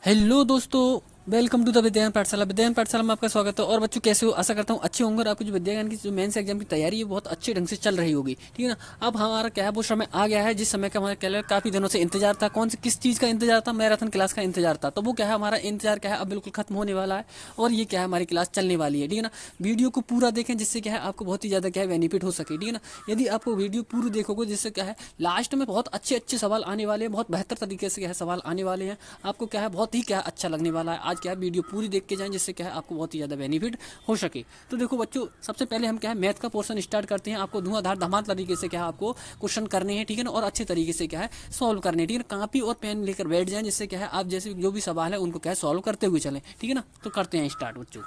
Hello दोस्तों, welcome to the विद्यान पाठशाला। विद्यान पाठशाला में आपका स्वागत है। और बच्चों कैसे हो? आशा करता हूँ अच्छे होंगे और आपकी जो विद्याज्ञान की जो मेंस एग्जाम की तैयारी है बहुत अच्छे ढंग से चल रही होगी। ठीक है ना। अब हमारा क्या है, वो समय आ गया है जिस समय का हमारा क्या है, काफ़ी दिनों से इंतजार था। कौन सी किस चीज़ का इंतजार था? मैराथन क्लास का इंतजार था। तो वो क्या है, हमारा इंतजार क्या है, अब बिल्कुल खत्म होने वाला है। और ये क्या है, हमारी क्लास चलने वाली है। ठीक है ना। वीडियो को पूरा देखें जिससे क्या है आपको बहुत ही ज़्यादा क्या है बेनिफिट हो सके। ठीक है ना। यदि आपको वीडियो पूरी देखोगे जिससे क्या है लास्ट में बहुत अच्छे अच्छे सवाल आने वाले हैं, बहुत बेहतर तरीके से क्या है सवाल आने वाले हैं। आपको क्या है बहुत ही क्या है अच्छा लगने वाला है। आज क्या है वीडियो पूरी देख के जाएं जिससे क्या है आपको बहुत ही ज़्यादा बेनिफिट हो सके। तो देखो बच्चों, सबसे पहले हम क्या है मैथ का पोर्शन स्टार्ट करते हैं। आपको धुआंधार धमाल तरीके से क्या है आपको क्वेश्चन करने हैं। ठीक है ना। और अच्छे तरीके से क्या है सॉल्व करने हैं। ठीक है ना। कॉपी और पेन लेकर बैठ जाएं जिससे क्या है आप जैसे जो भी सवाल है उनको क्या है सॉल्व करते हुए चलें। ठीक है ना। तो करते हैं स्टार्ट बच्चों।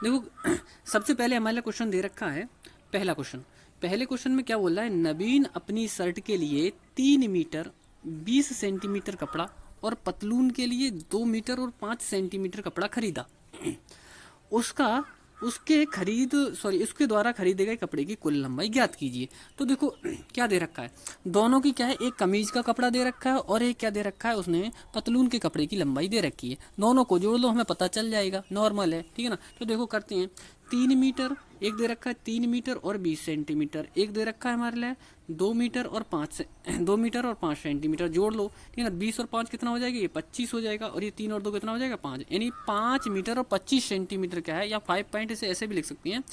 देखो सबसे पहले हमारे लिए क्वेश्चन दे रखा है। पहला क्वेश्चन, पहले क्वेश्चन में क्या बोल रहा है, नवीन अपनी शर्ट के लिए 3 मीटर 20 सेंटीमीटर कपड़ा और पतलून के लिए 2 मीटर और 5 सेंटीमीटर कपड़ा खरीदा। उसका उसके खरीद सॉरी उसके द्वारा खरीदे गए कपड़े की कुल लंबाई ज्ञात कीजिए। तो देखो क्या दे रखा है, दोनों की क्या है, एक कमीज का कपड़ा दे रखा है और एक क्या दे रखा है, उसने पतलून के कपड़े की लंबाई दे रखी है। दोनों को जोड़ लो, हमें पता चल जाएगा, नॉर्मल है। ठीक है ना। तो देखो करते हैं। 3 मीटर, एक दे रखा है 3 मीटर और 20 सेंटीमीटर, एक दे रखा है हमारे लिए 2 मीटर और 2 मीटर और 5 सेंटीमीटर। जोड़ लो। ठीक है ना। 20 और 5 कितना हो जाएगा, ये 25 हो जाएगा। और ये 3 और 2 कितना हो जाएगा, 5। यानी 5 मीटर और 25 सेंटीमीटर क्या है, या 5 पॉइंट इसे ऐसे भी लिख सकती हैं,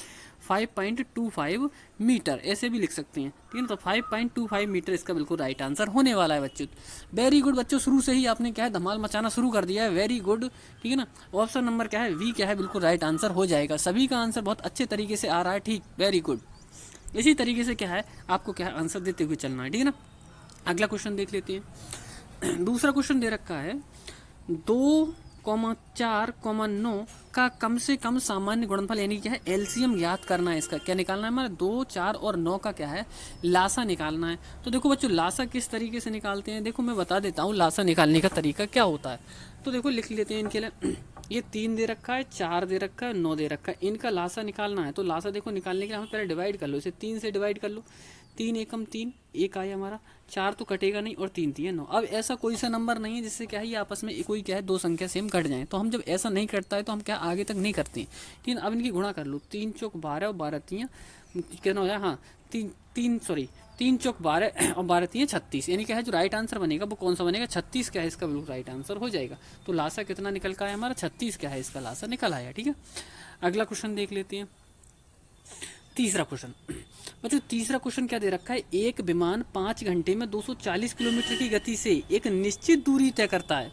5.25 मीटर ऐसे भी लिख सकते हैं। ठीक है ना। तो 5.25 मीटर इसका बिल्कुल राइट आंसर होने वाला है बच्चों। वेरी गुड बच्चों, शुरू से ही आपने क्या है धमाल मचाना शुरू कर दिया है। Very good. ठीक है ना। ऑप्शन नंबर क्या है, वी क्या है, बिल्कुल राइट आंसर हो जाएगा। सभी का आंसर बहुत अच्छे तरीके से आ रहा है। ठीक, वेरी गुड। इसी तरीके से क्या है आपको क्या है आंसर देते हुए चलना है। ठीक है ना। अगला क्वेश्चन देख लेते हैं। दूसरा क्वेश्चन दे रखा है, 2,4,9 का कम से कम सामान्य गुणनफल यानी क्या है एलसीएम ज्ञात करना है। इसका क्या निकालना है, हमारा 2, 4 और 9 का क्या है लासा निकालना है। तो देखो बच्चों, लासा किस तरीके से निकालते हैं, देखो मैं बता देता हूँ लासा निकालने का तरीका क्या होता है। तो देखो लिख लेते हैं इनके लिए। ये 3 दे रखा है, 4 दे रखा है, 9 दे रखा है, इनका लासा निकालना है। तो लासा देखो निकालने के लिए हमें पहले डिवाइड कर लो, इसे 3 से डिवाइड कर लो। 3 एकम 3, एक आया हमारा, 4 तो कटेगा नहीं और 3 3 9। अब ऐसा कोई सा नंबर नहीं है जिससे क्या है ये आपस में कोई क्या है दो संख्या सेम कट जाए। तो हम जब ऐसा नहीं करता है तो हम क्या आगे तक नहीं करते हैं। ठीक है। अब इनकी गुणा कर लो, 3 चौक 12 और 12 3 कितना हो जाए, हाँ, तीन तीन सॉरी 3 चौक 12 और 12 3 36। यानी क्या है जो राइट आंसर बनेगा वो कौन सा बनेगा, 36 क्या है इसका बिल्कुल राइट आंसर हो जाएगा। तो लासा कितना निकल का है हमारा, 36 क्या है इसका लासा निकल आया। ठीक है। अगला क्वेश्चन देख लेते हैं। तीसरा क्वेश्चन बच्चों, तीसरा क्वेश्चन क्या दे रखा है, एक विमान 5 घंटे में 240 किलोमीटर की गति से एक निश्चित दूरी तय करता है।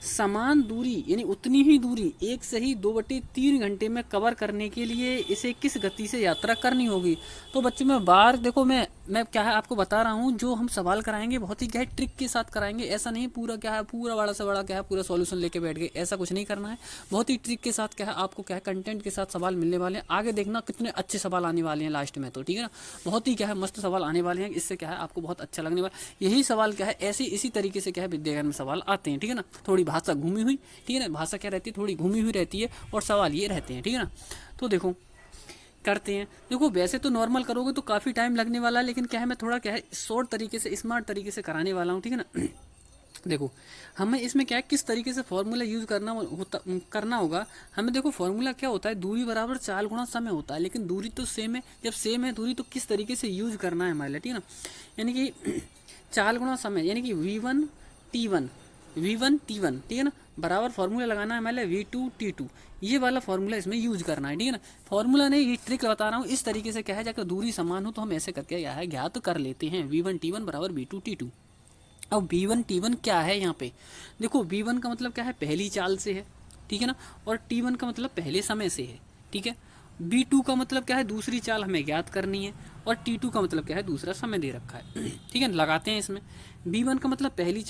समान दूरी यानी उतनी ही दूरी एक से ही 2/3 घंटे में कवर करने के लिए इसे किस गति से यात्रा करनी होगी। तो बच्चों मैं बार देखो मैं क्या है आपको बता रहा हूँ, जो हम सवाल कराएंगे बहुत ही क्या है ट्रिक के साथ कराएंगे। ऐसा नहीं पूरा क्या है पूरा बड़ा से बड़ा क्या है पूरा सॉल्यूशन लेके बैठ गए, ऐसा कुछ नहीं करना है। बहुत ही ट्रिक के साथ क्या है आपको क्या है कंटेंट के साथ सवाल मिलने वाले हैं। आगे देखना कितने अच्छे सवाल आने वाले हैं लास्ट में। तो ठीक है ना, बहुत ही क्या है मस्त सवाल आने वाले हैं। इससे क्या है आपको बहुत अच्छा लगने वाला। यही सवाल क्या है ऐसे इसी तरीके से क्या है विद्याज्ञान में सवाल आते हैं। ठीक है ना। थोड़ी भाषा घूमी हुई, ठीक है ना, भाषा क्या रहती है थोड़ी घूमी हुई रहती है और सवाल ये रहते हैं। ठीक है ना। तो देखो करते हैं। देखो वैसे तो नॉर्मल करोगे तो काफ़ी टाइम लगने वाला है, लेकिन क्या है मैं थोड़ा क्या है शॉर्ट तरीके से स्मार्ट तरीके से कराने वाला हूँ। ठीक है ना। देखो हमें इसमें क्या है किस तरीके से फॉर्मूला यूज़ करना होगा। हमें देखो फॉर्मूला क्या होता है, दूरी बराबर 4 गुणा समय होता है। लेकिन दूरी तो सेम है, जब सेम है दूरी तो किस तरीके से यूज़ करना है हमारे लिए। ठीक है ना। यानी कि 4 गुणा समय यानी कि V1 T1 ठीक है ना, बराबर फार्मूला लगाना है हमारे V2 T2। ये वाला फार्मूला इसमें यूज करना है। ठीक है ना। फार्मूला नहीं, ये ट्रिक बता रहा हूँ। इस तरीके से क्या है जाकर दूरी समान हो तो हम ऐसे करके क्या है ज्ञात कर लेते हैं, V1 T1 बराबर V2 T2। अब V1 T1 क्या है यहाँ पे, देखो V1 का मतलब क्या है पहली चाल से है। ठीक है ना। और T1 का मतलब पहले समय से है। ठीक है। B2 का मतलब क्या है दूसरी चाल हमें ज्ञात करनी है। और T2 का मतलब क्या है दूसरा समय दे रखा है। ठीक है, लगाते हैं इसमें। B1 का मतलब पहली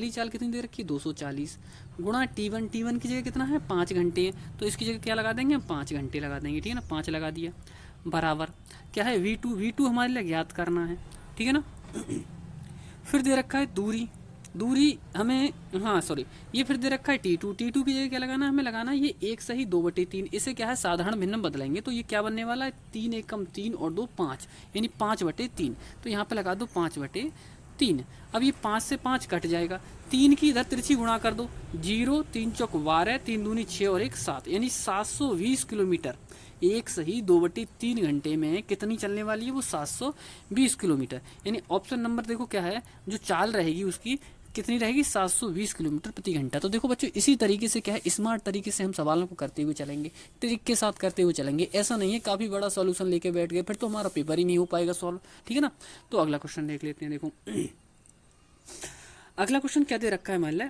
चाल कितनी दे रखी है 240 गुणा T1 की जगह कितना है 5 घंटे है, तो इसकी जगह क्या लगा देंगे हम 5 घंटे लगा देंगे। ठीक है ना, 5 लगा दिया बराबर क्या है V2 हमारे लिए ज्ञात करना है। ठीक है ना। फिर दे रखा है दूरी हमें, हाँ सॉरी, ये फिर दे रखा है T2 की जगह क्या लगाना है हमें लगाना है ये 1 सही 2/3। इसे क्या है साधारण भिन्नम बदलेंगे तो ये क्या बनने वाला है 3 एकम 3 और 2 5 यानी 5/3। तो यहाँ पे लगा दो 5/3 3। अब ये 5 से 5 कट जाएगा, 3 की इधर तिरछी गुणा कर दो, 0 3 चौक 12, 3 दूनी 6 और 1 7, यानी 720 किलोमीटर एक सही 2/3 घंटे में कितनी चलने वाली है वो 720 किलोमीटर। यानी ऑप्शन नंबर देखो क्या है, जो चाल रहेगी उसकी कितनी रहेगी 720 किलोमीटर प्रति घंटा। तो देखो बच्चों इसी तरीके से क्या है, स्मार्ट तरीके से हम सवालों को करते हुए चलेंगे, ट्रिक के साथ करते हुए चलेंगे। ऐसा नहीं है काफ़ी बड़ा सॉल्यूशन लेके बैठ गए फिर तो हमारा पेपर ही नहीं हो पाएगा सॉल्व, ठीक है ना। तो अगला क्वेश्चन देख लेते हैं। देखो अगला क्वेश्चन क्या दे रखा है मान लें,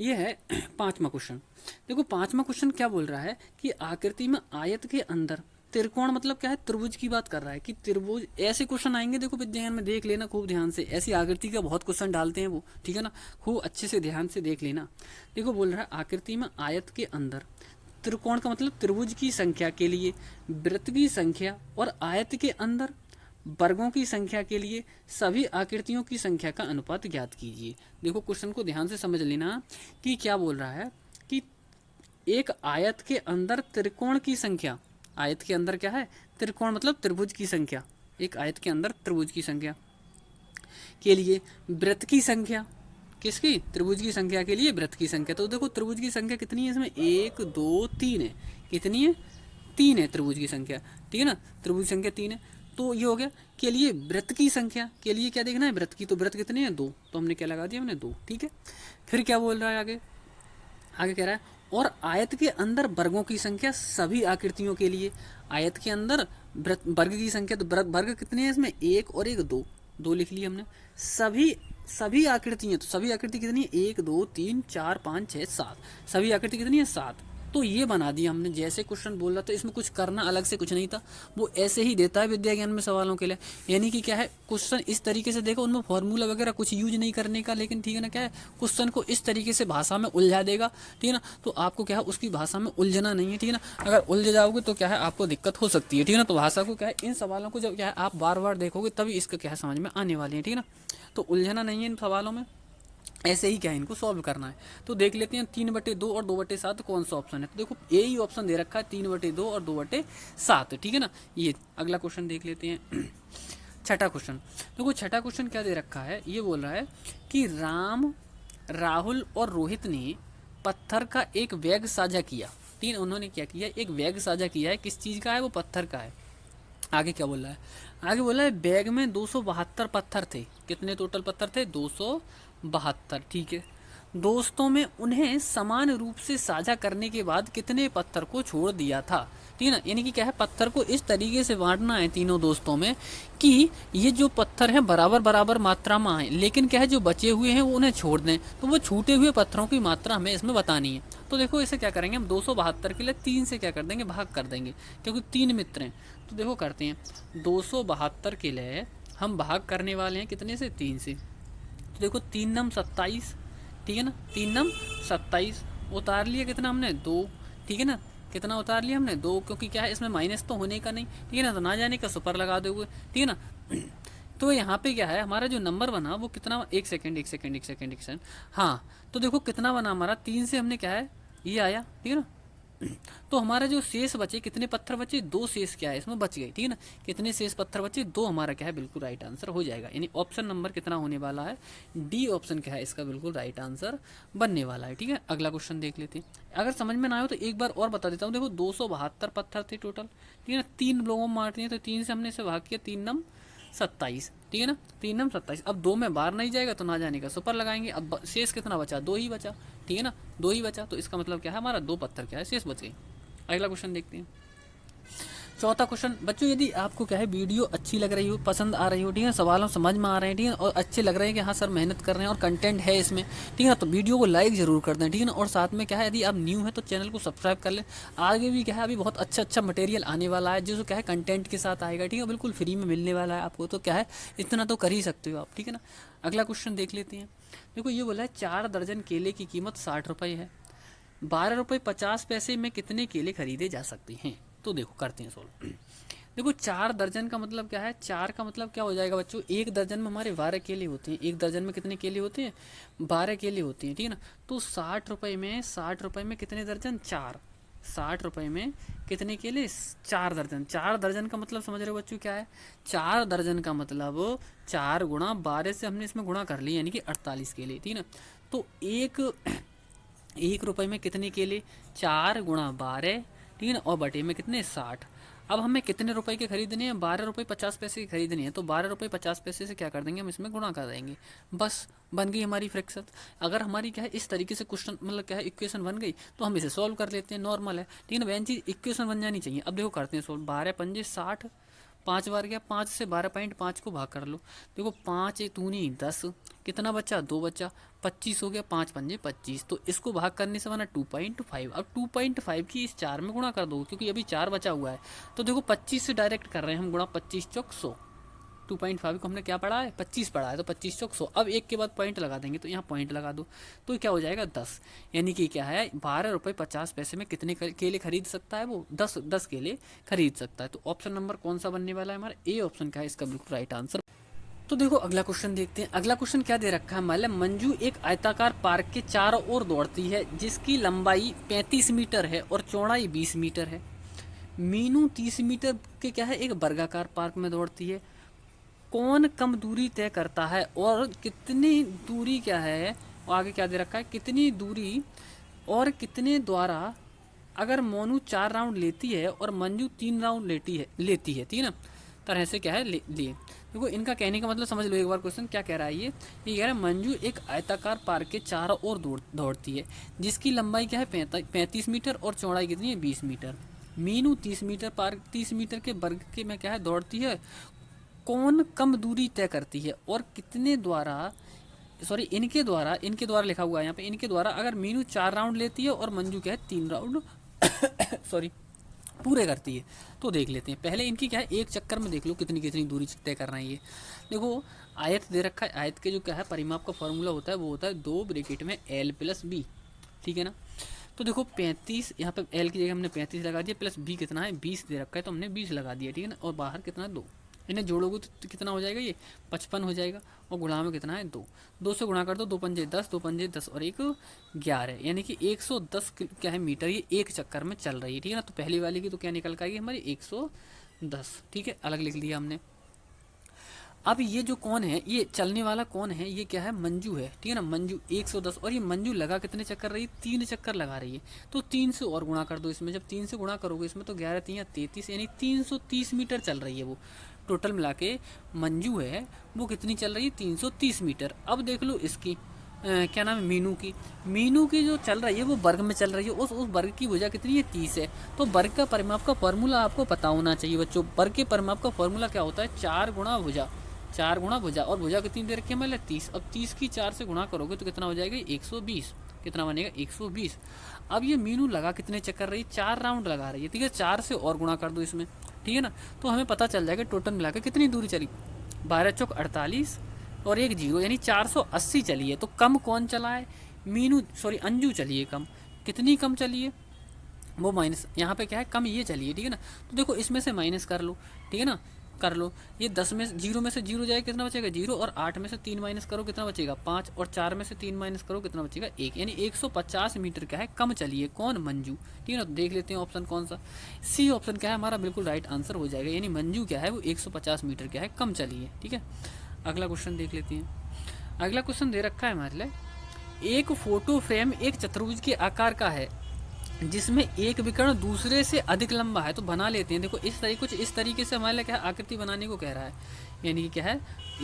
ये है 5वां क्वेश्चन। देखो 5वां क्वेश्चन क्या बोल रहा है कि आकृति में आयत के अंदर त्रिकोण, मतलब क्या है त्रिभुज की बात कर रहा है कि त्रिभुज, ऐसे क्वेश्चन आएंगे देखो विज्ञान में, देख लेना खूब ध्यान से, ऐसी आकृति का बहुत क्वेश्चन डालते हैं वो, ठीक है ना, खूब अच्छे से ध्यान से देख लेना। देखो बोल रहा है आकृति में आयत के अंदर त्रिकोण का मतलब त्रिभुज की संख्या के लिए वृत्त की संख्या और आयत के अंदर वर्गों की संख्या के लिए सभी आकृतियों की संख्या का अनुपात ज्ञात कीजिए। देखो क्वेश्चन को ध्यान से समझ लेना कि क्या बोल रहा है कि एक आयत के अंदर त्रिकोण की संख्या, आयत के अंदर क्या है त्रिकोण मतलब त्रिभुज की संख्या, एक आयत के अंदर त्रिभुज की संख्या के लिए वृत्त की संख्या, किसकी त्रिभुज की संख्या के लिए वृत्त की संख्या। तो देखो त्रिभुज की संख्या कितनी है इसमें 1 2 3 है, कितनी है 3 है त्रिभुज की संख्या, ठीक है ना, त्रिभुज संख्या 3 है। तो ये हो गया के लिए वृत्त की संख्या के लिए क्या देखना है वृत्त की, तो वृत्त कितने हैं 2, तो हमने क्या लगा दिया हमने 2, ठीक है। फिर क्या बोल रहा है आगे, आगे कह रहा है और आयत के अंदर वर्गों की संख्या सभी आकृतियों के लिए, आयत के अंदर वर्ग की संख्या, तो वर्ग कितने हैं इसमें 1 और 1 2, 2 लिख लिया हमने। सभी आकृतियां, तो सभी आकृति कितनी है 1 2 3 4 5 6 7, सभी आकृति कितनी है 7। तो ये बना दिया हमने, जैसे क्वेश्चन बोल रहा था इसमें कुछ करना अलग से कुछ नहीं था, वो ऐसे ही देता है विद्या ज्ञान में सवालों के लिए। यानी कि क्या है क्वेश्चन इस तरीके से देखो, उनमें फॉर्मूला वगैरह कुछ यूज नहीं करने का, लेकिन ठीक है ना क्या है क्वेश्चन को इस तरीके से भाषा में उलझा देगा, ठीक है ना। तो आपको क्या है उसकी भाषा में उलझना नहीं है, ठीक है ना। अगर उलझ जाओगे तो क्या है आपको दिक्कत हो सकती है, ठीक है ना। तो भाषा को क्या है इन सवालों को जब क्या है आप बार बार देखोगे तभी इसका क्या है समझ में आने वाली है, ठीक है ना। तो उलझना नहीं है इन सवालों में, ऐसे ही क्या है इनको सॉल्व करना है। तो देख लेते हैं 3/2 और 2/7 कौन सा ऑप्शन है। तो देखो ए ही ऑप्शन दे रखा है 3/2 और 2/7, ठीक है ना। ये अगला क्वेश्चन देख लेते हैं छठा क्वेश्चन। देखो छठा क्वेश्चन क्या दे रखा है, ये बोल रहा है कि राम राहुल और रोहित ने पत्थर का एक बैग साझा किया, ठीक है। उन्होंने क्या किया एक बैग साझा किया है, किस चीज़ का है वो पत्थर का है। आगे क्या बोल रहा है, आगे बोला है बैग में 272 पत्थर थे, कितने टोटल पत्थर थे 272, ठीक है। दोस्तों में उन्हें समान रूप से साझा करने के बाद कितने पत्थर को छोड़ दिया था, ठीक है ना। यानी कि क्या है पत्थर को इस तरीके से बांटना है तीनों दोस्तों में कि ये जो पत्थर हैं बराबर बराबर मात्रा में आए, लेकिन क्या है जो बचे हुए हैं वो उन्हें छोड़ दें, तो वो छूटे हुए पत्थरों की मात्रा हमें इसमें बतानी है। तो देखो इसे क्या करेंगे हम 272 के लिए 3 से क्या कर देंगे भाग कर देंगे, क्योंकि 3 मित्र हैं। तो देखो करते हैं 272 के लिए हम भाग करने वाले हैं कितने से 3 से। तो देखो 3 नम 27, ठीक है ना, 3 नम 27 उतार लिया कितना हमने 2, ठीक है ना। कितना उतार लिया हमने 2, क्योंकि क्या है इसमें माइनस तो होने का नहीं, ठीक है ना, तो ना जाने का सुपर लगा दोगे, ठीक है ना। तो यहाँ पे क्या है हमारा जो नंबर बना वो कितना, एक सेकंड, हाँ। तो देखो कितना बना हमारा 3 से हमने क्या है ये आया, ठीक है ना। तो हमारा जो शेष बचे कितने पत्थर बचे 2 शेष क्या है इसमें बच गए, ठीक है ना। कितने शेष पत्थर बचे 2, हमारा क्या है बिल्कुल राइट आंसर हो जाएगा। यानी ऑप्शन नंबर कितना होने वाला है डी ऑप्शन क्या है इसका बिल्कुल राइट आंसर बनने वाला है, ठीक है। अगला क्वेश्चन देख लेते हैं, अगर समझ में ना आए तो एक बार और बता देता हूँ। देखो 272 पत्थर थे टोटल, ठीक है ना, 3 लोगों में बांटनी है, तो 3 से हमने इसे भाग किया 3 नम 27, ठीक है ना, 3 नम 27। अब 2 में बाहर नहीं जाएगा तो ना जाने का सुपर लगाएंगे। अब शेष कितना बचा 2 ही बचा, ठीक है ना, 2 ही बचा। तो इसका मतलब क्या है हमारा 2 पत्थर क्या है शेष बच गए। अगला क्वेश्चन देखते हैं, चौथा क्वेश्चन। बच्चों यदि आपको क्या है वीडियो अच्छी लग रही हो, पसंद आ रही हो, ठीक है, सवालों समझ में आ रहे हैं, ठीक है, और अच्छे लग रहे हैं कि हाँ सर मेहनत कर रहे हैं और कंटेंट है इसमें, ठीक है, तो वीडियो को लाइक जरूर कर दें, ठीक है ना। और साथ में क्या है यदि आप न्यू है तो चैनल को सब्सक्राइब कर लें। आगे भी क्या है अभी बहुत अच्छा मटेरियल आने वाला है जो क्या है कंटेंट के साथ आएगा, ठीक है, बिल्कुल फ्री में मिलने वाला है आपको। तो क्या है इतना तो कर ही सकते हो आप, ठीक है ना। अगला क्वेश्चन देख लेते हैं। देखो ये बोला है 4 दर्जन केले की कीमत 60 रुपये है, 12 रुपये 50 पैसे में कितने केले खरीदे जा सकते हैं। तो देखो करते हैं सोल्व। देखो 4 दर्जन का मतलब क्या है, 4 का मतलब क्या हो जाएगा बच्चों, एक दर्जन में हमारे 12 केले होते हैं, एक दर्जन में कितने केले होते हैं 12 केले होते हैं, ठीक है ना। तो 60 रुपये में कितने दर्जन 4, 60 रुपए में कितने केले? 4 दर्जन। 4 दर्जन का मतलब समझ रहे हो बच्चों क्या है? 4 दर्जन का मतलब 4 गुणा 12 से हमने इसमें गुणा कर लिया, यानी कि 48 केले, ठीक ना। तो एक 1 रुपए में कितने केले? 4 गुणा 12, ठीक है ना, और बटे में कितने? 60। अब हमें कितने रुपए के खरीदने हैं? 12 रुपये 50 पैसे की खरीदनी है, तो 12 रुपये 50 पैसे से क्या कर देंगे हम? इसमें गुणा कर देंगे, बस बन गई हमारी फ्रैक्शन। अगर हमारी क्या है इस तरीके से क्वेश्चन मतलब क्या है इक्वेशन बन गई, तो हम इसे सॉल्व कर लेते हैं, नॉर्मल है, ठीक है ना। वैन चीज इक्वेशन बन जानी चाहिए। अब देखो करते हैं सॉल्व। 12 पंजे 60, 5 बार गया, 5 से 12.5 को भाग कर लो। देखो 5 एक दूनी 10, कितना बचा? 2 बचा, 25 हो गया, 5 पंजे 25। तो इसको भाग करने से बना 2.5। अब 2.5 की इस 4 में गुणा कर दो, क्योंकि अभी 4 बचा हुआ है। तो देखो 25 से डायरेक्ट कर रहे हैं हम गुणा, 25 चौक 100। 2.5 को हमने क्या पढ़ा है? 25 पढ़ा है, तो 25 चौक 100। अब एक के बाद पॉइंट लगा देंगे, तो यहाँ पॉइंट लगा दो, तो क्या हो जाएगा? 10। यानी कि क्या है 12 रुपये 50 पैसे में कितने केले खरीद सकता है वो? 10 केले खरीद सकता है। तो ऑप्शन नंबर कौन सा बनने वाला है हमारा? ए ऑप्शन का है इसका बिल्कुल राइट आंसर। तो देखो अगला क्वेश्चन देखते हैं। अगला क्वेश्चन क्या दे रखा है हमारे? मंजू एक आयताकार पार्क के चारों ओर दौड़ती है, जिसकी लंबाई 35 मीटर है और चौड़ाई 20 मीटर है। मीनू 30 मीटर के क्या है एक वर्गाकार पार्क में दौड़ती है। कौन कम दूरी तय करता है और कितनी दूरी क्या है? और आगे क्या दे रखा है? कितनी दूरी और कितने द्वारा अगर मोनू 4 राउंड लेती है और मंजू 3 राउंड लेती है, ठीक है ना, तरह से क्या है लिए। देखो इनका कहने का मतलब समझ लो एक बार क्वेश्चन क्या कह रहा है। ये कह रहा है मंजू एक आयताकार पार्क के चारों ओर दौड़ती है, जिसकी लंबाई क्या है 35 मीटर और चौड़ाई कितनी है 20 metre. Meenu 30 metre park 30 metre के वर्ग के में क्या है दौड़ती है। कौन कम दूरी तय करती है और कितने द्वारा, सॉरी इनके द्वारा लिखा हुआ है यहाँ पे, इनके द्वारा अगर मीनू 4 राउंड लेती है और मंजू क्या है 3 राउंड सॉरी पूरे करती है। तो देख लेते हैं पहले इनकी क्या है एक चक्कर में देख लो कितनी कितनी दूरी तय करना है। ये देखो आयत दे रखा है, आयत के जो क्या है परिमाप का फॉर्मूला होता है वो होता है 2 ब्रैकेट में l प्लस बी, ठीक है ना। तो देखो 35, यहाँ पे l की जगह हमने 35 लगा दिया, प्लस b कितना है 20 दे रखा है, तो हमने 20 लगा दिया, ठीक है ना। और बाहर कितना है 2, इन्हें जोड़ोगे तो कितना हो जाएगा? ये 55 हो जाएगा। और गुणा में कितना है 2, 2 से गुणा कर दो, 2 पंजे 10, 2 पंजे 10 और 1 11, यानी कि 110 क्या है मीटर ये एक चक्कर में चल रही है, ठीक है ना। तो पहली वाली की तो क्या निकल कर आएगी हमारी 110, ठीक है, अलग लिख लिया हमने। अब ये जो कौन है ये चलने वाला कौन है? ये क्या है? मंजू है, ठीक है ना। मंजू 110, और ये मंजू लगा कितने चक्कर रही है? 3 चक्कर लगा रही है। तो 3 से और गुणा कर दो इसमें, जब 3 से गुणा करोगे इसमें तो 11 3 33, यानी 330 मीटर चल रही है वो। टोटल मिला के मंजू है वो कितनी चल रही है? 330 मीटर। अब देख लो इसकी क्या नाम है मीनू की जो चल रही है वो वर्ग में चल रही है। उस वर्ग की भुजा कितनी है? 30 है। तो वर्ग का परिमाप का फॉर्मूला आपको पता होना चाहिए बच्चों। वर्ग के परिमाप का फॉर्मूला क्या होता है? 4 गुणा भुजा, 4 गुणा भुजा, और भुजा कितनी दे रखी है हमारे 30। अब 30 की 4 से गुणा करोगे तो कितना हो जाएगा? 120। कितना बनेगा? 120। अब ये मीनू लगा कितने चक्कर रही? 4 राउंड लगा रही है, ठीक है। 4 से और गुणा कर दो इसमें, ठीक है ना। तो हमें पता चल जाएगा टोटल मिलाकर कितनी दूरी चली। 12 चौक 48 और 1 0, यानी 480 चली है। तो कम कौन चला है? अंजू चली है कम। कितनी कम चली है? वो माइनस, यहाँ पे क्या है कम ये चलिए, ठीक है ना। तो देखो इसमें से माइनस कर लो, ठीक है ना, कर लो। ये 10 में 0 में से 0 जाएगा, कितना बचेगा? 0। और 8 में से 3 माइनस करो, कितना बचेगा? 5। और 4 में से 3 माइनस करो, कितना बचेगा? 1। यानी 150 मीटर क्या है कम चलिए। कौन? मंजू, ठीक है ना। तो देख लेते हैं ऑप्शन कौन सा। सी ऑप्शन क्या है हमारा बिल्कुल राइट आंसर हो जाएगा, यानी मंजू क्या है वो 150 मीटर क्या है कम चलिए, ठीक है। अगला क्वेश्चन देख लेते हैं। अगला क्वेश्चन दे रखा है हमारे लिए, एक फोटो फ्रेम एक चतुर्भुज के आकार का है जिसमें एक विकर्ण दूसरे से अधिक लंबा है। तो बना लेते हैं। देखो कुछ इस तरीके से हमारे लिए क्या है आकृति बनाने को कह रहा है। यानी कि क्या है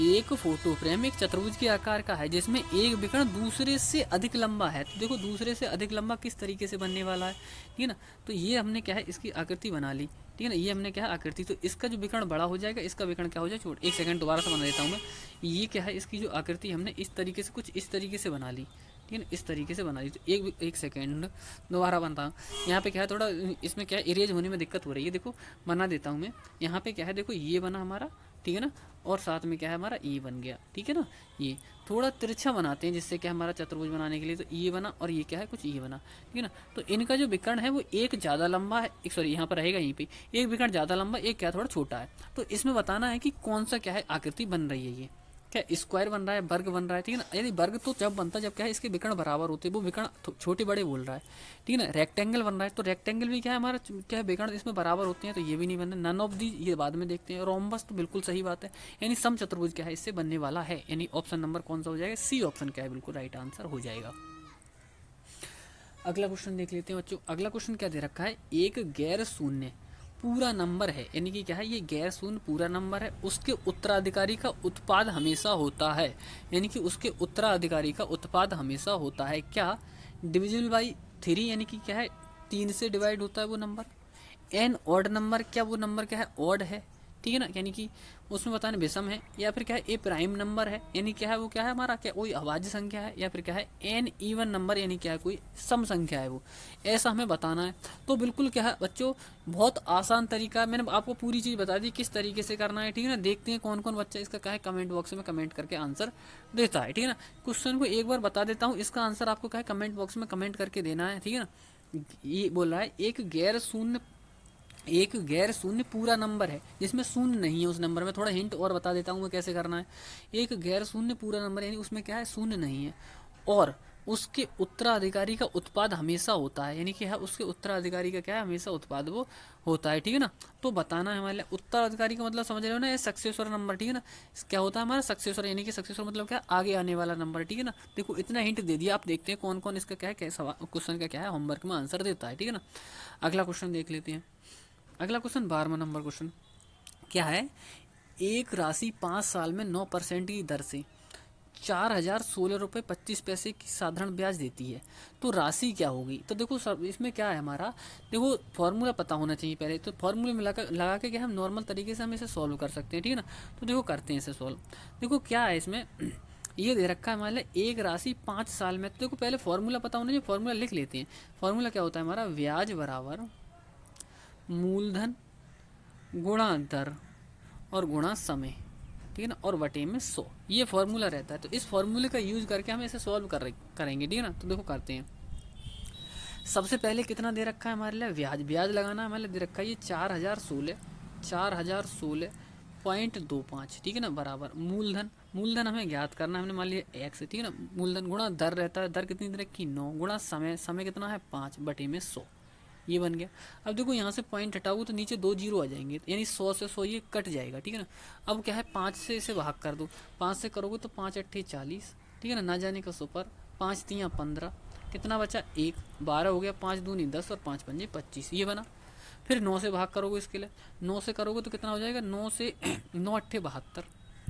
एक फोटो फ्रेम एक चतुर्भुज के आकार का है जिसमें एक विकर्ण दूसरे से अधिक लंबा है। तो देखो दूसरे से अधिक लंबा किस तरीके से बनने वाला है, ठीक है ना। तो ये हमने क्या है इसकी आकृति बना ली, ठीक है ना। ये हमने क्या है आकृति, तो इसका जो विकर्ण बड़ा हो जाएगा, इसका विकर्ण क्या हो जाए छोटा। एक सेकंड दोबारा से बना देता हूँ मैं। ये क्या है इसकी जो आकृति हमने इस तरीके से कुछ इस तरीके से बना ली, ठीक है ना, इस तरीके से बना दी। तो एक सेकेंड दोबारा बनता हूँ। यहाँ पे क्या है थोड़ा इसमें क्या है इरेज होने में दिक्कत हो रही है। देखो बना देता हूँ मैं। यहाँ पे क्या है देखो ये बना हमारा, ठीक है ना, और साथ में क्या है हमारा ये बन गया, ठीक है ना। ये थोड़ा तिरछा बनाते हैं जिससे क्या हमारा चतुर्भुज बनाने के लिए। तो ये बना और ये क्या है कुछ ये बना, ठीक है ना। तो इनका जो विकर्ण है वो एक ज़्यादा लंबा है, एक सॉरी यहाँ पर रहेगा यहीं पे, एक विकर्ण ज़्यादा लंबा एक क्या थोड़ा छोटा है। तो इसमें बताना है कि कौन सा क्या है आकृति बन रही है ये, क्या स्क्वायर बन रहा है, वर्ग बन रहा है, ठीक है ना। यदि वर्ग तो जब बनता है जब क्या है इसके विकर्ण बराबर होते हैं, वो विकर्ण छोटे बड़े बोल रहा है, ठीक है ना। रेक्टेंगल बन रहा है तो रेक्टेंगल भी क्या है हमारा, क्या है, विकर्ण इसमें बराबर होते हैं, तो ये भी नहीं बन रहा। नन ऑफ दी ये बाद में देखते हैं। रोम्बस तो बिल्कुल सही बात है, यानी समचतुर्भुज क्या है इससे बनने वाला है, यानी ऑप्शन नंबर कौन सा हो जाएगा, सी ऑप्शन क्या है बिल्कुल राइट आंसर हो जाएगा। अगला क्वेश्चन देख लेते हैं बच्चों। अगला क्वेश्चन क्या दे रखा है, एक गैर शून्य पूरा नंबर है, यानी कि क्या है ये गैर शून्य पूरा नंबर है, उसके उत्तराधिकारी का उत्पाद हमेशा होता है, यानी कि उसके उत्तराधिकारी का उत्पाद हमेशा होता है क्या, डिविजिबल बाई 3, यानी कि क्या है 3 से डिवाइड होता है वो नंबर। एन ऑड नंबर, क्या वो नंबर क्या है ऑड है, ठीक है ना, यानी कि उसमें बताना विषम है, या फिर क्या है ए प्राइम नंबर है, यानी क्या है वो क्या है हमारा क्या कोई अभाज्य संख्या है, या फिर क्या है एन इवन नंबर, यानी क्या है कोई सम संख्या है वो, ऐसा हमें बताना है। तो बिल्कुल क्या है बच्चों बहुत आसान तरीका है, मैंने आपको पूरी चीज़ बता दी किस तरीके से करना है, ठीक है ना। देखते हैं कौन कौन बच्चा इसका क्या है कमेंट बॉक्स में कमेंट करके आंसर देता है, ठीक है ना। क्वेश्चन को एक बार बता देता हूँ, इसका आंसर आपको क्या है कमेंट बॉक्स में कमेंट करके देना है, ठीक है ना। ये बोल रहा है एक गैर शून्य पूरा नंबर है जिसमें शून्य नहीं है उस नंबर में। थोड़ा हिंट और बता देता हूँ मैं कैसे करना है। एक गैर शून्य पूरा नंबर यानी उसमें क्या है शून्य नहीं है, और उसके उत्तराधिकारी का उत्पाद हमेशा होता है, यानी कि है उसके उत्तराधिकारी का क्या है हमेशा उत्पाद वो होता है, ठीक है ना। तो बताना है हमारे लिए उत्तराधिकारी का मतलब समझ रहे हो ना, ये सक्सेसर नंबर, ठीक है ना। क्या होता है हमारा सक्सेसर, यानी कि सक्सेसर मतलब क्या आगे आने वाला नंबर, ठीक है ना। देखो इतना हिंट दे दिया, आप देखते हैं कौन कौन इसका क्या है क्वेश्चन का क्या है होमवर्क में आंसर देता है, ठीक है ना। अगला क्वेश्चन देख लेते हैं। अगला क्वेश्चन 12वां नंबर क्वेश्चन क्या है, एक राशि 5 साल में 9% की दर से 4016 रुपये 25 पैसे की साधारण ब्याज देती है, तो राशि क्या होगी। तो देखो सर इसमें क्या है हमारा, देखो फॉर्मूला पता होना चाहिए पहले, तो फॉर्मूले में लगा के क्या हम नॉर्मल तरीके से हम इसे सॉल्व कर सकते हैं, ठीक है ना। तो देखो करते हैं इसे सॉल्व। देखो क्या है इसमें ये दे रखा है हमारे लिए एक राशि 5 साल में, तो देखो पहले फॉर्मूला पता होना चाहिए, फॉर्मूला लिख लेते हैं। फॉर्मूला क्या होता है हमारा, ब्याज बराबर मूलधन गुणा दर और गुणा समय, ठीक है ना, और बटे में 100, ये फॉर्मूला रहता है। तो इस फॉर्मूले का यूज करके हम इसे सॉल्व करेंगे, ठीक है ना। तो देखो करते हैं। सबसे पहले कितना दे रखा है हमारे लिए, ब्याज लगाना है हमारे लिए दे रखा है ये 4016.25, ठीक है ना, बराबर मूलधन हमें ज्ञात करना है, हमने मान लिया x, ठीक है ना। मूलधन गुणा दर रहता है, दर कितनी दे रखी 9, गुणा समय कितना है 5 बटे में 100, ये बन गया। अब देखो यहाँ से पॉइंट हटाओगे तो नीचे 2 जीरो आ जाएंगे, यानी 100 से 100 ये कट जाएगा, ठीक है ना। अब क्या है 5 से इसे भाग कर दो, 5 से करोगे तो 5 अट्ठे 40, ठीक है ना, ना जाने का सुपर, 5 तियाँ 15, कितना बचा 1, 12 हो गया, 5 दूनी 10 और 5 पंजे 25, ये बना। फिर 9 से भाग करोगे इसके लिए, 9 से करोगे तो कितना हो जाएगा, 9 से 9 अट्ठे 72,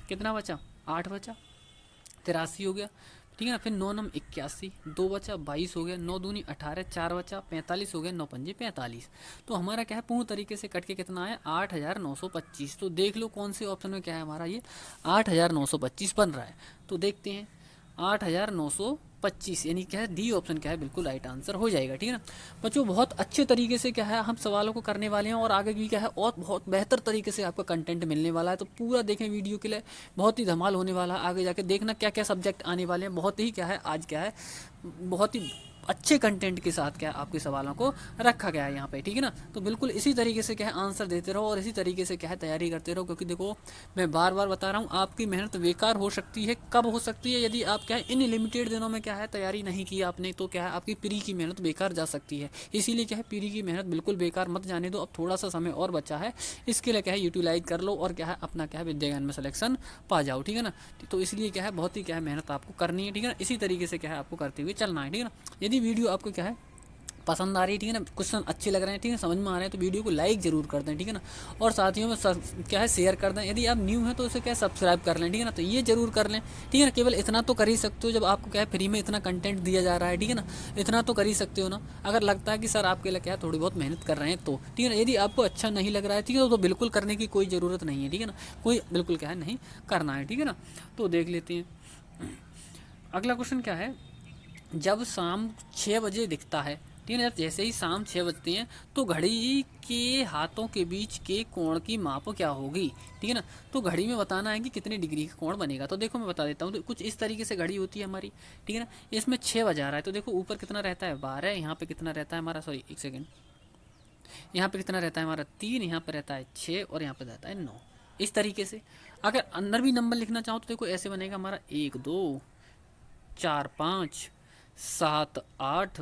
कितना बचा 8 बचा, 83 हो गया, ठीक है ना। फिर 9 नम 81, 2 बचा 22 हो गया, 9 दूनी 18, 4 बचा 45 हो गया, 9 पंजे 45। तो हमारा क्या है पूर्ण तरीके से कट के कितना है 8925। तो देख लो कौन से ऑप्शन में क्या है हमारा ये 8925 बन रहा है। तो देखते हैं 8925 यानी क्या है डी ऑप्शन क्या है बिल्कुल राइट आंसर हो जाएगा, ठीक है ना। बच्चों बहुत अच्छे तरीके से क्या है हम सवालों को करने वाले हैं, और आगे भी क्या है और बहुत बेहतर तरीके से आपका कंटेंट मिलने वाला है। तो पूरा देखें वीडियो के लिए, बहुत ही धमाल होने वाला है। आगे जाके देखना क्या क्या सब्जेक्ट आने वाले हैं, बहुत ही क्या है आज क्या है बहुत ही अच्छे कंटेंट के साथ क्या आपके सवालों को रखा गया है यहाँ पे, ठीक है ना। तो बिल्कुल इसी तरीके से क्या है आंसर देते रहो और इसी तरीके से क्या है तैयारी करते रहो, क्योंकि देखो मैं बार बार बता रहा हूँ आपकी मेहनत बेकार हो सकती है, कब हो सकती है, यदि आप क्या है इन लिमिटेड दिनों में क्या है तैयारी नहीं की आपने, तो क्या है आपकी प्री की मेहनत बेकार जा सकती है। इसीलिए क्या है प्री की मेहनत बिल्कुल बेकार मत जाने दो। अब थोड़ा सा समय और बचा है, इसके लिए क्या है यूटिलाइज कर लो और क्या है अपना क्या है विद्या ज्ञान में सिलेक्शन पा जाओ, ठीक है ना। तो इसलिए क्या है बहुत ही क्या है मेहनत आपको करनी है, ठीक है ना। इसी तरीके से क्या है आपको करते हुए चलना है, ठीक है ना। यदि वीडियो आपको क्या है पसंद आ रही है, ठीक है ना, क्वेश्चन अच्छे लग रहे हैं, ठीक है, समझ में आ रहे हैं, तो वीडियो को लाइक जरूर कर दें, ठीक है ना। और साथियों में क्या है शेयर कर दें। यदि आप न्यू हैं तो उसे क्या है सब्सक्राइब कर लें, ठीक है ना। तो ये जरूर कर लें, ठीक है ना। केवल इतना तो कर ही सकते हो जब आपको क्या है फ्री में इतना कंटेंट दिया जा रहा है, ठीक है ना। इतना तो कर ही सकते हो ना। अगर लगता है कि सर आपके लिए क्या है थोड़ी बहुत मेहनत कर रहे हैं तो ठीक है ना। यदि आपको अच्छा नहीं लग रहा है, ठीक है, तो बिल्कुल करने की कोई ज़रूरत नहीं है, ठीक है ना। कोई बिल्कुल क्या है नहीं करना है, ठीक है ना। तो देख लेते हैं अगला क्वेश्चन क्या है। जब शाम 6 बजे दिखता है, ठीक है ना, जब जैसे ही शाम 6 बजते हैं तो घड़ी के हाथों के बीच के कोण की माप क्या होगी, ठीक है ना। तो घड़ी में बताना है कि कितने डिग्री का कोण बनेगा। तो देखो मैं बता देता हूँ, तो कुछ इस तरीके से घड़ी होती है हमारी, ठीक है ना। इसमें 6 बजा रहा है तो देखो ऊपर कितना रहता है 12, यहाँ पे कितना रहता है हमारा, सॉरी एक सेकेंड, यहाँ पे कितना रहता है हमारा 3, यहाँ पे रहता है 6 और यहाँ पे रहता है 9, इस तरीके से। अगर अंदर भी नंबर लिखना चाहो तो देखो ऐसे बनेगा हमारा 1 2 4 5 7 8,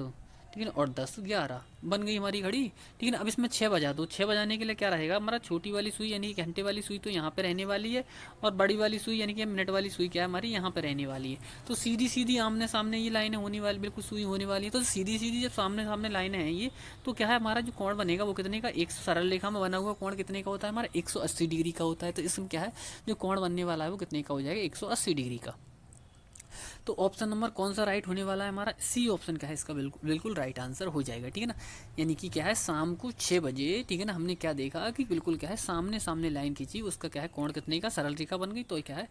ठीक है ना, और 10 11 बन गई हमारी घड़ी, ठीक है ना। अब इसमें 6 बजा दो। 6 बजाने के लिए क्या रहेगा हमारा, छोटी वाली सुई यानी कि घंटे वाली सुई तो यहाँ पे रहने वाली है, और बड़ी वाली सुई यानी कि मिनट वाली सुई क्या है हमारी यहाँ पे रहने वाली है। तो सीधी सीधी आमने सामने ये लाइनें होने वाली, बिल्कुल सुई होने वाली है। तो सीधी सीधी जब सामने सामने लाइनें हैं ये, तो क्या है हमारा जो कोण बनेगा वो कितने का, एक सरल रेखा में बना हुआ कोण कितने का होता है हमारा, 180 डिग्री का होता है। तो इसमें क्या है जो कोण बनने वाला है वो कितने का हो जाएगा, 180 डिग्री का। तो ऑप्शन नंबर कौन सा राइट होने वाला है हमारा, सी ऑप्शन का है इसका बिल्कुल बिल्कुल राइट आंसर हो जाएगा, ठीक है ना। यानी कि क्या है शाम को 6 बजे, ठीक है ना, हमने क्या देखा कि बिल्कुल क्या है सामने सामने लाइन खींची, उसका क्या है कोण कितने का, सरल रेखा बन गई। तो क्या है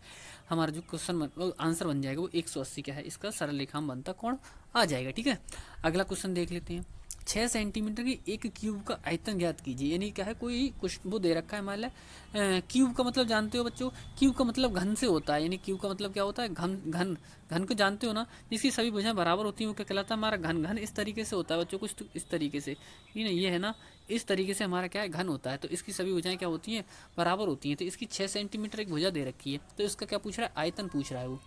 हमारा जो क्वेश्चन आंसर बन जाएगा वो 180 क्या है इसका सरल रेखा में बनता कोण आ जाएगा, ठीक है। अगला क्वेश्चन देख लेते हैं। 6 सेंटीमीटर की एक क्यूब का आयतन ज्ञात कीजिए। यानी क्या है कोई कुछ वो दे रखा है मान लो, क्यूब का मतलब जानते हो बच्चों, क्यूब का मतलब घन से होता है। यानी क्यूब का मतलब क्या होता है, घन घन घन को जानते हो ना, जिसकी सभी भुजाएं बराबर होती हैं वो क्या कहलाता है हमारा घन। घन इस तरीके से होता है बच्चों, कुछ तो इस तरीके से, ये है ना, इस तरीके से हमारा क्या है घन होता है। तो इसकी सभी भुजाएं क्या होती हैं, बराबर होती हैं। तो इसकी 6 सेंटीमीटर एक भुजा दे रखी है, तो इसका क्या पूछ रहा है, आयतन पूछ रहा है वो,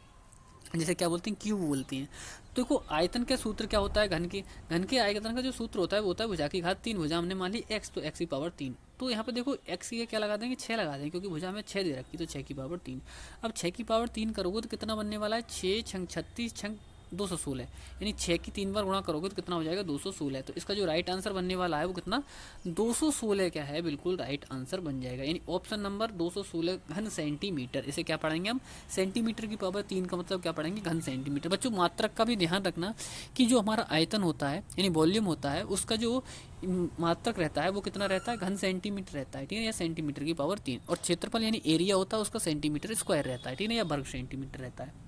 जैसे क्या बोलते हैं क्यूब बोलती हैं। तो देखो आयतन का सूत्र क्या होता है, घन के आयतन का जो सूत्र होता है वो होता है भुजा की घात 3। भुजा हमने मान ली x, तो x की पावर 3। तो यहाँ पे देखो x की क्या लगा देंगे, 6 लगा देंगे, क्योंकि भुजा में 6 दे रखी, तो 6 की पावर 3। अब 6 की पावर 3 करोगे तो कितना बनने वाला है, 6 छंग 36 छंग 216, यानी 6 की 3 बार गुणा करोगे तो कितना हो जाएगा, 216। तो इसका जो राइट आंसर बनने वाला है वो कितना, 216 क्या है बिल्कुल राइट आंसर बन जाएगा। यानी ऑप्शन नंबर 216 घन सेंटीमीटर। इसे क्या पढ़ेंगे हम, सेंटीमीटर की पावर 3 का मतलब क्या पढ़ेंगे, घन सेंटीमीटर। बच्चों मात्रक का भी ध्यान रखना कि जो हमारा आयतन होता है यानी वॉल्यूम होता है, उसका जो मात्रक रहता है वो कितना रहता है, घन सेंटीमीटर रहता है, ठीक है, या सेंटीमीटर की पावर 3। और क्षेत्रफल यानी एरिया होता है उसका सेंटीमीटर स्क्वायर रहता है, ठीक है, या वर्ग सेंटीमीटर रहता है।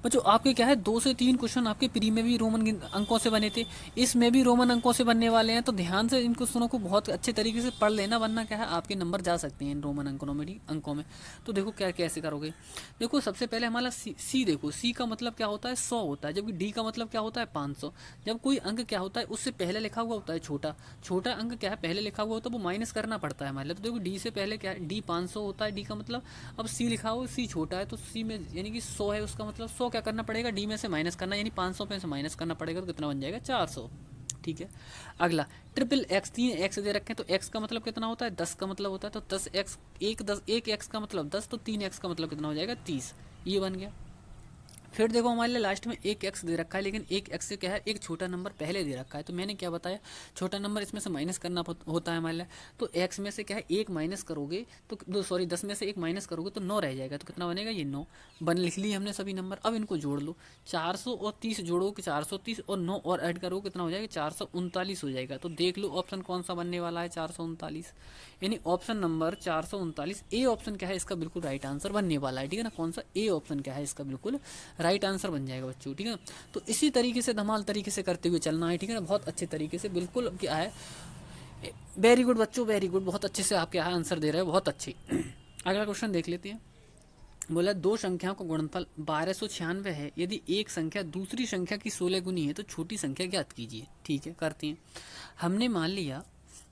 बच्चों आपके क्या है 2 से 3 क्वेश्चन आपके प्री में भी रोमन अंकों से बने थे, इसमें भी रोमन अंकों से बनने वाले हैं। तो ध्यान से इन क्वेश्चनों को बहुत अच्छे तरीके से पढ़ लेना, वरना क्या है आपके नंबर जा सकते हैं इन रोमन अंकों में। तो देखो क्या कैसे करोगे, देखो सबसे पहले हमारा सी देखो, सी का मतलब क्या होता है 100 होता है, जबकि डी का मतलब क्या होता है 500। जब कोई अंक क्या होता है उससे पहले लिखा हुआ होता है छोटा, छोटा अंक क्या है पहले लिखा हुआ होता है वो माइनस करना पड़ता है हमारे लिए। तो देखो डी से पहले क्या है, डी 500 होता है, डी का मतलब। अब सी लिखा हो, सी छोटा है, तो सी में यानी कि 100 है, उसका मतलब 100 क्या करना पड़ेगा, डी में से माइनस करना, यानी 500 में से माइनस करना पड़ेगा, तो कितना बन जाएगा 400, ठीक है। अगला ट्रिपल एक्स, 3 एक्स दे रखे हैं, तो एक्स का मतलब कितना होता है 10 का मतलब होता है, तो 10 एक्स, एक एक्स का मतलब 10, तो 3 एक्स का मतलब कितना हो जाएगा 30, ये बन गया। फिर देखो हमारे लिए लास्ट में एक एक्स दे रखा है, लेकिन एक एक्स से क्या है एक छोटा नंबर पहले दे रखा है। तो मैंने क्या बताया, छोटा नंबर इसमें से माइनस करना होता है हमारे लिए। तो एक्स में से क्या है एक माइनस करोगे तो सॉरी 10 में से एक माइनस करोगे तो 9 रह जाएगा। तो कितना बनेगा, ये 9 लिख लिए हमने सभी नंबर। अब इनको जोड़ लो, 400 और 30 जोड़ोगे, 430 और 9 और ऐड करोगे कितना हो जाएगा, 439 हो जाएगा। तो देख लो ऑप्शन कौन सा बनने वाला है, 439, यानी ऑप्शन नंबर 439 ए ऑप्शन क्या है इसका बिल्कुल राइट आंसर बनने वाला है, ठीक है ना। कौन सा, ए ऑप्शन क्या है इसका बिल्कुल राइट आंसर बन जाएगा बच्चों, ठीक है। तो इसी तरीके से धमाल तरीके से करते हुए चलना है, ठीक है ना, बहुत अच्छे तरीके से बिल्कुल क्या है। वेरी गुड बच्चों, वेरी गुड, बहुत अच्छे से आप क्या है आंसर दे रहे हो, बहुत अच्छी। अगला क्वेश्चन देख लेते हैं। बोला दो संख्याओं का गुणनफल 1296 है, यदि एक संख्या दूसरी संख्या की 16 गुनी है तो छोटी संख्या ज्ञात कीजिए। ठीक है, करते हैं। हमने मान लिया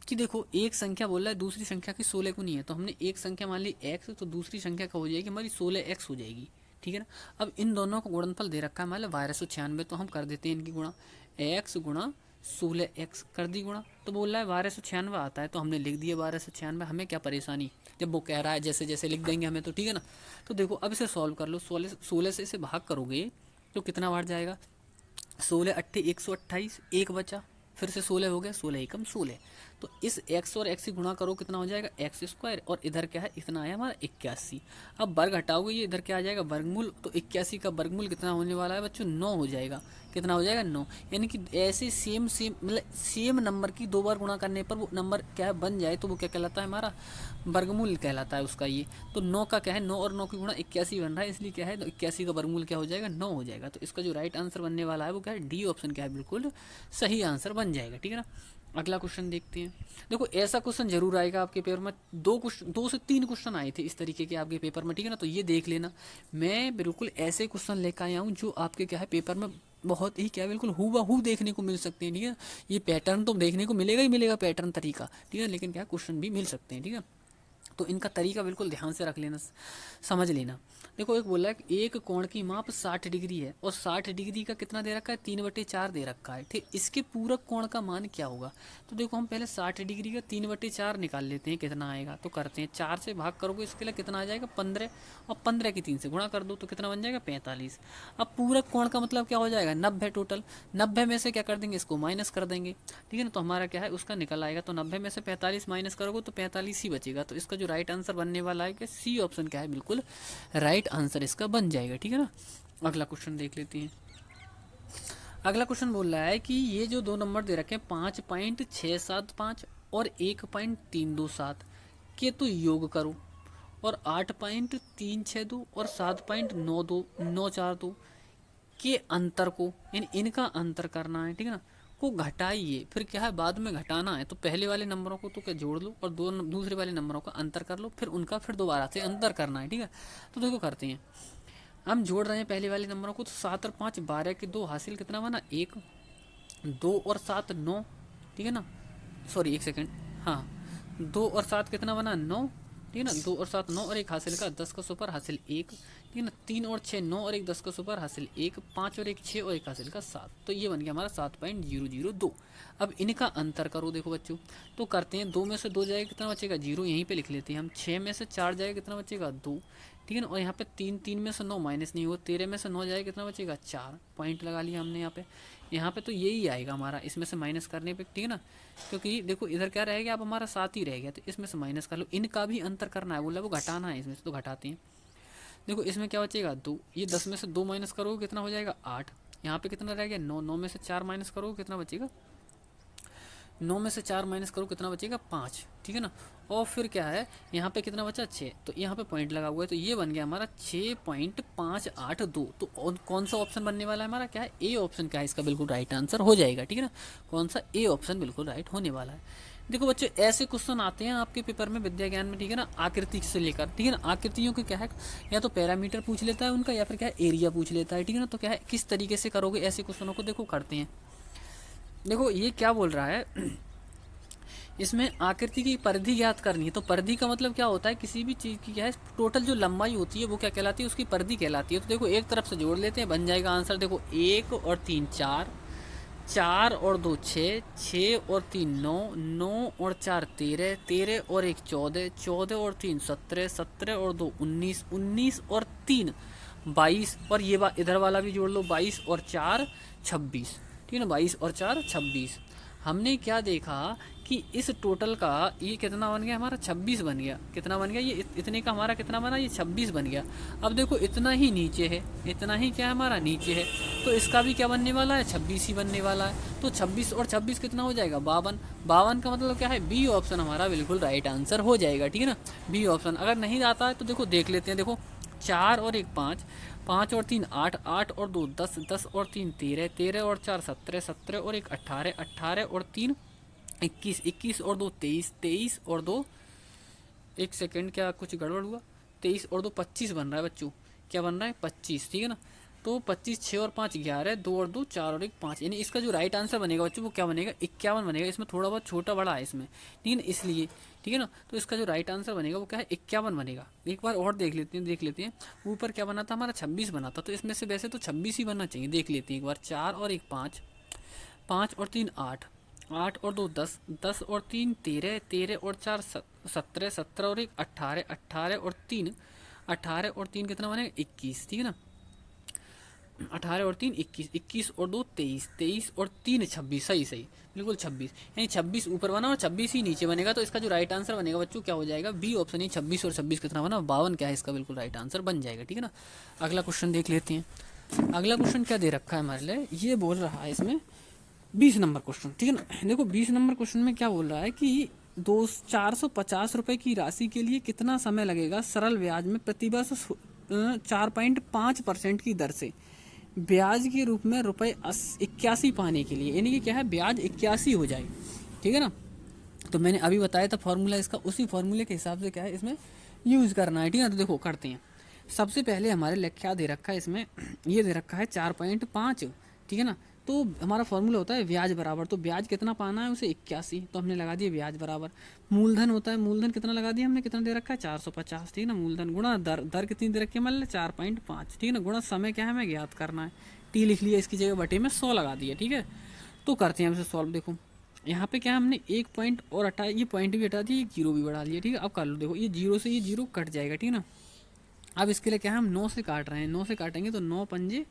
कि देखो एक संख्या बोल रहा है दूसरी संख्या की 16 गुनी है, तो हमने एक संख्या मान ली x, तो दूसरी संख्या क्या हो जाएगी हमारी 16x हो जाएगी, ठीक है ना। अब इन दोनों का गुणनफल दे रखा है मान लो 1296, तो हम कर देते हैं इनकी गुणा, x गुणा 16x कर दी गुणा। तो बोल रहा है 1296 आता है, तो हमने लिख दिया 1296, हमें क्या परेशानी, जब वो कह रहा है जैसे जैसे लिख देंगे हमें, तो ठीक है ना। तो देखो अब इसे सॉल्व कर लो, 16 से इसे भाग करोगे तो कितना बार जाएगा, 16 अट्ठे 128, एक बचा, फिर से 16 हो गया, 16 एकम 16। तो इस x और x से गुणा करो कितना हो जाएगा एक्स स्क्वायर, और इधर क्या है इतना आया हमारा 81। अब वर्ग हटाओगे ये इधर क्या आ जाएगा वर्गमूल, तो 81 का वर्गमूल कितना होने वाला है बच्चों 9 हो जाएगा। कितना हो जाएगा 9, यानी कि ऐसे सेम मतलब सेम नंबर की 2 बार गुणा करने पर वो नंबर क्या है बन जाए, तो वो क्या कहलाता है हमारा वर्गमूल कहलाता है उसका ये। तो 9 का क्या है 9 और 9 की गुणा 81 बन रहा है, इसलिए क्या है 81 का वर्गमूल क्या हो जाएगा 9 हो जाएगा। तो इसका जो राइट आंसर बनने वाला है वो क्या है डी ऑप्शन क्या है बिल्कुल सही आंसर बन जाएगा, ठीक है ना। अगला क्वेश्चन देखते हैं। देखो ऐसा क्वेश्चन जरूर आएगा आपके पेपर में, 2 से 3 क्वेश्चन आए थे इस तरीके के आपके पेपर में, ठीक है ना। तो ये देख लेना, मैं बिल्कुल ऐसे क्वेश्चन लेकर आया हूँ जो आपके क्या है पेपर में बहुत ही क्या है बिल्कुल हूबहू देखने को मिल सकते हैं, ठीक है। ये पैटर्न तो देखने को मिलेगा ही मिलेगा, पैटर्न तरीका, ठीक है, लेकिन क्या क्वेश्चन भी मिल सकते हैं, ठीक है। तो इनका तरीका बिल्कुल ध्यान से रख लेना, समझ लेना। देखो एक बोला है कि एक कोण की माप 60 डिग्री है और 60 डिग्री का कितना दे रखा है, 3/4 दे रखा है, ठीक। इसके पूरक कोण का मान क्या होगा? तो देखो हम पहले 60 डिग्री का 3/4 निकाल लेते हैं, कितना आएगा। तो करते हैं, 4 से भाग करोगे इसके लिए कितना आ जाएगा, 15, और 15 की 3 से गुणा कर दो तो कितना बन जाएगा, 45। अब पूरक कोण का मतलब क्या हो जाएगा, 90 टोटल। 90 में से क्या कर देंगे, इसको माइनस कर देंगे, ठीक है ना। तो हमारा क्या है, उसका निकल आएगा। तो 90 में से 45 माइनस करोगे तो 45 ही बचेगा। तो इसका जो राइट आंसर बनने वाला है कि सी ऑप्शन क्या है, बिल्कुल राइट आंसर इसका बन जाएगा, ठीक है ना। अगला क्वेश्चन देख लेते हैं। अगला क्वेश्चन बोल रहा है कि ये जो दो नंबर दे रखे हैं 5.675 और 1.327 के तो योग करो, और 8.362 और 7.942 के अंतर को, इनका अंतर करना है, ठीक है ना, को घटाइए। फिर क्या है, बाद में घटाना है तो पहले वाले नंबरों को तो क्या जोड़ लो और दूसरे वाले नंबरों का अंतर कर लो, फिर उनका फिर दोबारा से अंतर करना है, ठीक है। तो देखो करते हैं, हम जोड़ रहे हैं पहले वाले नंबरों को। तो 7 और 5 12 के 2 हासिल कितना बना, 1, 2 और 7 9, ठीक है ना। सॉरी 1 सेकेंड, हाँ 2 और 7 कितना बना, 9, ठीक है ना। 2 और 7 9 और 1 हासिल का 10 का सुपर हासिल 1, ठीक है ना। 3 और 6 9 और 1 10 का सुपर हासिल 1, 5 और 1 6 और 1 हासिल का 7। तो ये बन गया हमारा 7.002। अब इनका अंतर करो, देखो बच्चों। तो करते हैं, 2 में से 2 जाएगा कितना बचेगा, 0, यहीं पे लिख लेते हैं हम। 6 में से 4 जाएगा कितना बचेगा, 2, ठीक है ना। और यहाँ पे 3 में से 9 माइनस नहीं हुआ, 13 में से 9 जाएगा कितना बचेगा, 4, पॉइंट लगा लिया हमने यहाँ पे। यहाँ पे तो यही आएगा हमारा, इसमें से माइनस करने पे, ठीक है ना। क्योंकि देखो इधर क्या रहेगा, अब हमारा 7 ही रह गया, तो इसमें से माइनस कर लो। इनका भी अंतर करना है, बोला वो घटाना है, इसमें से तो घटाते हैं। देखो इसमें क्या बचेगा, 2, ये 10 में से 2 माइनस करोगे कितना हो जाएगा, 8। यहाँ पे कितना रह गया, 9, 9 में से 4 माइनस करोगे कितना बचेगा, 9 में से 4 माइनस करो कितना बचेगा, 5, ठीक है ना। और फिर क्या है, यहाँ पे कितना बचा, 6, तो यहाँ पे पॉइंट लगा हुआ है, तो ये बन गया हमारा 6.582। तो कौन सा ऑप्शन बनने वाला है हमारा, क्या है, ए ऑप्शन क्या है इसका बिल्कुल राइट आंसर हो जाएगा, ठीक है ना। कौन सा, ए ऑप्शन बिल्कुल राइट होने वाला है। देखो बच्चों ऐसे क्वेश्चन आते हैं आपके पेपर में विद्या ज्ञान में, ठीक है ना, आकृति से लेकर, ठीक है ना। आकृतियों के क्या है, या तो पैरामीटर पूछ लेता है उनका, या फिर क्या है, एरिया पूछ लेता है, ठीक है ना। तो क्या है, किस तरीके से करोगे ऐसे क्वेश्चनों को, देखो करते हैं। देखो ये क्या बोल रहा है, इसमें आकृति की परिधि ज्ञात करनी है। तो परिधि का मतलब क्या होता है, किसी भी चीज़ की क्या है, टोटल जो लंबाई होती है वो क्या कहलाती है, उसकी परिधि कहलाती है। तो देखो एक तरफ से जोड़ लेते हैं, बन जाएगा आंसर। देखो 1 और 3 4, 4 और 2 6, 6 और 3 9, 9 और 4 13, 13 और 1 14, 14 और 3 17, 17 और 2 19, 19 और 3 22, और ये इधर वाला भी जोड़ लो, 22 और 4 26, ठीक है ना। 22 और 4 26। हमने क्या देखा कि इस टोटल का ये कितना बन गया हमारा, 26 बन गया। कितना बन गया, ये इतने का हमारा कितना बना, ये 26 बन गया। अब देखो इतना ही नीचे है, इतना ही क्या है हमारा नीचे है, तो इसका भी क्या बनने वाला है, 26 ही बनने वाला है। तो 26 और 26 कितना हो जाएगा, 52। 52 का मतलब क्या है, बी ऑप्शन हमारा बिल्कुल राइट आंसर हो जाएगा, ठीक है ना। बी ऑप्शन अगर नहीं आता है तो देखो देख लेते हैं। देखो 4 और 1 5, 5 और 3 8, 8 और 2 10, 10 और 3 13, 13 और 4 17, 17 और 1 18, 18 और 3 21, 21 और 2 23, 23 और 2, एक सेकेंड क्या कुछ गड़बड़ हुआ, 23 और 2 25 बन रहा है बच्चों। क्या बन रहा है, 25, ठीक है ना। तो 25, 6 और 5 11, 2 और 2 4 और 1 5, यानी इसका जो राइट आंसर बनेगा बच्चों वो क्या बनेगा, 51 बनेगा। इसमें थोड़ा बहुत छोटा बड़ा है इसमें, ठीक है ना, इसलिए, ठीक है ना। तो इसका जो राइट आंसर बनेगा वो क्या है, 51 बनेगा। एक बार और देख लेते हैं। ऊपर क्या बना था हमारा, 26 बना था, तो इसमें से वैसे तो 26 ही बनना चाहिए। देख लेते हैं एक बार, 4 और 1 5, 5 और 3 8, 8 और 2 10, 10 और 3 13, 13 और 4 17, 17 और 1 18, 18 और 3 18 और 3 कितना बनेगा, 21, ठीक है ना। 18 और 3 21, 21 और 2 23, 23 और 3 26, सही सही बिल्कुल 26, यानी 26 ऊपर बना और 26 ही नीचे बनेगा। तो इसका जो राइट आंसर बनेगा बच्चों क्या हो जाएगा, बी ऑप्शन। ही 26 और 26 कितना बना, 52 क्या है इसका बिल्कुल राइट आंसर बन जाएगा, ठीक है ना। अगला क्वेश्चन देख लेते हैं। अगला क्वेश्चन क्या दे रखा है हमारे लिए, ये बोल रहा है इसमें 20 नंबर क्वेश्चन, ठीक है ना। देखो 20 नंबर क्वेश्चन में क्या बोल रहा है कि 450 रुपए की राशि के लिए कितना समय लगेगा सरल ब्याज में प्रतिवर्ष 4.5% की दर से ब्याज के रूप में रुपए 81 पाने के लिए, यानी कि क्या है, ब्याज 81 हो जाए, ठीक है ना। तो मैंने अभी बताया था फॉर्मूला इसका, उसी फॉर्मूले के हिसाब से क्या है इसमें यूज़ करना है, ठीक है ना। तो देखो करते हैं। सबसे पहले हमारे लिए क्या दे रखा है इसमें, ये दे रखा है 4.5, ठीक है ना। तो हमारा फॉर्मूला होता है ब्याज बराबर, तो ब्याज कितना पाना है उसे 81, तो हमने लगा दिया ब्याज बराबर। मूलधन होता है, मूलधन कितना लगा दिया हमने, कितना दे रखा है 450, ठीक है ना। मूलधन गुणा दर, दर कितनी दे रखी है मान लो 4.5, ठीक है ना। गुणा समय क्या है हमें ज्ञात करना है, टी लिख लिया, इसकी जगह बटे में 100 लगा दिया, ठीक है। तो करते हैं हम इसे सॉल्व। देखो यहाँ पे क्या हमने एक पॉइंट और हटाया, ये पॉइंट भी हटा दिया, एक जीरो भी बढ़ा लिया, ठीक है। अब कर लो, देखो ये जीरो से ये जीरो कट जाएगा, ठीक है ना। अब इसके लिए क्या है हम 9 से काट रहे हैं, 9 से काटेंगे तो 9 पंजे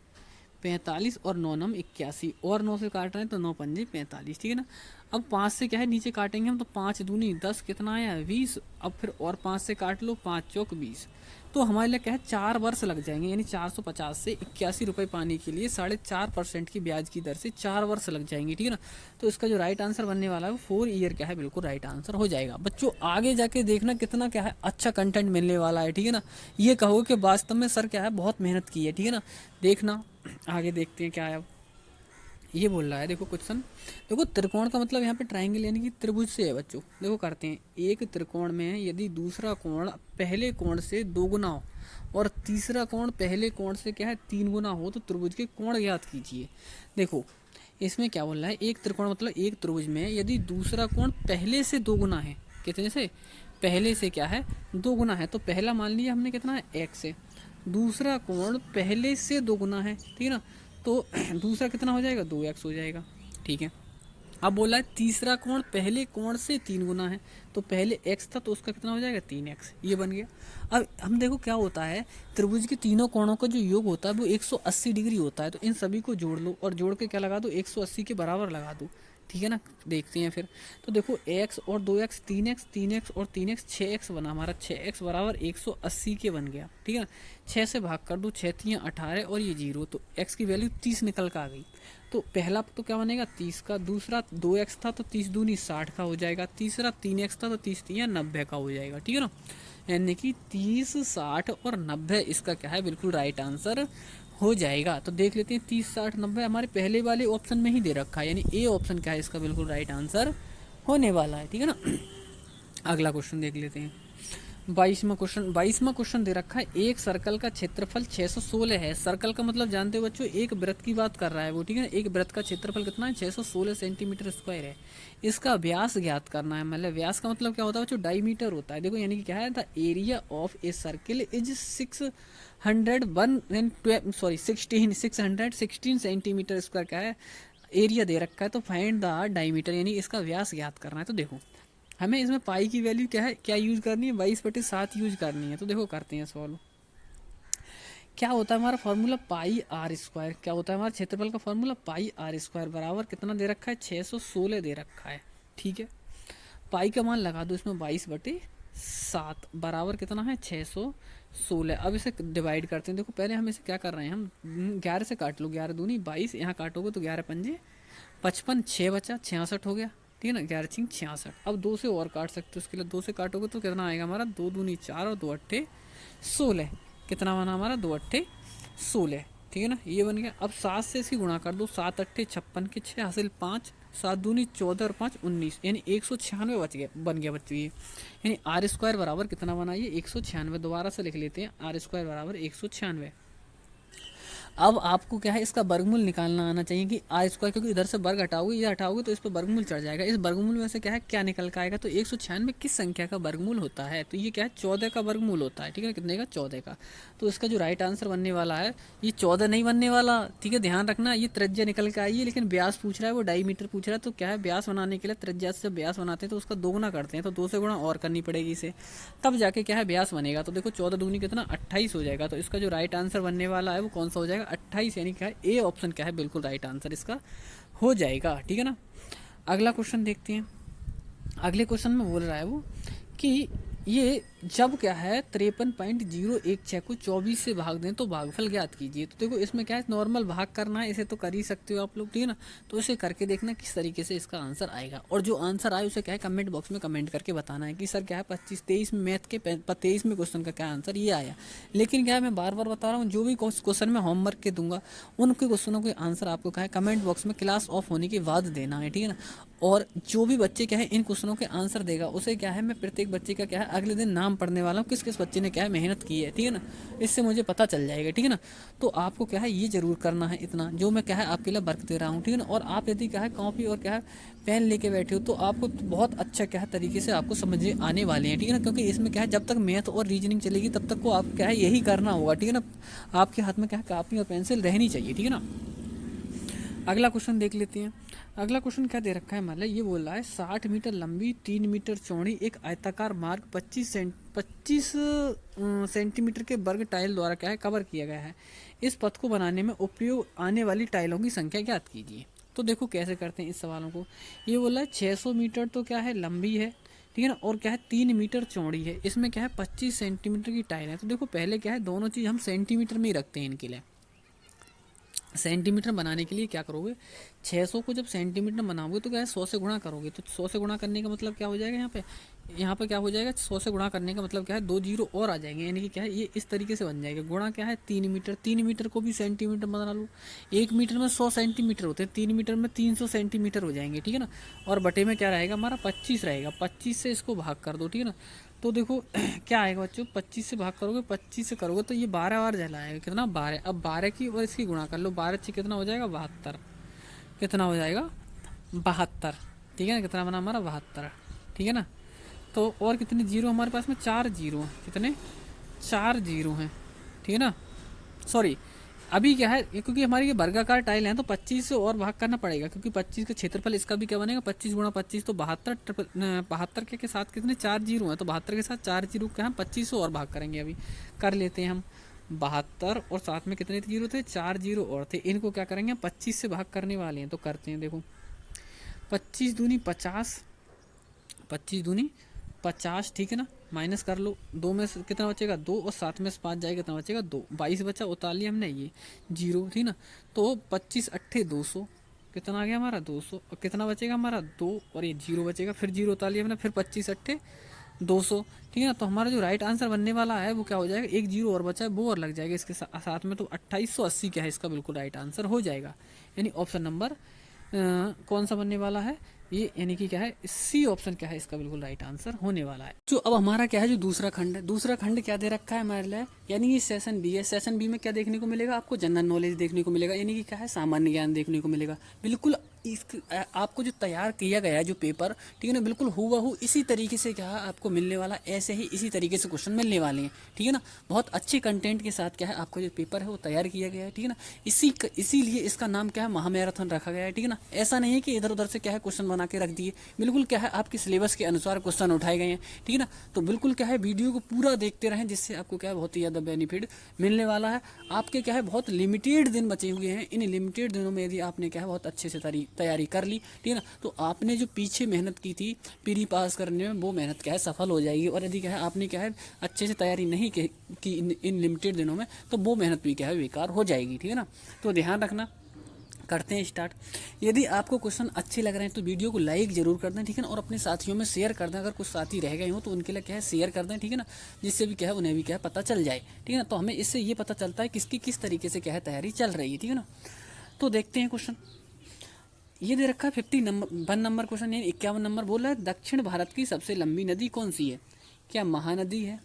45 और 9 नम 81, और 9 से काट रहे हैं तो 9 पंजे 45, ठीक है ना। अब 5 से क्या है नीचे काटेंगे हम, तो 5 दूनी 10, कितना आया 20। अब फिर और 5 से काट लो, 5 चौक 20। तो हमारे लिए क्या है 4 वर्ष लग जाएंगे, यानी 450 से 81 रुपये पाने के लिए 4.5% की ब्याज की दर से 4 वर्ष लग जाएंगे, ठीक है ना। तो इसका जो राइट आंसर बनने वाला है वो 4 ईयर क्या है, बिल्कुल राइट आंसर हो जाएगा। बच्चों आगे जाके देखना कितना क्या है अच्छा कंटेंट मिलने वाला है, ठीक है ना। ये कहो कि वास्तव में सर क्या है बहुत मेहनत की है, ठीक है ना। देखना आगे देखते हैं क्या है। अब ये बोल रहा है, देखो क्वेश्चन, देखो त्रिकोण का मतलब यहाँ पे ट्रायंगल यानी कि त्रिभुज से है बच्चों। देखो करते हैं, एक त्रिकोण में यदि दूसरा कोण पहले कोण से 2 गुना हो और तीसरा कोण पहले कोण से क्या है 3 गुना हो तो त्रिभुज के कोण ज्ञात कीजिए। देखो इसमें क्या बोल रहा है, एक त्रिकोण मतलब एक त्रिभुज में यदि दूसरा कोण पहले से 2 गुना है, कितने से, पहले से क्या है 2 गुना है, तो पहला मान लिया हमने कितना है x है, दूसरा कोण पहले से 2 गुना है, ठीक है ना। तो दूसरा कितना हो जाएगा 2x हो जाएगा, ठीक है। अब बोला है तीसरा कोण पहले कोण से 3 गुना है, तो पहले x था तो उसका कितना हो जाएगा 3x, ये बन गया। अब हम देखो क्या होता है, त्रिभुज के तीनों कोणों का जो योग होता है वो 180 डिग्री होता है, तो इन सभी को जोड़ लो और जोड़ के क्या लगा दो 180 के बराबर लगा दो, ठीक है ना। देखते हैं फिर, तो देखो x और 2x 3x 3x और 3x 6x बना, हमारा 6x बराबर 180 के बन गया, ठीक है ना। 6 से भाग कर दो, 6 3 18 और ये 0, तो x की वैल्यू 30 निकल कर आ गई। तो पहला तो क्या बनेगा 30 का, दूसरा 2x था तो 30 दूनी 60 का हो जाएगा, तीसरा 3x था तो 30 3 90 का हो जाएगा, ठीक है ना। यानी कि 30 60 और 90 इसका क्या है बिल्कुल राइट आंसर हो जाएगा। तो देख लेते हैं 30 60 90 हमारे पहले वाले ऑप्शन में ही दे रखा है, यानी ए ऑप्शन क्या है इसका बिल्कुल राइट आंसर होने वाला है, ठीक है ना। अगला क्वेश्चन देख लेते हैं, 22वां क्वेश्चन दे रखा है, एक सर्कल का क्षेत्रफल 616 है। सर्कल का मतलब जानते हो बच्चों, एक वृत्त की बात कर रहा है वो, ठीक है ना। एक वृत्त का क्षेत्रफल कितना है 616 सेंटीमीटर स्क्वायर है। इसका व्यास ज्ञात करना है, मतलब व्यास का मतलब क्या होता है बच्चों, डायमीटर होता है। देखो यानी कि क्या है, the area of a circle is 616 centimetre square क्या है एरिया दे रखा है, तो फाइंड द डायमीटर यानी इसका व्यास ज्ञात करना है। तो देखो हमें इसमें पाई की वैल्यू क्या है, क्या यूज करनी है 22/7 यूज करनी है। तो देखो करते हैं सॉल्व। क्या होता है हमारा फॉर्मूला पाई आर स्क्वायर, क्या होता है हमारा क्षेत्रफल का फॉर्मूला पाई आर स्क्वायर बराबर कितना दे रखा है 616 दे रखा है, ठीक है। पाई का मान लगा दो इसमें 22/7 बराबर कितना है 616। अब इसे डिवाइड करते हैं, देखो पहले हम इसे क्या कर रहे हैं, हम 11 से काट लो, 11 दूनी 22, यहाँ काटोगे तो 11 पंजे 55, 6 बचा 66 हो गया, ठीक है ना। 11 6 66। अब 2 से और काट सकते हो, उसके लिए 2 से काटोगे तो कितना आएगा हमारा 2 दूनी 4 और 2 अट्ठे 16, कितना बना हमारा 2 अट्ठे 16, ठीक है ना, ये बन गया। अब 7 से इसकी गुणा कर दो, 7 अट्ठे 56 के 6 हासिल 5, 7 दूनी 14 और 5 19, यानी 196 बच गया, बन गया बच्चों ये। यानी आर स्क्वायर बराबर कितना बना ये 196, दोबारा से लिख लेते हैं, आर स्क्वायर बराबर 196। अब आपको क्या है इसका वर्गमूल निकालना आना चाहिए कि आर स्क्वायर, क्योंकि इधर से वर्ग हटाओगे ये हटाओगे तो इस पर वर्गमूल चढ़ जाएगा। इस वर्गमूल में से क्या है क्या निकल का आएगा, तो 196 किस संख्या का वर्गमूल होता है, तो ये क्या है 14 का वर्गमूल होता है, ठीक है। कितने का 14 का। तो इसका जो राइट आंसर बनने वाला है ये 14 नहीं बनने वाला, ठीक है, ध्यान रखना। ये त्रिज्या निकल के आई है लेकिन व्यास पूछ रहा है, वो डायमीटर पूछ रहा है। तो क्या है व्यास बनाने के लिए त्रिज्या से जब व्यास बनाते हैं तो उसका 2 गुना करते हैं, तो 2 से गुणा और करनी पड़ेगी इसे, तब जाके क्या है व्यास बनेगा। तो देखो 14 दूनी कितना 28 हो जाएगा। तो इसका जो राइट आंसर बनने वाला है वो कौन सा हो जाएगा 28, यानी क्या है ए ऑप्शन क्या है बिल्कुल राइट आंसर इसका हो जाएगा, ठीक है ना। अगला क्वेश्चन देखते हैं। अगले क्वेश्चन में बोल रहा है वो कि ये जब क्या है 53.016 को 24 से भाग दें तो भागफल ज्ञात कीजिए। तो देखो इसमें क्या है नॉर्मल भाग करना है, इसे तो कर ही सकते हो आप लोग, ठीक है ना। तो इसे करके देखना किस तरीके से इसका आंसर आएगा, और जो आंसर आए उसे क्या है कमेंट बॉक्स में कमेंट करके बताना है कि सर क्या है 23 में मैथ के 23 में क्वेश्चन का क्या आंसर ये आया। लेकिन क्या है मैं बार बार बता रहा हूँ, जो भी क्वेश्चन मैं होमवर्क के दूंगा उनके क्वेश्चनों के आंसर आपको क्या है कमेंट बॉक्स में क्लास ऑफ होने के बाद देना है, ठीक है ना। और जो भी बच्चे क्या है इन क्वेश्चनों के आंसर देगा उसे क्या है मैं प्रत्येक बच्चे का क्या है अगले दिन नाम नाम पढ़ने वाला हूँ, किस किस बच्चे ने क्या है मेहनत की है, ठीक है ना, इससे मुझे पता चल जाएगा, ठीक है ना। तो आपको क्या है ये जरूर करना है इतना, जो मैं क्या है आपके लिए वर्क दे रहा हूँ, ठीक है ना। और आप यदि क्या है कॉपी और क्या है पेन लेके बैठे हो तो आपको बहुत अच्छा क्या है तरीके से आपको समझ आने वाले हैं, ठीक है ना। क्योंकि इसमें क्या है जब तक मैथ और रीजनिंग चलेगी तब तक को आप क्या है यही करना होगा, ठीक है ना। आपके हाथ में क्या है कापी और पेंसिल रहनी चाहिए, ठीक है ना। अगला क्वेश्चन देख लेते हैं। अगला क्वेश्चन क्या दे रखा है, मान लिया ये बोल रहा है 60 मीटर लंबी 3 मीटर चौड़ी एक आयताकार मार्ग 25 सेंटीमीटर के वर्ग टाइल द्वारा क्या है कवर किया गया है। इस पथ को बनाने में उपयोग आने वाली टाइलों की संख्या ज्ञात कीजिए। तो देखो कैसे करते हैं इस सवालों को। ये बोला है 600 मीटर तो क्या है लंबी है, ठीक है ना, और क्या है 3 मीटर चौड़ी है, इसमें क्या है 25 सेंटीमीटर की टाइल है। तो देखो पहले क्या है दोनों चीज़ हम सेंटीमीटर में ही रखते हैं इनके लिए। सेंटीमीटर बनाने के लिए क्या करोगे, 600 को जब सेंटीमीटर बनाओगे तो क्या है 100 से गुणा करोगे, तो 100 से गुणा करने का मतलब क्या हो जाएगा यहाँ पे क्या हो जाएगा 100 से गुणा करने का मतलब क्या है 2 जीरो और आ जाएंगे, यानी कि क्या है ये इस तरीके से बन जाएगा। गुणा क्या है 3 मीटर, 3 मीटर को भी सेंटीमीटर बना लो, 1 मीटर में 100 सेंटीमीटर होते हैं, 3 मीटर में 300 सेंटीमीटर हो जाएंगे, ठीक है ना। और बटे में क्या रहेगा हमारा 25 रहेगा, 25 से इसको भाग कर दो, ठीक है ना। तो देखो क्या आएगा बच्चों, 25 से भाग करोगे, 25 से करोगे तो ये 12 बार जलाएगा, कितना 12। अब 12 की और इसकी गुणा कर लो, 12 से कितना हो जाएगा 72, कितना हो जाएगा 72, ठीक है ना। कितना बना हमारा 72, ठीक है ना। तो और कितने जीरो हमारे पास में 4 जीरो हैं, कितने 4 जीरो हैं, ठीक है ना। सॉरी अभी क्या है क्योंकि हमारी ये वर्गाकार टाइल है तो 25 से और भाग करना पड़ेगा, क्योंकि 25 का क्षेत्रफल इसका भी क्या बनेगा 25 गुणा 25 तो 72, 72 के साथ कितने 4 जीरो हैं, तो 72 के साथ 4 जीरो का हम 25 से और भाग करेंगे। अभी कर लेते हैं हम 72 और साथ में कितने जीरो थे 4 जीरो और थे, इनको क्या करेंगे 25 से भाग करने वाले हैं। तो करते हैं देखो 25 दूनी 50, 25 दूनी 50, ठीक है ना। माइनस कर लो, 2 में से कितना बचेगा 2 और 7 में से 5 जाएगा कितना बचेगा 2, 22 बचा, उतार लिया हमने ये जीरो, ठीक ना। तो 25 अट्ठे 200, कितना आ गया हमारा 200, और कितना बचेगा हमारा 2 और ये जीरो बचेगा, फिर जीरो उतार लिया हमने, फिर 25 अट्ठे 200, ठीक है ना। तो हमारा जो राइट आंसर बनने वाला है वो क्या हो जाएगा, एक जीरो और बचा है वो और लग जाएगा इसके साथ में, तो 2880 क्या है इसका बिल्कुल राइट आंसर हो जाएगा। यानी ऑप्शन नंबर कौन सा बनने वाला है ये, यानी कि क्या है सी ऑप्शन क्या है इसका बिल्कुल राइट आंसर होने वाला है। जो अब हमारा क्या है जो दूसरा खंड है, दूसरा खंड क्या दे रखा है हमारे लिए, यानी कि सेशन बी है। सेशन बी में क्या देखने को मिलेगा आपको, जनरल नॉलेज देखने को मिलेगा, यानी कि क्या है सामान्य ज्ञान देखने को मिलेगा। बिल्कुल इस आपको जो तैयार किया गया है जो पेपर, ठीक है ना, बिल्कुल हुबहू इसी तरीके से क्या है आपको मिलने वाला, ऐसे ही इसी तरीके से क्वेश्चन मिलने वाले हैं, ठीक है ना। बहुत अच्छे कंटेंट के साथ क्या है आपका जो पेपर है वो तैयार किया गया है, ठीक है ना। इसीलिए इसका नाम क्या है महामैराथन रखा गया है, ठीक है ना। ऐसा नहीं है कि इधर उधर से क्या है क्वेश्चन बना के रख दिए, बिल्कुल क्या है आपके सिलेबस के अनुसार क्वेश्चन उठाए गए हैं, ठीक है ना। तो बिल्कुल क्या है वीडियो को पूरा देखते रहें, जिससे आपको क्या है बहुत ही ज़्यादा बेनिफिट मिलने वाला है। आपके क्या है बहुत लिमिटेड दिन बचे हुए हैं, इन लिमिटेड दिनों में यदि आपने क्या है बहुत अच्छे से तैयारी कर ली, ठीक है ना, तो आपने जो पीछे मेहनत की थी प्री पास करने में वो मेहनत क्या है सफल हो जाएगी। और यदि क्या है आपने क्या है अच्छे से तैयारी नहीं की इन लिमिटेड दिनों में, तो वो मेहनत भी क्या है बेकार हो जाएगी, ठीक है ना। तो ध्यान रखना। करते हैं स्टार्ट। यदि आपको क्वेश्चन अच्छे लग रहे हैं तो वीडियो को लाइक जरूर कर दें, ठीक है ना, और अपने साथियों में शेयर कर दें। अगर कुछ साथी रह गए हो तो उनके लिए क्या है शेयर कर दें, ठीक है ना, जिससे भी क्या है उन्हें भी क्या है पता चल जाए, ठीक है ना। तो हमें इससे ये पता चलता है किसकी किस तरीके से क्या है तैयारी चल रही है, ठीक है ना। तो देखते हैं क्वेश्चन। ये दे रखा है 51 नंबर क्वेश्चन, यानी 51 नंबर बोल रहा है दक्षिण भारत की सबसे लंबी नदी कौन सी है। क्या महानदी है,